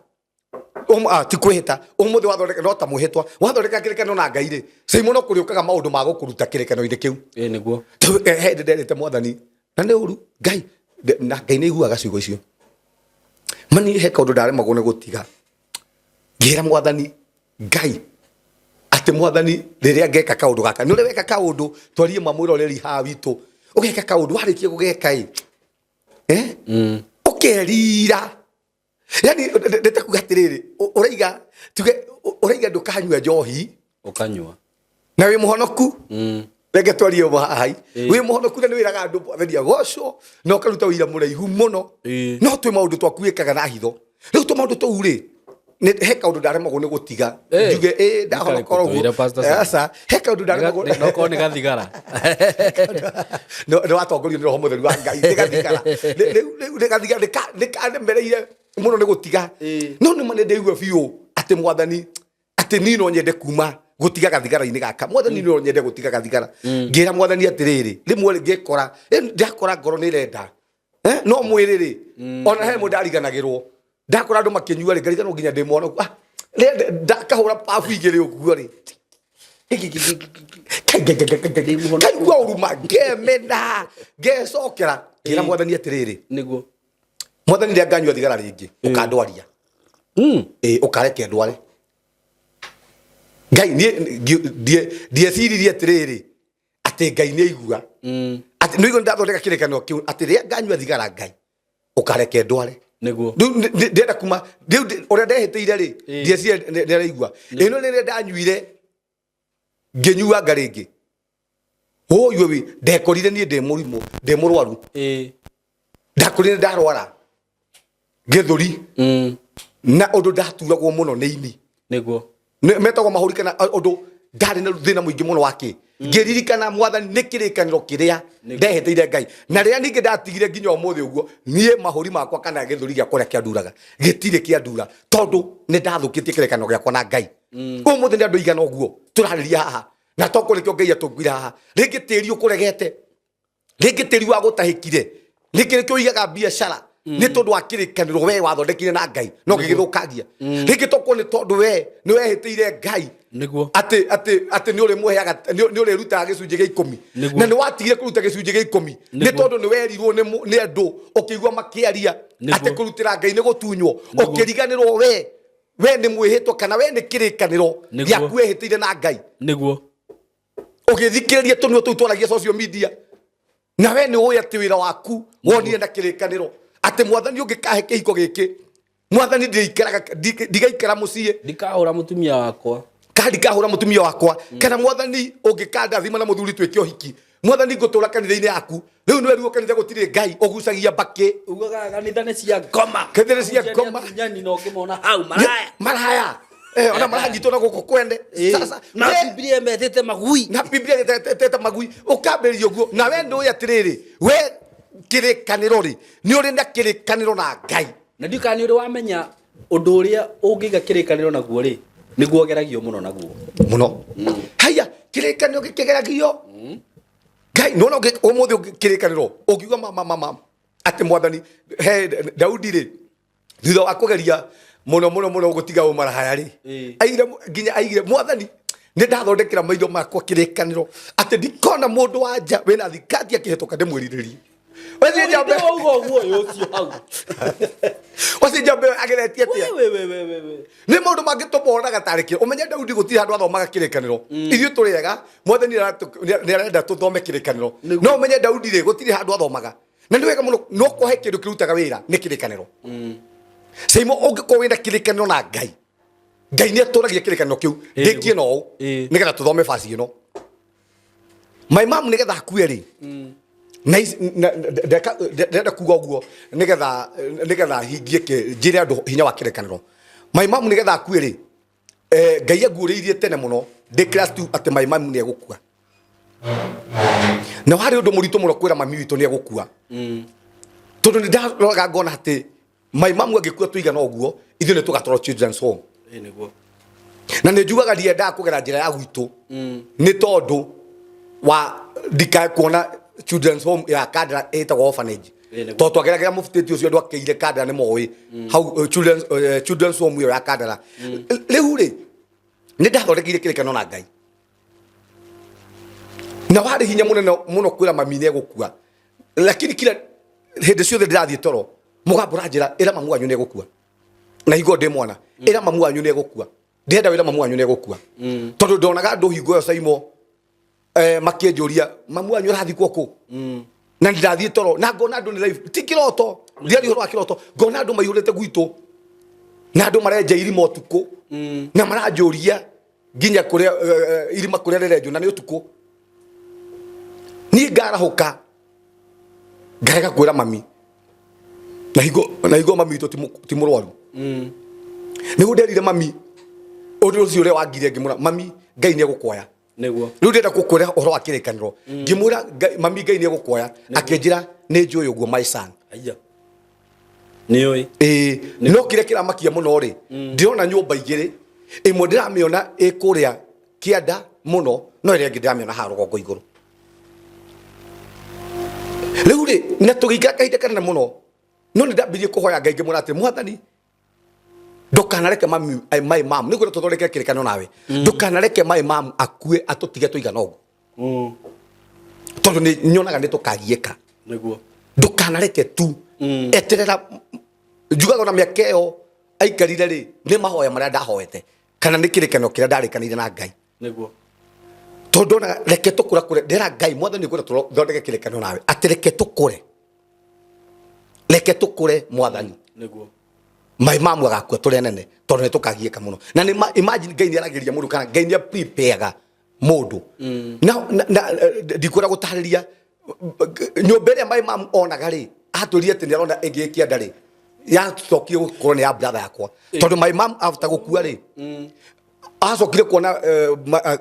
ti kwihita umuthi wathondeka no ta muhitwa wathondeka kirikaniro na Ngai ri SYMO no kuriukaga maundu ma gukuruta kirikaniro-ini kiu niguo he nderete mwathani na ni uru Ngai na Ngai ni iguaga ciugo icio mani he kaundu ndaremagwo ni gutiga ngira mwathani Ngai ati mwathani riria ngeka kaundu gaka ni uri weka kaundu twarie mamwira ureri ha witu ugeka kaundu warikie gugeka ukerira yani ndetakuga atiriri uraiga ndukanyua njohi ukanyua na wi muhonoku reke twarie hai wi muhonoku na ni wiraga andu mwathani agocwo na ukaruta wira muraihu muno no twi maundu twakuikaga na hitho riu tu maundu tou ri he kaundu ndaremagwo nĩ gũtiga njuge ndahonokorwo guo asa he kaundu ndaremagwo no ko nĩ gathigara nĩ watongorio nĩ roho mũtheru wa Ngai nĩ gathigara rĩu nĩ gathigara nĩ kanemereire mũno nĩ gũtiga no nĩ ma nĩ ndaigua biũ atĩ Mwathani atĩ niĩ no nyende kuma gũtiga gathigara-inĩ gaka Mwathani no nyende gũtiga gathigara ngĩra Mwathani atĩrĩrĩ rĩmwe ngĩkora ndakora ngoro nĩ irenda no mwĩrĩ rĩ ona he mũndũ ndariganagĩrwo ndakora andũ makĩnyua rĩ ngariganwo nginya ndĩmona ndakahũra pabu igĩrĩ ũguo rĩ kaigua ũruma ngemena ngecokera ngĩra Mwathani atĩrĩrĩ nĩguo Mwathani rĩrĩa nganyua thigara rĩngĩ ũkandwaria ũkareke ndware Ngai ndieciririe atĩrĩrĩ atĩ Ngai nĩ aigua atĩ nĩ igua ndathondeka kĩrĩkanĩro kĩu atĩ rĩrĩa nganyua thigara Ngai ũkareke ndware niguo ndenda kuma ũrĩa ndehĩtĩire rĩ ndiecire nĩ araigua ĩno nĩ ndanyuire ngĩnyua anga rĩngĩ ũyũ ndekorire niĩ ndĩ mũrimũ ndĩ mũrwaru ndakorire ndarwara gĩthũri na ũndũ ndaturagwo mũno nĩ ini niguo metagwo mahũri kana ũndũ ndarĩ na thĩna mũingĩ mũno wake ngĩririkana Mwathani nĩ kĩrĩkanĩro kĩrĩa ndehĩtĩire Ngai na rĩrĩa ningĩ ndatigire nginya ũmũthĩ ũguo niĩ mahũri makwa kana gĩthũri gĩakwa kũrĩa kĩanduraga gĩtirĩ kĩandura tondũ nĩ ndathũkĩtie kĩrĩkanĩro gĩakwa na Ngai ũmũthĩ nĩ andũ aigana ũguo tũrarĩria haha na tokũrĩkio Ngai atũngwire haha rĩngĩ tĩri ũkũregete rĩngĩ tĩri wa gũtahĩkire rĩngĩ nĩkĩo ũigaga biacara nĩ tondũ wa kĩrĩkanĩro we wathondekire na Ngai no gĩgĩthũkangia rĩngĩ toko nĩ tondũ we nĩ wehĩtĩire Ngai niguo atĩ nĩ ũrĩ muheaga nĩ ũrĩ rutaga gĩcunjĩ gĩa 10 na nĩ watigire kũruta gĩcunjĩ gĩa 10 nĩ tondũ nĩ werirwo nĩ andũ ũkĩigua makĩaria atĩ kũrutĩra Ngai nĩ gũtunywo ũkĩriganĩrwo we nĩ mwĩhĩtwo kana we nĩ kĩrĩkanĩro gĩaku wehĩtĩire na Ngai niguo ũgĩthikĩrĩria tũnua tũu twaragia social media na we nĩ ũĩ atĩ wĩra waku wonire na kĩrĩkanĩro atĩ Mwathani ũngĩkahe kĩhiko gĩkĩ Mwathani ndigaikara mũciĩ ndikahũra mũtumia wakwa ndikahũra mũtumia wakwa kana Mwathani ũngĩkandathima na mũthuri twĩke ũhiki Mwathani ngũtũra kanitha-inĩ yaku rĩu nĩ werirwo kanitha gũtirĩ Ngai ũgucagia mbakĩ ugaga kanitha nĩ cia ngoma kanitha nĩ cia ngoma nyani no ngĩmona hau maraya ona maranyitwo na gũkũ kwende sasa na Biblia metete magui na Biblia metete magui ũkambĩrĩria ũguo na we nĩ ũĩ atĩrĩrĩ we kĩrĩkanĩro rĩ nĩ ũrĩ na kĩrĩkanĩro na Ngai na ndika nĩ ũrĩ wamenya ũndũ ũrĩa ũngĩga kĩrĩkanĩro naguo rĩ nĩguo geragio mũno naguo mũno haya kĩrĩkanĩro gĩkĩgeragio Ngai nona ũmũthĩ kĩrĩkanĩro ũngiuga mama atĩ Mwathani he Daudi rĩ thutha wa kũgeria mũno gũtiga ũmarahaya rĩ aigire nginya aigire Mwathani nĩ ndathondekera maitho makwa kĩrĩkanĩro atĩ ndikona mũndũ wa nja wĩna thikati akĩhetũka ndĩmwĩrirĩrie Wasi jambe ugo yocio hau. Wasi jambe ageretie atia. Nĩ maũndũ mangĩ tũmonaga tarĩkĩ. Ũmenye Daudi gũtirĩ handũ athomaga kĩrĩkanĩro. Ithuĩ tũrĩega Mwathani nĩ arenda tũthome kĩrĩkanĩro. No ũmenye Daudi rĩ gũtirĩ handũ athomaga. Na nĩ wega mũno no kũhe kĩndũ kĩrutaga wĩra nĩ kĩrĩkanĩro. SYMO ũngĩkorwo wĩna kĩrĩkanĩro na Ngai. Ngai nĩ atũragia kĩrĩkanĩro kĩu. Ndĩkie no nĩgetha tũthome basi ĩno. My mom nĩgetha akue rĩ. Ndenda kuga ũguo nĩgetha hingie njĩre andũ hinya wa kĩrĩkanĩro. My mom nĩgetha akue rĩ Ngai aguũrĩirie tene mũno declares tu atĩ my mom nĩ egũkua. Na harĩ ũndũ mũritũ mũno kwĩra mami witũ nĩ egũkua. Tondũ nĩ ndaroraga ngona atĩ my mom angĩkua tũigana ũguo ithuĩ nĩ tũgatwarwo children's home. Na nĩ njugaga ndiendaga kũgera njĩra ya gwitũ nĩ tondũ wa ndikae kuona children's home ya Kadra etagwo orphanage to twageragera mufutĩti ũcio andũ akĩire Kadra nĩ moĩ how children's home ya Kadra rĩu rĩ nĩ ndathondekire kĩrĩkanĩro na Ngai na warĩ hinya mũno kwĩra mami nĩ egũkua lakini kila hĩndĩ ciothe ndĩrathiĩ toro mũgambo ranjĩra ĩra mamu wanyu nĩ egũkua na higo ndĩ mwana ĩra mamu wanyu nĩ egũkua ndĩrenda wĩra mamu wanyu nĩ egũkua tondũ ndonaga andũ hingo ĩyo SYMO makĩnjũria mamu wanyu arathikwo kũ na ndirathiĩ toro na ngona andũ nĩ live ti kĩroto ndiarĩ ũhoro wa kĩroto ngona andũ maihũrĩte gwitũ na andũ marenja irima ũtukũ na maranjũria nginya kũrĩa irima kũrĩa rĩrenjwo na nĩ ũtukũ niĩ ngarahũka ngarega kwĩra mami na higo mami witũ ti mũrwaru ni nderire mami undu ucio ure wangire ngimura mami Ngai ni egukwoya niguo riu ndenda gukwira uhoro wa kirekaniro ngimura mami Ngai ni egukwoya akinjira ni njuy uguo my son aya ni oi no kire kiramakia muno ri ndirona nyumba igiri imwe ndiramiona ikuria kianda muno no ire ngi ndiramiona ha rugongo iguru riu ri na tugika kahinda kana muno no ndambirie kuhoya Ngai ngimura ati mwathani ndukanareke mami my mom niguo tuthondeke kirekano nawe ndukanareke my mom akue atutige tuigana ugu tondu ni nyonaga ni tukagieka niguo ndukanareke tu eterera njugaga na miaka iyo aikarire ri ni mahoya maria ndahoete kana ni kirekano kiria ndarikanire na Ngai niguo tondu na reke tukura kure ndera Ngai mwathani niguo tuthondeke kirekano nawe atireke tukure mwathani niguo my mom agakua turi nene tondu ni tukagieka muno na ni imagine Ngai ni arageria mundu kana Ngai ni prepareaga mundu na ndikura gutariria nyumba iria my mom onaga ri aturirie ati ni arona egikia ndari ya tokio gukorwo ni ya brother yakwa tondu my mom after gukua ri acokire kuona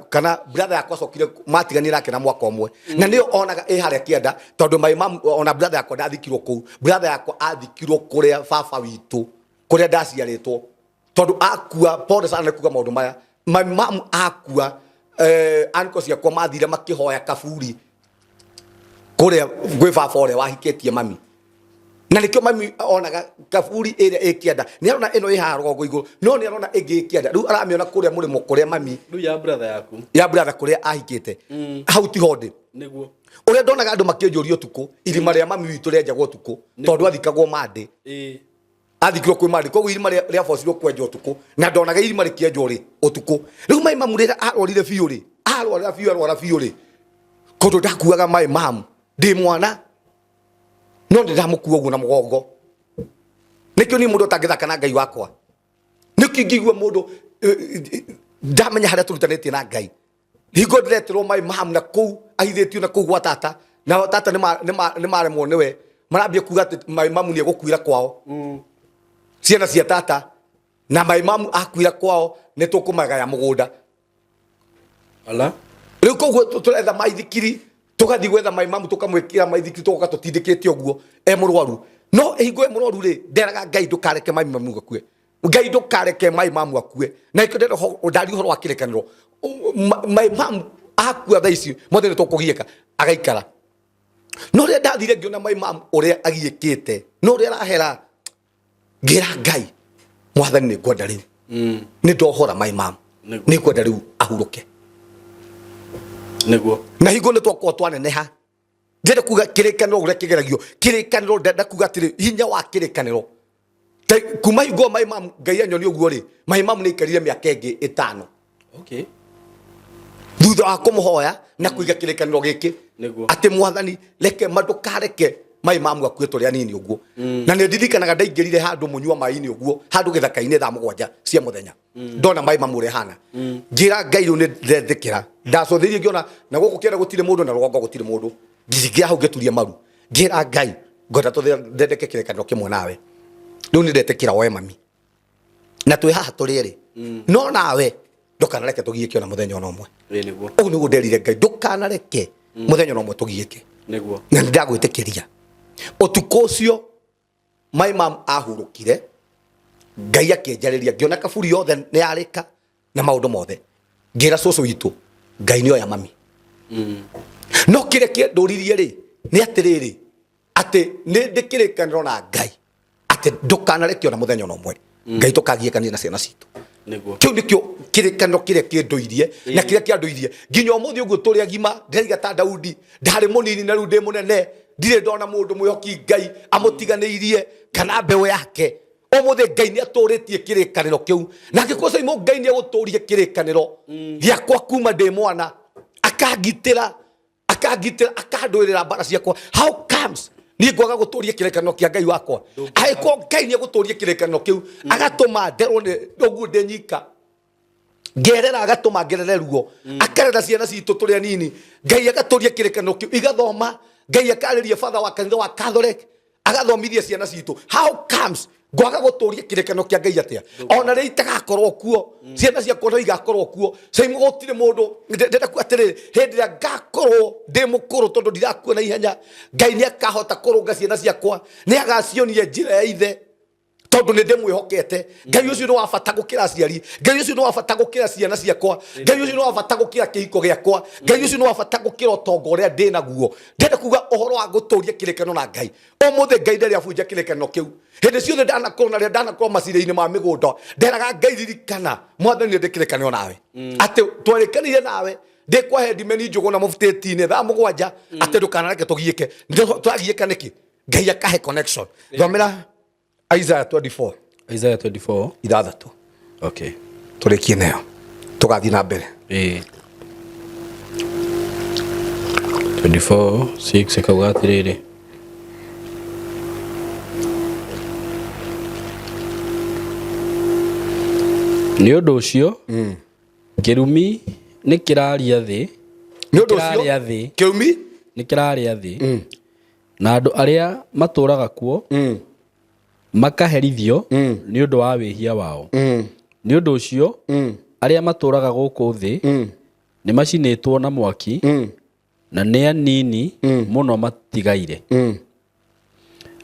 kana brother yakwa acokire matiganira ake na mwaka umwe na niyo onaga haria kienda tondu my mom ona brother yakwa ndathikirwo kuu brother yakwa athikirwo kuria baba witu kuria ndaciaritwo tondu akua pole sana kuga maundu maya my mom akua anko ciakwa mathire makihoya kaburi kuria gwi baba uria wahikitie mami na nikio mami onaga kaburi iria ikienda ni arona ino iha rugongo iguru no ni arona ingi ikienda riu aramiona kuria murimo kuria mami riu ya brother yaku ya brother kuria ahikite hau ti honde niguo uria ndonaga andu makienjuria utuku irima ria mami witu rienjagwo utuku tondu athikagwo mande athikirwo kwi mande koguo irima ria bocirwo kwenja utuku na ndonaga irima rikienjwo ri utuku riu mai mamu rira arorire biu ri arwara biu ri kondu ndakuaga mai mamu ndi mwana no ndamukua uguo na mugongo nikio ni mundu tangithaka na Ngai wakwa nikio ngigua mundu ndamenya haria turutanitie na Ngai hingo ndiretirwo my mom na kuu ahithitio na kuu gwa tata na tata ni maremwo niwe marambia kuga ati my mom ni egukuira kwao ciana cia tata na my mom akuira kwao ni tukumagaya mugunda ala riu koguo turetha maithikiri tugathi gwetha my mom tukamwikira maithikiri tugoka tutindikite uguo murwaru no hingo murwaru ri nderaga Ngai ndukareke my mom akue Ngai ndukareke my mom akue na ikendera ndari horo wa kirekaniro my mom akua thaici mothe ni tukugieka agaikara no ria ndathire ngiona my mom uria agiekite no ria arahera ngira Ngai mwathani ni ngwenda riu ni ndohora my mom ni ngwenda riu ahuruke niguo na hingo ni twakwa twaneneha ndire kuga kirekaniro uria kigeragio kirekaniro ndenda kuga atiri hinya wa kirekaniro kuma hingo my mom Ngai anyoni uguo ri my mom ni ikarire miaka ingi 5 okay thutha wa kumuhoya na kuiga kirekaniro giki ati mwathani reke madukareke my mom akue turi anini uguo na ni ndirikanaga ndaingirire handu munyua mai-ini uguo handu githaka-ini thaa 7 cia muthenya ndona my mom uri hana ngira Ngai ru ni ndethikira ndacothirie ngiona na guku kienda gutire mundu na rugongo gutire mundu ngigia hau ngeturia maru ngira Ngai ngwenda tuthondeke kirekaniro kimwe nawe riu ni ndetikira we mami na twi haha turi ri no nawe ndukanareke tugieke ona muthenya ona umwe niguo ugu niguo nderire Ngai ndukanareke muthenya ona umwe tugieke niguo na ndagwitikiria utuku ucio my mom ahurukire Ngai akenjariria ngiona kaburi yothe ni yarika na maundu mothe ngira cucu witu Ngai ni oya mami no kire nduririe ri ni atiriri ati ni ndikirikaniro na Ngai ati ndukanareke ona muthenya ona umwe Ngai tukagiekania na ciana citu niguo kiu nikio kirekano kiria kinduirie na kiria kianduirie nginya umuthi uguo turi agima ndiriga ta Daudi ndari munini na riu ndi munene ndire ndona mundu mwihoki Ngai amutiganiirie kana mbeu yake umuthi Ngai ni aturitie kirekaniro kiu na ngikosa imo Ngai ni aguturie kirekaniro giakwa kuma ndi mwana akagitira akandwirira mbara ciakwa how comes ni ngwaga guturia kirekaniro kia Ngai wakwa aiko Ngai ni aguturia kirekaniro kiu agatuma nderwo ni uguo ndenyika ngerera agatuma ngerere ruo akarera ciana citu turi anini Ngai agaturia kirekaniro kiu igathoma Ngai akariria father wa kanitha wa Catholic agathomithia ciana citu how comes gwaga guturia kirekano kia Ngai atia ona ri itagakorwo kuo ciana ciakwa no igakorwo kuo SYMO gutire mundu ndenda ku atiri hindi ya ngakorwo ndi mukuru tondu ndirakuona ihenya Ngai ni akahota kurunga ciana ciakwa ni agacionie njira ya ithe tondu ni ndimwihokete Ngai ucio no wabata gukira aciari Ngai ucio no wabata gukira ciana ciakwa Ngai ucio no wabata gukira kihiko giakwa Ngai ucio no wabata gukira utongo uria ndi naguo ndenda kuga uhoro wa guturia kirekano na Ngai omuthe Ngai ndari abunja kirekano kiu hindi ciothe ndanakorwo na ndanakorwo macira-ini ma migunda nderaga Ngai ririkana mwathani ndikirekano nawe ati twarikanire nawe ndikwahe ndimeni njugu na mufuteti-ini thaa 7 ati ndukanareke tugiike twagiika niki Ngai akahe connection thomera Isaiah 24. Isaiah 24. Ithathatu. Okay. Turekie nayo. Tugathi na mbere. 24:6 ikauga atiriri. Nĩ ũndũ ũcio Kirumi nĩ kĩraria thĩ. Nĩ ũndũ ũcio Kirumi nĩ kĩraria thĩ. Na andũ arĩa matũũraga kuo makaherithio nĩ ũndũ wa wĩhia wao. Nĩ ũndũ ũcio arĩa matũũraga gũkũ thĩ nĩ macinĩtwo na mwaki na nĩ anini mũno matigaire.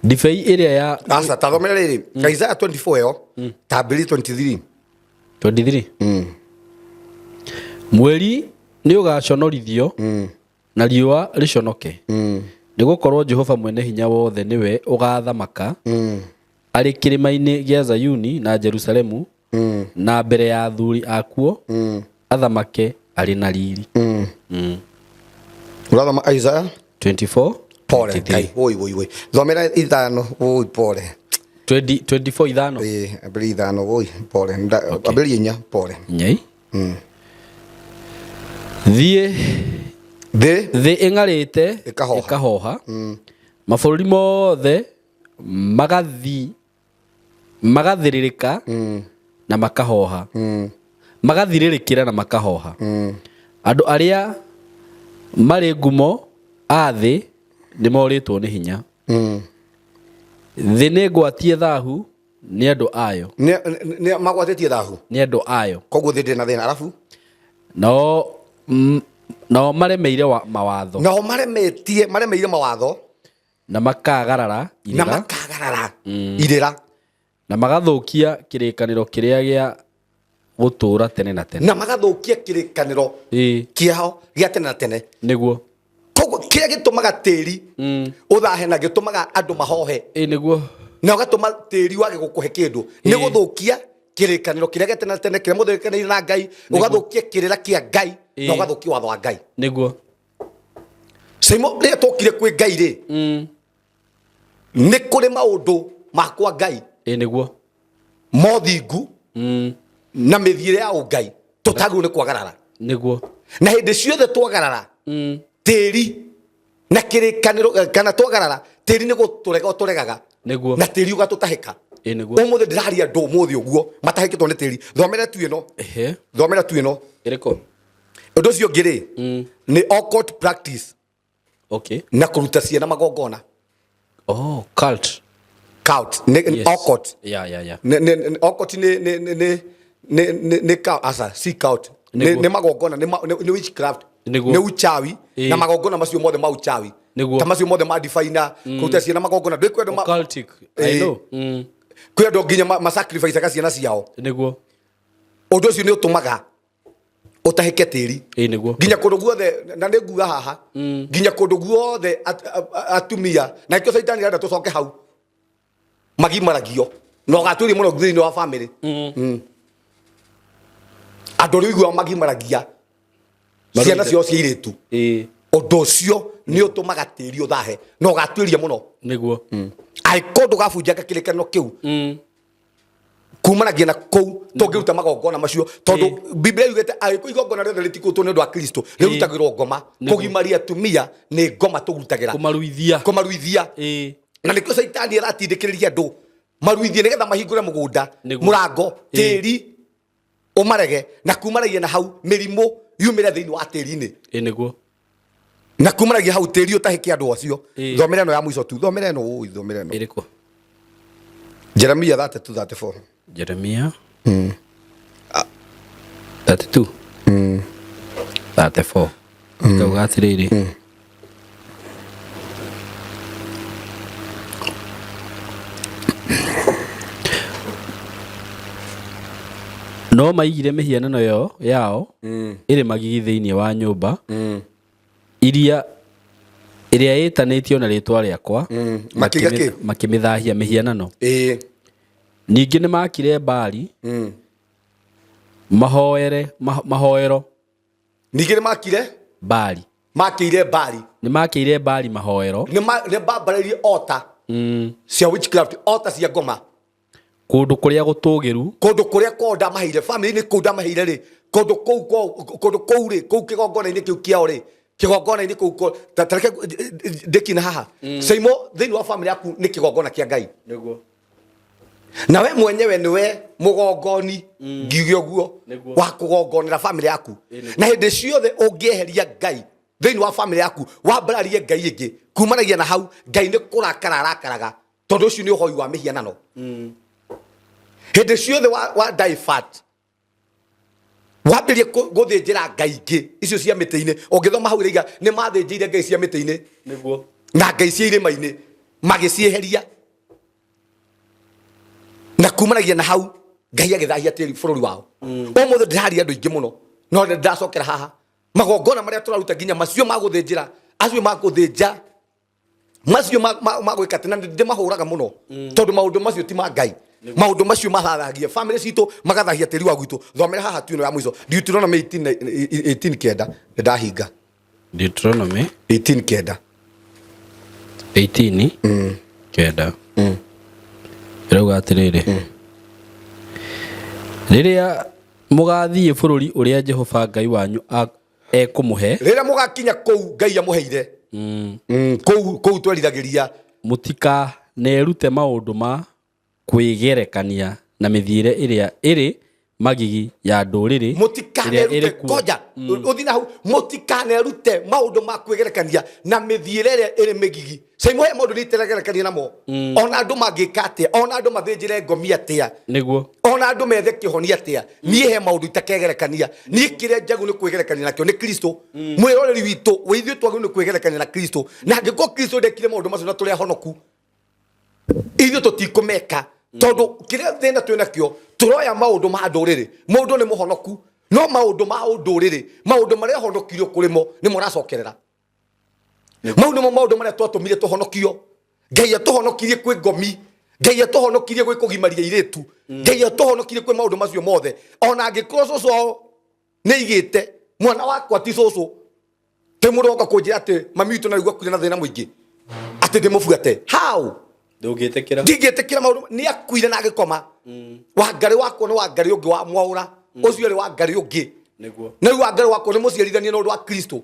Ndibei ĩrĩa ya asa tathomera rĩrĩ Isaiah 24 yo tabiri 23. Mweri nĩ ũgaconorithio na riũa rĩconoke. Nĩ gũkorwo Jehova mwene hinya wothe nĩwe ũgathamaka arĩ kĩrĩma-inĩ gĩa Zayuni na Jerusalemu na mbere ya athuri akuo athamake arĩ na riri. Urathoma Isaiah 24. Pole Ngai woi thomera ithano woi pole 24 ithano abiri ithano woi pole abiri inya pole nyai thĩ ĩng'arĩte ĩkahoha mabũrũri mothe magathirĩrĩka na makahoha magathirĩrĩkĩra na makahoha andũ arĩa marĩ ngumo a thĩ nĩ morĩtwo nĩ hinya thĩ nĩ ngwatie thahu nĩ andũ ayo nĩ magwatĩtie thahu nĩ andũ ayo koguo thĩ ndĩ na thĩna arabu nao maremeire mawatho maremeire mawatho na makagarara irĩra na magathũkia kĩrĩkanĩro kĩrĩa gĩa gũtũũra tene na tene na magathũkia kĩrĩkanĩro kĩao gĩa tene na tene nĩguo koguo kĩrĩa gĩtũmaga tĩri ũthahe na gĩtũmaga andũ mahohe nĩguo na ũgatũma tĩri wage gũkũhe kĩndũ nĩ gũthũkia kĩrĩkanĩro kĩrĩa gĩa tene na tene kĩrĩa mũthũkanĩire na Ngai ũgathũkia kĩrĩra kĩa Ngai na ũgathũkia watho wa Ngai nĩguo SYMO rĩrĩa tũkire kwĩ Ngai rĩ nĩ kũrĩ maũndũ makwa Ngai nĩguo mothingu na mĩthiĩre ya ũngai tũtagĩrĩirwo nĩ kwagarara nĩguo na hĩndĩ ciothe twagarara tĩri na kĩrĩkanĩro kana twagarara tĩri nĩ gũtũrega ũtũregaga nĩguo na tĩri ũgatũtahĩka nĩguo ũmũthĩ ndĩraria andũ ũmũthĩ ũguo matahĩkĩtwo nĩ tĩri thomera tu ĩno ĩrĩkũ ũndũ ũcio ũngĩ rĩ nĩ occult practice na kũruta ciana magongona cult occult occult nĩ asa si cult nĩ magongona nĩ witchcraft nĩ uchawi na magongona macio mothe ma uchawi ta macio mothe ma difaina kũruta ciana magongona ndĩ kwenda occultic I know kwĩ andũ nginya masacrifice ga ciana ciao nĩguo ũndũ ũcio nĩ ũtũmaga ũtahĩke tĩri nginya kũndũ guothe na nĩ nguga haha nginya kũndũ guothe atumia na ikĩo Saitani arenda tũcoke hau magimaragio na ũgatuĩria mũno thĩinĩ wa family andũ rĩu igua magimaragia ciana ciao cia irĩtu ũndũ ũcio nĩ ũtũmaga tĩri ũthahe na ũgatuĩria mũno nĩguo angĩkorwo ndũgabunjaga kĩrĩkanĩro kĩu kumanagia na kũu tũngĩruta magongona macio tondũ Biblia yugĩte angĩkorwo igongona rĩothe rĩtikũrutwo nĩ ũndũ wa Kristo rĩrutagĩrwo ngoma kũgimaria atumia nĩ ngoma tũrutagĩra kũmaruithia na nĩkĩo Saitani aratindĩkĩrĩria andũ maruithie nĩgetha mahingũre mũgũnda mũrango tĩri ũmarege na kumanagia na hau mĩrimũ yumĩre thĩinĩ wa tĩri-inĩ nĩguo na kumaragia hau tĩri ũtahĩke andũ acio thomera no ya mũico tu thomera no thomera no irĩkũ Jeremia 32:34 Jeremia 32 34 kauga atĩrĩrĩ no maigire mĩhianano yao ĩrĩ magigi thĩinĩ wa nyũmba ĩrĩa ĩtanĩtio na rĩtwa rĩakwa makĩmĩthahia mĩhianano ningĩ nĩ makire Baali mahoero ningĩ nĩ makire Baali nĩ makĩire Baali mahoero nĩ bambarĩirie ota cia witchcraft ota cia ngoma kũndũ kũrĩa gũtũgĩru kũndũ kũrĩa konda maheire family nĩ kũnda maheire rĩ kũndũ kũu rĩ kũu kĩgongona-inĩ kĩu kĩao rĩ kĩgongona-inĩ kũu tareke ndĩkina haha SYMO thĩinĩ wa family yaku nĩ kĩgongona kĩa Ngai nĩguo na we mwenyewe nĩwe mũgongoni ngiuge ũguo wa kũgongonera family yaku na hĩndĩ ciothe ũngĩeheria Ngai thĩinĩ wa family yaku wambararie Ngai ĩngĩ kumanagia na hau Ngai nĩ kũrakara arakaraga tondũ ũcio nĩ ũhoi wa mĩhianano hĩndĩ ciothe wa divert wambĩrie gũthĩnjĩra Ngai ingĩ icio cia mĩtĩ-inĩ ũngĩthoma hau rĩiga nĩ mathĩnjĩire Ngai cia mĩtĩ-inĩ nĩguo na Ngai cia irĩma-inĩ magĩcieheria na kumanagia na hau Ngai agĩthahia tĩri bũrũri wao ũmũthĩ ndĩraria andũ aingĩ mũno no ndacokera haha magongona marĩa tũraruta nginya macio magũthĩnjĩra acio magũthĩnja macio magwĩka atĩ na ndĩmahũraga mũno tondũ maũndũ macio ti ma Ngai maũndũ macio mathathagia family citũ magathahia tĩri wa gwitũ thomera haha tu ĩno ya mũico Deuteronomy 18 kenda ndahinga Deuteronomy 18 kenda 18 kenda rauga atĩrĩrĩ rĩrĩa mũgathiĩ bũrũri ũrĩa Jehova Ngai wanyu ekũmũhe rĩrĩa mũgakinya kũu Ngai amũheire kũu twerithagĩria mũtikanerute maũndũ ma kwĩgerekania na mĩthiĩre ĩrĩa ĩrĩ magigi ya ndũrĩrĩ mũtikanerute koja ũthi na hau mũtikanerute maũndũ ma kwĩgerekania na mĩthiĩre ĩrĩa ĩrĩ mĩgigi SYMO he maũndũ nĩitegerekania namo ona andũ mangĩka atĩa ona andũ mathĩnjĩre ngomi atĩa nĩguo ona andũ methe kĩhonia atĩa niĩ he maũndũ itakegerekania niĩ kĩrĩa njagũ nĩ kwĩgerekania nakĩo nĩ Kristo mwĩroreri witũ wĩithuĩ twagĩrĩirwo nĩ kwĩgerekania na Kristo na angĩkorwo Kristo ndekire maũndũ macio na tũrĩ ahonoku ithuĩ tũtikũmeka tondũ kĩrĩa thĩna twĩ nakĩo tũroya maũndũ ma ndũrĩrĩ mũndũ nĩ mũhonoku no maũndũ ma ndũrĩrĩ maũndũ marĩa honokirio kũrĩ mo nĩ mũracokerera mau nĩmo maũndũ marĩa twatũmire tũhonokio Ngai atũhonokirie kwĩ ngomi Ngai atũhonokirie gwĩ kũgimaria airĩtu Ngai atũhonokirie kwĩ maũndũ macio mothe ona angĩkorwo cũcũ nĩ igĩte mwana wakwa ti cũcũ te mũndũ oka kũnjĩra atĩ mami witũ naigua kũrĩ na thĩna mũingĩ atĩ ndĩmũbuate how ndingĩtĩkĩra maũndũ nĩ akuire na agĩkoma Wangarĩ wakwa nĩ Wangarĩ ũngĩ wa Mwaũra ũcio arĩ Wangarĩ ũngĩ na rĩu Wangarĩ wakwa nĩ mũciarithania na ũndũ wa Kristo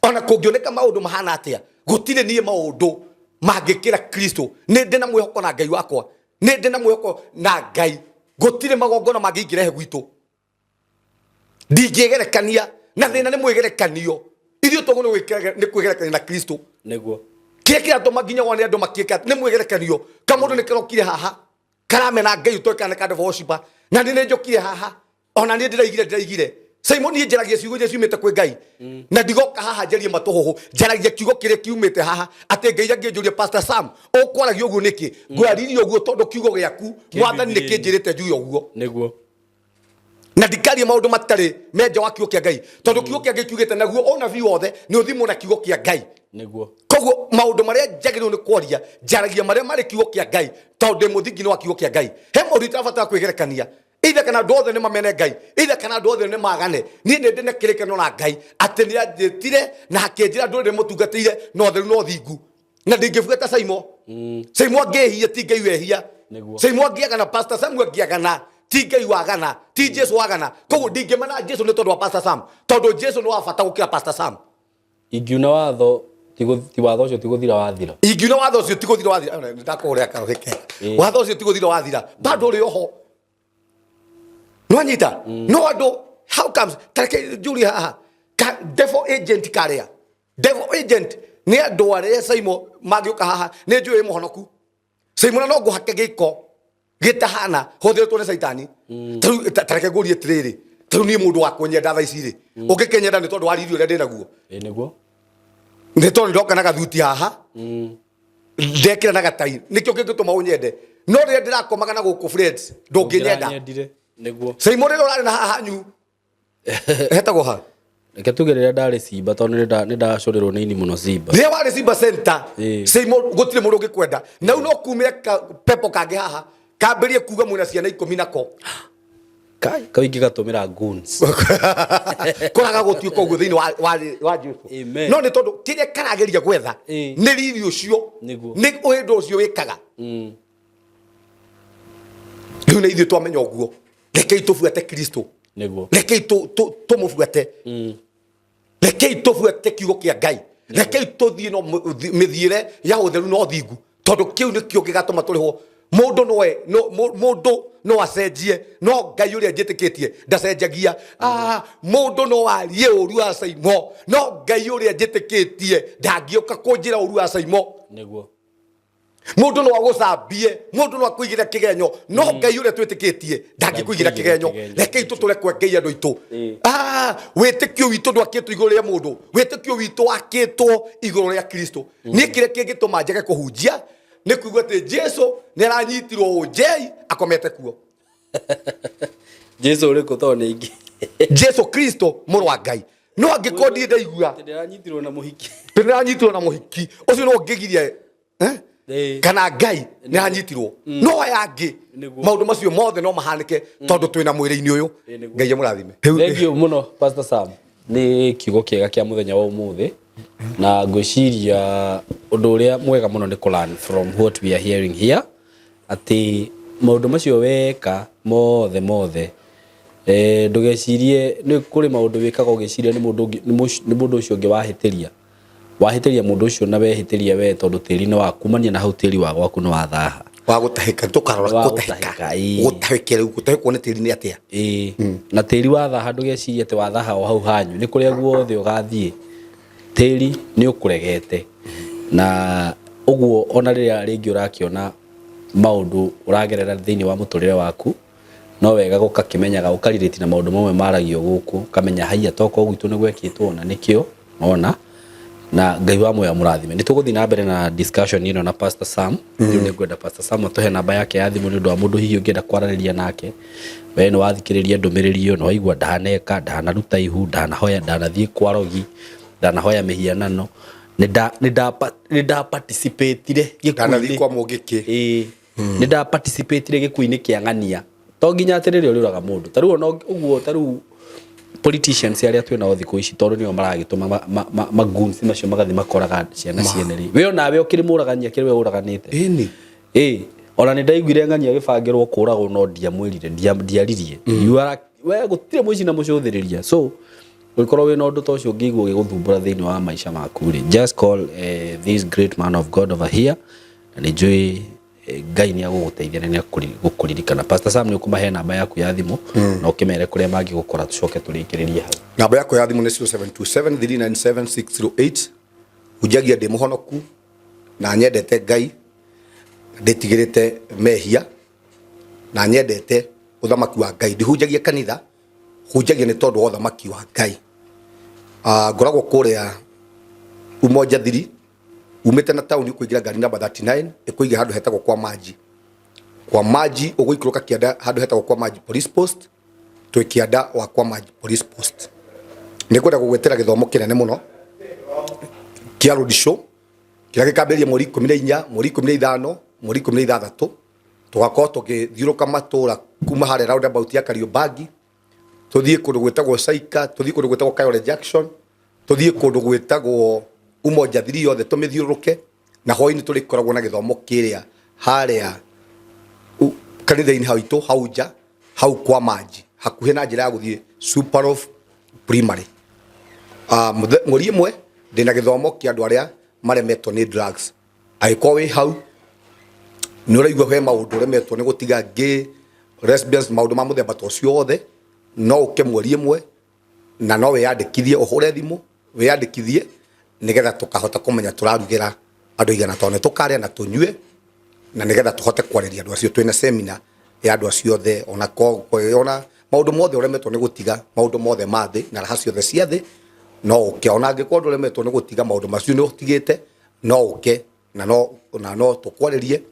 ona kũngĩoneka maũndũ mahana atĩa gũtirĩ niĩ maũndũ mangĩkĩra Kristo nĩ ndĩ na mwĩhoko na Ngai wakwa nĩ ndĩ na mwĩhoko na Ngai gũtirĩ magongona mangĩingĩrehe gwitũ ndingĩgerekania na thĩna nĩ mwĩgerekanio ithuĩ tũgũrwo nĩ kwĩgerekania na Kristo nĩguo kĩrĩa kĩratũma nginya wone andũ makĩka nĩ mwĩgerekanio kamũndũ nĩ kĩrokire haha karamena Ngai ũtoĩkane kandi worshiper na nĩ njokire haha ona niĩ ndĩraigire SYMO niĩ njaragia ciugo iria ciumĩte kwĩ Ngai na ndigoka haha njarie matũhũhũ njaragia kiugo kĩrĩa kiumĩte haha atĩ Ngai angĩnjũria Pastor Sam ũkwaragia ũguo nĩkĩ ngwaririe ũguo tondũ kiugo gĩaku Mwathani nĩ kĩnjĩrĩte njuge ũguo nĩguo na ndikarie maũndũ matarĩ menja wa kiugo kĩa Ngai tondũ kiugo kĩa Ngai kiugĩte naguo ũnabii wothe nĩ ũthimwo na kiugo kĩa Ngai nĩguo koguo maũndũ marĩa njagĩrĩirwo nĩ kwaria njaragia marĩa marĩ kiugo kĩa Ngai tondũ ndĩ mũthingi-inĩ wa kiugo kĩa Ngai he maũndũ itarabatara kwĩgerekania either kana andũ othe nĩ mamene Ngai either kana andũ othe nĩ magane niĩ nĩ ndĩ na kĩrĩkanĩro na Ngai atĩ nĩ anjĩtire na akĩnjĩra ndũrĩ ndĩmũtungatĩire na ũtheru na ũthingu na ndingĩbuata SYMO SYMO angĩhia ti Ngai wehia SYMO angĩagana Pastor Sam angĩagana ti Ngai wagana ti Jesu wagana koguo ndingĩmena Jesu nĩ tondũ wa Pastor Sam tondũ Jesu nĩ wa bata gũkĩra Pastor Sam ingiuna watho ti watho ũcio ti gũthira wathira ingiuna watho ũcio ti gũthira wathira ndakũhũrĩra karũhĩke watho ũcio ti gũthira wathira bado ũrĩ oho no anyita no andũ how comes tareke Julia haha devil agent karĩa devil agent ni andu are SYMO magioka haha ni njui muhonoku SYMO no nguhake giko gitahana hothiretwo ni saitani tareke ngurie tiriri tru ni mundu wakwa nyenda thaa ici ri ungikinyenda ni tondu waririo ria ndinaguo niguo ni tondu ndoka na gathuti haha ndekira na gatai nikio kingituma unyende no ria ndirakomaga na guku friends ndunginyenda niguo SYMO ri urari na haha hanyu hetagwo ha reke tuge rĩrĩa ndarĩ Simba tondũ nĩ ndacorirwo nĩ ini mũno Simba rĩrĩa warĩ Simba center SYMO gũtirĩ mũndũ ũngĩkwenda na no kumire pepo kangĩ haha kambĩrie kuga mwĩna ciana 10 nako kai kaingĩ gatũmĩra goons kũraga gũtuĩka ũguo thĩinĩ wa Jesu no nĩ tondũ kĩrĩa karageria gwetha nĩ riri ũcio nĩ ũhĩndũ ũcio wĩkaga rĩu nĩ ithuĩ twamenya ũguo rekei tũbuate Kristo rekei tũmũbuate rekei tũbuate kiugo kĩa Ngai rekei tũthiĩ no mĩthiĩre ya ũtheru no thingu tondũ kĩu nĩkĩo gĩgatũma tũrĩhwo mũndũ no acenjie no Ngai ũrĩa njĩtĩkĩtie ndacenjagia mũndũ no arie ũru wa SYMO no Ngai ũrĩa njĩtĩkĩtie ndangĩũka kũnjĩra ũru wa SYMO nĩguo mundu no agucambie mundu no akuigira kigenyo no Ngai uria twitikitie ndangikuigira kigenyo rekei tutule kwa Ngai andu itu witikio witu ndwakitwo iguru ria mundu witikio witu wakitwo iguru ria Kristo ni kire kingituma njage kuhunjia ni kuigwa ati Jesu ni aranyitirwo ujei akomete kuo Jesu uri ko ni ingi Jesu Kristo muru wa Ngai no angikodi ndaigua ndiranyitirwo na muhiki ucio no ngigirie kana Ngai ni anyitirwo no yangi maundu macio mothe no mahanike tondu twina mwiri-ini uyu Ngai amurathime thank you muno Pastor Sam ni kiugo kiega kia muthenya wa umuthi na ngwiciria undu uria mwega muno ni learn from what we are hearing here ati maundu macio weka mothe ndugecirie ni kuri maundu wikaga ugiciria ni mundu ucio ungi wahitiria mundu ucio na wehitiria we tondu tiri ni wakumania na hau tiri wa gwaku ni wathaha wa gutahika tukarora gutahika gutahikwo ni tiri ni atia na tiri wathaha ndugeciria ati wathaha o hau hanyu ni kuria guothe ugathie tiri ni ukuregete na uguo ona riria ringi urakiona maundu uragerera thiini wa muturire waku no wega gukakimenyaga ukaririti na maundu mamwe maragio guku kamenya haia toko gwitu ni gwekitwo na nikio ona na Ngai wa moya murathime ni tuguthi na mbere na discussion ino na Pastor Sam ni ngwenda Pastor Sam atuhe namba yake ya thimu ni ndu wa mundu hihi ungienda kwarariria nake we ni wathikiriria ndumiriri yo no waigua ndaneka ndanaruta ihu ndanahoya ndanathie kwarogi ndanahoya mihianano ni da participate ndanathie kwa mugiki ni da participate gikuini kia ngania to nginya atiriri uriraga mundu taru no uguo taru politicians aria twina othiko ici tondu nio maragituma magunsi macio magathi makoraga ciana cieneri we ona we ukiri muragania kiri we uraganite ona ni ndaiguire ngania gibangirwo kuragwo no ndiamwirire ndiaririe we gutire muici na mucuthiriria so ukorwo we no ndu to cio ngigwo giguthumbura thiini wa maisha maku ri just call this great man of God over here and enjoy Ngai ni aguguteithia ni gukuririkana Pastor Sam ni ukumahe namba yaku ya thimu na ukimere kuria mangi gukora tucoke turikiriria hau namba yaku ya thimu ni 0727397608 ujagia ndi muhonoku na nyendete Ngai nditigirite mehia na nyendete uthamaki wa Ngai ndihujagia kanitha hujagia ni tondu uthamaki wa Ngai ngoragwo kuria umoja thiri umete na town kuigira gari namba 39 ikuiga handu hetagwo kwa maji uguikruka kianda handu hetagwo kwa maji police post twikianda wa kwa maji police post nikwenda gugwetera githomo kinene muno kia road show kira gikaberia mweri 14 mweri 15 mweri 16 tugakorwo tugithiuruka matura kuma hare roundabout ya Kariobagi tuthie kundu gwetagwo Saika tuthie kundu gwetagwo Kayole Junction tuthie kundu gwetagwo umoja thiri yothe tumithiuruke na hoini turikoragwo na githomo kiria haria kanitha-ini haitu hauja hau kwa maji hakuhe na njira ya guthie super of primary mweri imwe ndina githomo kia andu aria maremetwo ni drugs aiko wi hau ni uraigua he maundu remetwo ni gutiga gay lesbians maundu ma muthemba tocio othe no uke mweri imwe na no weyandikithie uhure thimu weyandikithie nigetha tukahota kumenya turarugira andu igana tone tukaria na tunyue na nigetha tuhote kwareria andu acio twina seminar ya andu acio the ona maundu mothe uremetwo ni gutiga maundu mothe mathi na raha ciothe cia thi no uke ona angikorwo uremetwo ni gutiga maundu macio ni utigite no uke na no tukwarerie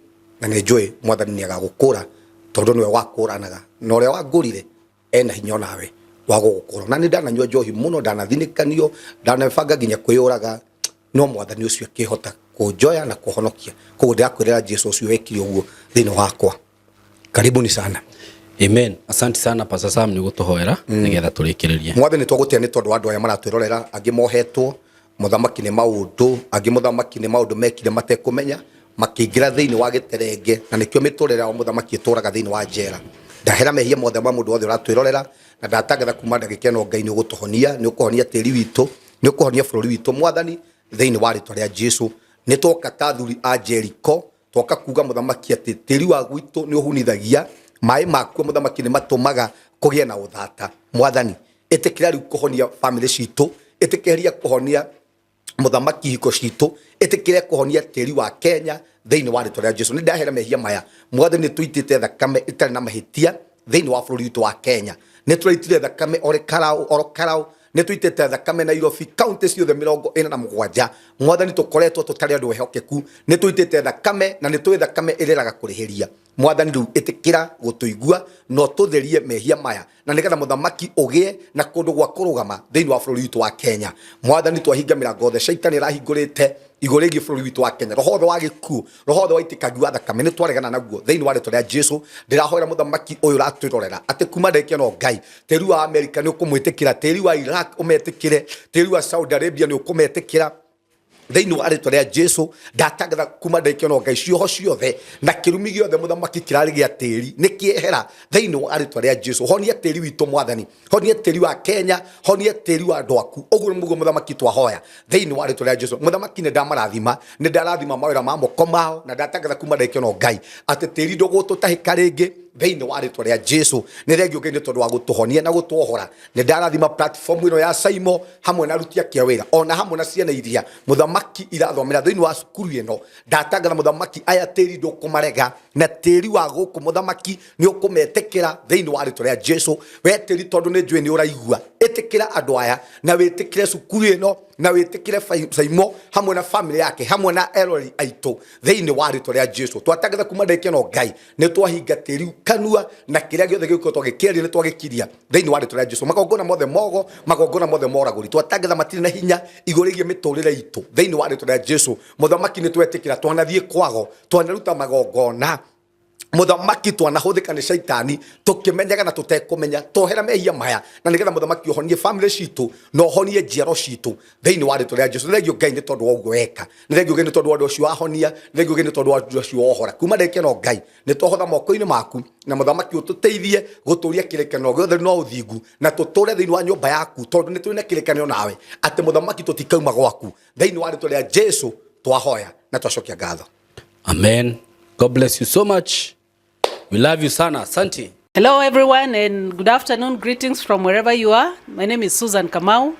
na ni njui mwathani ni agagukura tondu niwe wakuranaga na uria wangurire ena hinya nawe wa gugukura na ni ndananyua njohi muno ndanathinikanio ndanabanga nginya kwiyuraga no mwathani ucio akihota kunjoya na kuhonokia koguo ndakwirira Jesu ucio wekire uguo thini wakwa. Karibuni sana. Amen. Asante sana Pastor Sam ni gutuhoera nigetha turikiririe. Mwathani twagutia ni tondu andu aya maratwirorera angi mohetwo muthamaki ni maundu angi muthamaki ni maundu mekire matekumenya makiingira thiini wa giterenge na nikio miturira wa muthamaki ituraga thiini wa njera ndahera mehia mothe ma mundu wothe uratwirorera na ndatangatha kuma ndagika no Ngai ni ugutuhonia ni ukuhonia tiri witu ni ukuhonia bururi witu mwathani thiini wa ritwa ria Jesu ni twoka ta thuri a Jericho twoka kuga muthamaki ati tiri wa gwitu ni uhunithagia mai makwa muthamaki ni matumaga kugia na uthata mwathani itikira riu kuhonia family citu itikiria kuhonia muthamaki hiko citu itikire kuhonia tiri wa Kenya thiini wa ritwa ria Jesu ni ndahera mehia maya mwathani tuitite thakame itari na mahitia thiini wa bururi witu wa Kenya ni turaitire thakame ore karau ni tuitite thakame Nairobi county ciothe 47 mwathani tukoretwo tutari andu ehokeku ni tuitite thakame na ni twi thakame ireraga kurihiria mwathani riu itikira gutuigua no tutherie mehia maya na nigetha muthamaki ugie na kundu gwa kurugama thiini wa bururi witu wa Kenya mwathani twahinga mirango othe shaitani rahingurite igoregi bururi witu wa Kenya roho wa gikuo roho wa itikagi wa thakame ni twaregana naguo thiini wa ritwa ria Jesu ndirahoera muthamaki uyu ratwirorera ati kuma ndeke no Ngai tiri wa America ni ukumwitikira tiri wa Iraq umetikire tiri wa Saudi Arabia ni ukumetikira thiini wa ritwa ria Jesu ndatangatha kuma ndeke no Ngai cioho ciothe na kirumi giothe muthamaki kirari gia tiri ni kiehera thiini wa ritwa ria Jesu honia tiri witu mwathani honia tiri wa Kenya honia tiri wa andu aku uguo mugo muthamaki twahoya thiini wa ritwa ria Jesu muthamaki ni ndamarathima ni ndarathima mawira ma moko mao na ndatangatha kuma ndeke no Ngai ati tiri ndugututahika ringi thiini wa ritwa ria Jesu ni regio ngai ni tondu wa gutuhonia na gutwohora ni ndarathima platform ino ya SYMO hamwe na rutia kia wira ona hamwe na ciana iria muthamaki irathomera thiini wa cukuru ino ndatangatha muthamaki aya tiri ndukumarega na tiri wa guku muthamaki ni ukumetekera thiini wa ritwa ria Jesu we tiri tondu ni njui ni uraigua itikira andu aya na witikire cukuru ino na witikire SYMO hamwe na family yake hamwe na erori aitu thiini wa ritwa ria Jesu twatangatha kuma ndeke no Ngai ni twahinga tiri kanua na kiria giothe giko twagikiria ni twagikiria thiini wa ritwa ria Jesu magongona mothe mogo magongona mothe moraguri twatangatha matiri na hinya igorigie miturire itu thiini wa ritwa ria Jesu muthamaki ni twetikira twanathie kwago twanaruta magongona muthamaki twanahuthika ni shaitani tukimenyaga na tutekumenya tohera mehia maya na nigetha muthamaki uhonie family citu no honie njiaro citu thiini wa ritwa ria Jesu thegio Ngai ni tondu wa uguo weka ni thegio Ngai ni tondu wa andu acio ahonia thegio Ngai ni tondu wa andu acio ohora kuma ndeke no Ngai ni twahotha moko-ini maku na muthamaki ututeithie guturia kirekano giothe no uthingu na tuture thiini wa nyumba yaku tondu ni twina kirekano nawe ati muthamaki tutikauma gwaku thiini wa ritwa ria Jesu twahoya na twacokia ngatho. Amen. God bless you so much. We love you sana. Asante. Hello everyone and good afternoon. Greetings from wherever you are. My name is Susan Kamau.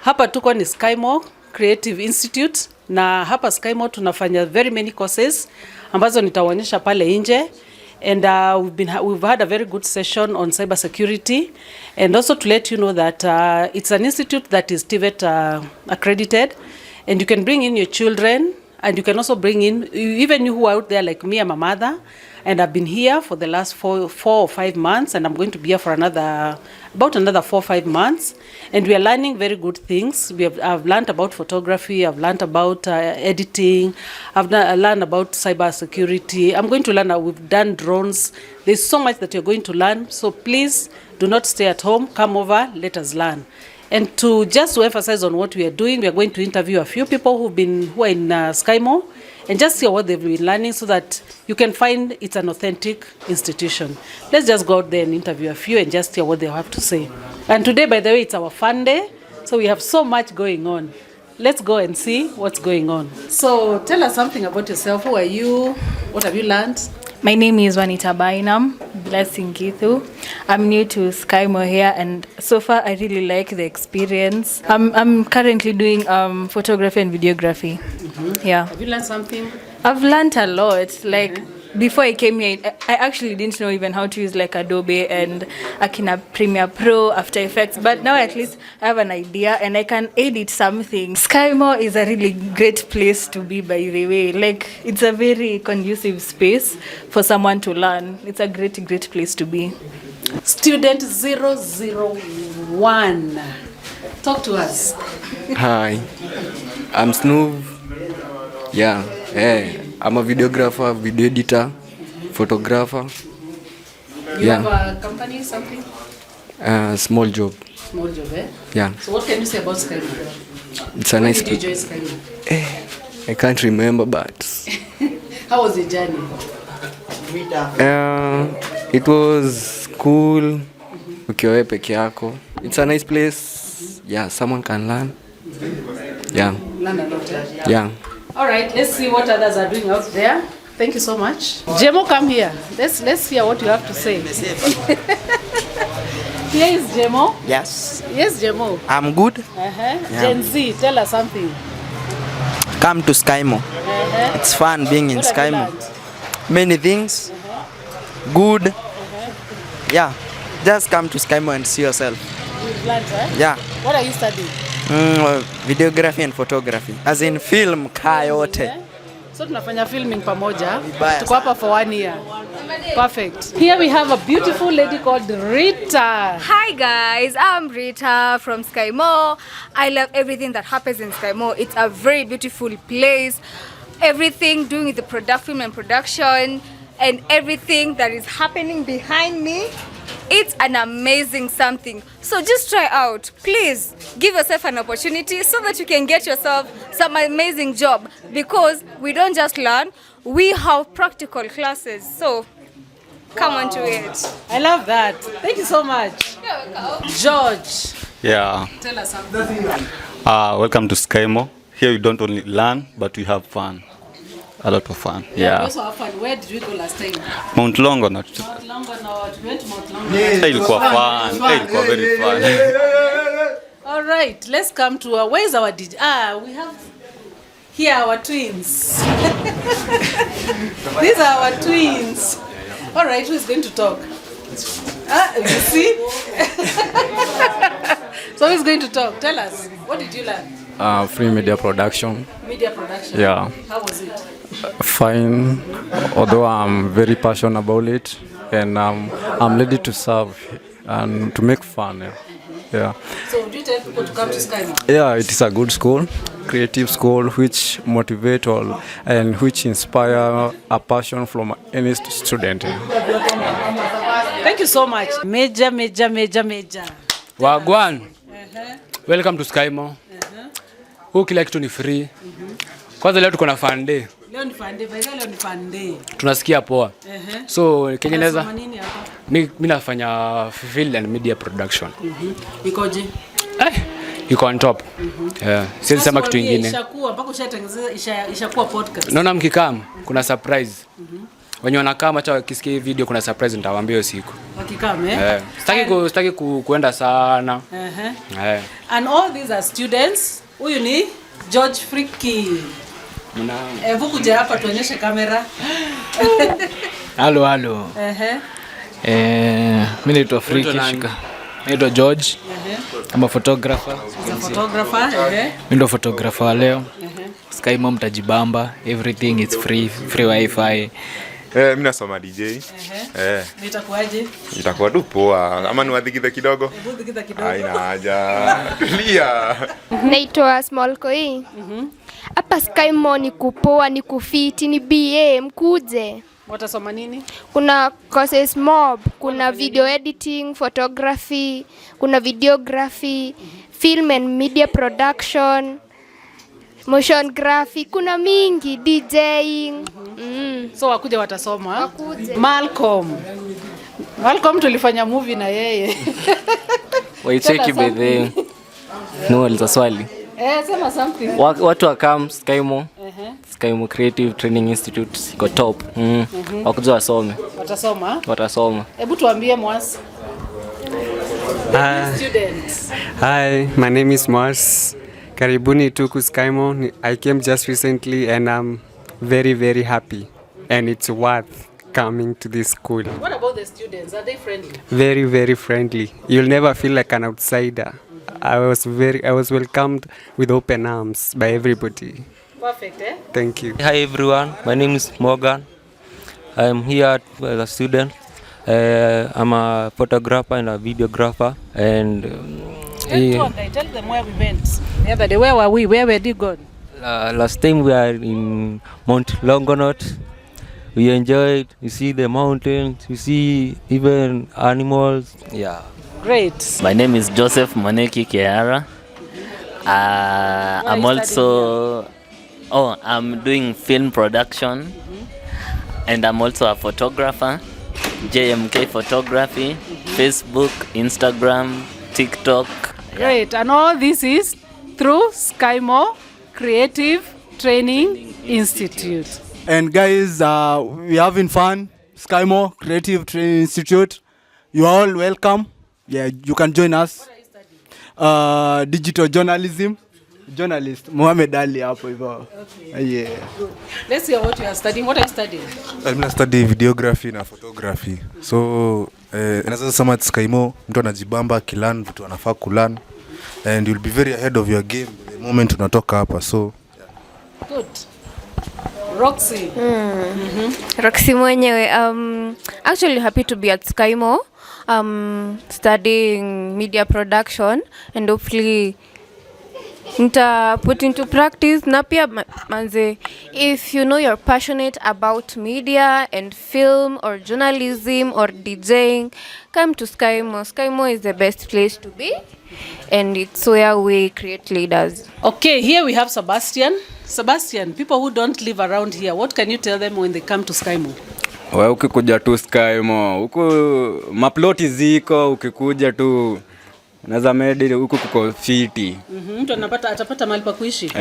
Hapa tuko ni SYMO Creative Institute na hapa SYMO tunafanya very many courses ambazo nitawaonyesha pale nje. And we've had a very good session on cyber security, and also to let you know that it's an institute that is TVET accredited, and you can bring in your children, and you can also bring in even you who are out there like me. I'm a mother and I've been here for the last 4 or 5 months, and I'm going to be here for about another 4 or 5 months, and we are learning very good things. I've learned about photography, I've learned about editing, I've learned about cyber security. I'm going to learn, we've done drones. There's so much that you're going to learn, so please do not stay at home. Come over, let us learn. And to emphasize on what we are doing, we are going to interview a few people who are in SYMO and just hear what they've been learning so that you can find it's an authentic institution. Let's just go out there and interview a few and just hear what they have to say. And today, by the way, it's our fun day, so we have so much going on. Let's go and see what's going on. So tell us something about yourself. Who are you? What have you learned? My name is Wanita Bainam, Blessing Githu. I'm new to SYMO here, and so far I really like the experience. I'm currently doing photography and videography. Yeah. Have you learned something? I've learned a lot. Like before I came here, I actually didn't know even how to use like Adobe and Akina Premiere Pro, After Effects. But now at least I have an idea and I can edit something. SYMO is a really great place to be, by the way. Like it's a very conducive space for someone to learn. It's a great place to be. Student 001. Talk to us. Hi, I'm Snoov. Yeah, I'm a videographer, video editor, photographer. You have a company, something? Small job. Small job, eh? Yeah. So what can you say about SYMO? It's a nice When did you join SYMO? I can't remember, but How was the journey? it was cool. Ukiwa peke yako. It's a nice place. Yeah, someone can learn. Yeah. Learn a lot, eh? Yeah. All right, let's see what others are doing out there. Thank you so much. Jemo, come here. Let's hear what you have to say. Here is Jemo. Yes, Yes, Jemo. I'm good. Yeah. Gen Z, tell us something. Come to SYMO. It's fun being in What have you SYMO. learned? Many things. Good. Yeah, just come to SYMO and see yourself. You've learned, right? Yeah, What are you studying? videography and photography. As in film, kaa yote. Eh? So tunafanya filming pamoja. Vibaya Tuko hapa for 1 year. Perfect. Here we have a beautiful lady called Rita. Hi guys, I'm Rita from SYMO. I love everything that happens in SYMO. It's a very beautiful place. Everything doing with the film and production and everything that is happening behind me. It's an amazing something. So just try out. Please give yourself an opportunity so that you can get yourself some amazing job, because we don't just learn, we have practical classes. So come on to it. I love that. Thank you so much. George, Yeah, tell us something. welcome to SYMO. Here we don't only learn, but we have fun. A lot of fun. We Yeah. also have fun. Where did we go last time? Mount Longonot. Mount Longonot. We went to Mount Longonot. Ilikuwa fun. Ilikuwa very fun. All right, let's come to where is our DJ? We have here our twins. These are our twins. All right, who is going to talk? You see? So who is going to talk? Tell us. What did you learn? Free media production. Media production. Yeah. How was it? Fine, although I'm very passionate about it, and I'm ready to serve and to make fun. Yeah. So do you tell people to come to SYMO? Yeah, it is a good school, creative school, which motivate all and which inspire a passion from any student. Thank you so much. Major. Wagwan. Welcome to SYMO. Huku kila kitu ni free. Kwanza leo tuko na fun day. Leo ni fun day. Tunasikia poa. So kengeneza Nini hapa? mimi nafanya film and media production. Ikoje? Iko on top. Yeah. Siwezi sema kitu kingine. Ishakuwa mpaka ushatengeneza ishakuwa podcast. Naona mkikam kuna surprise. Wenye wanakaa acha wakisikia hii video kuna surprise nitawaambia hiyo siku. Wakikam Sitaki kuenda sana. And all these are students. Huyu ni George Friki. Hebu kuja hapa tuonyeshe kamera. Halo. Mimi naitwa Friki shika. Naitwa George. I'm a photographer. Mimi ndo photographer leo. SYMO mtajibamba. Everything is free wifi. Mimi nasoma DJ. Nitakuaje? Itakuwa tu poa. Ama niwadhikithe kidogo? Dhikitha kidogo. Haina haja. Lia. Naitwa Small Koi. Hapa SYMO ni kupoa, ni kufiti, ni BA, mkuje. Watasoma nini? Kuna courses mob, kuna video editing, photography, kuna videography, film and media production, motion graphic, kuna mingi, DJing. So wakuja watasoma. Malcolm tulifanya movie na yeye. Waicheki bedhe. No, aliza swali. Sema something. Watu wa come SYMO. SYMO Creative Training Institute iko top. Wakuja wasome. Watasoma. Hebu tuambie Mwas. Students. Hi, my name is Mwas. Karibuni tuku SYMO. I came just recently and I'm very, very happy. And it's worth coming to this school. What about the students? Are they friendly? Very, very friendly. You'll never feel like an outsider. I was welcomed with open arms by everybody. Perfect, eh? Thank you. Hi everyone, my name is Morgan. I'm here as a student. I'm a photographer and a videographer. And tell them where we went. The other day, where were we? Where were you gone? Last time we are in Mount Longonot. We enjoyed. You see the mountains. You see even animals. Yeah. Great. My name is Joseph Moneki Kiara. I'm also I'm doing film production, and I'm also a photographer. JMK Photography, Facebook, Instagram, TikTok. Great. And all this is through SYMO Creative Training Institute. And guys, we're having fun. SYMO Creative Training Institute. You are all welcome. Yeah, you can join us. What are you studying? Digital journalism. Journalist Mohamed Ali hapo hivyo. Okay. Yeah. Good. Let's hear what you are studying. What are you studying? I'm studying videography na photography. So naweza sema SYMO mtu anajibamba kilan vitu anafaa kulan, and you'll be very ahead of your game the moment unatoka hapa. So yeah. Good. Roxy. Roxy mwenyewe. Actually happy to be at SYMO. Studying media production and hopefully put into practice. Na pia manze, if you know you're passionate about media and film or journalism or DJing, come to SYMO. SYMO is the best place to be, and it's where we create leaders. Okay, here we have Sebastian. Sebastian, people who don't live around here, what can you tell them when they come to SYMO? Wewe ukikuja tu SYMO, huku maploti ziko, ukikuja tu naweza medi huku kuko fiti. Mtu atapata mahali pa kuishi.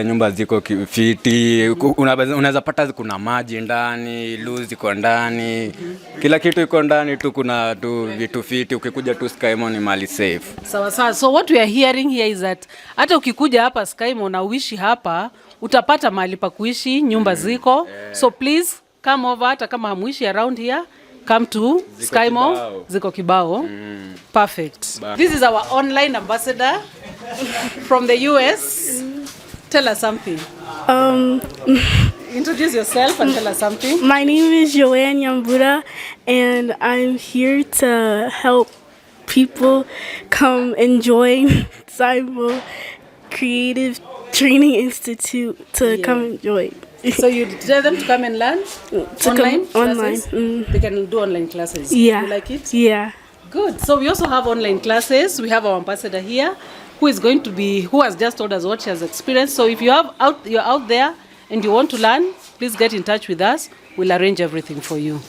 Nyumba ziko fiti, unaweza pata kuna maji ndani, luz iko ndani. Kila kitu iko ndani tu, kuna tu vitu fiti. Ukikuja tu SYMO ni mali safe. Sawa sawa. So what we are hearing here is that hata ukikuja hapa SYMO na uishi hapa, utapata mahali pa kuishi, nyumba ziko. So please come over, hata kama hamuishi around here, come to SYMO. Ziko kibao. Perfect. This is our online ambassador from the US. Tell us something. Introduce yourself and tell us something. My name is Joanne Yambura, and I'm here to help people come enjoy SYMO Creative Training Institute to come enjoy. So you tell them to come and learn online classes? Online. They can do online classes. Yeah. You like it? Yeah. Good. So we also have online classes. We have our ambassador here who has just told us what she has experienced. So if you're out there and you want to learn, please get in touch with us. We'll arrange everything for you.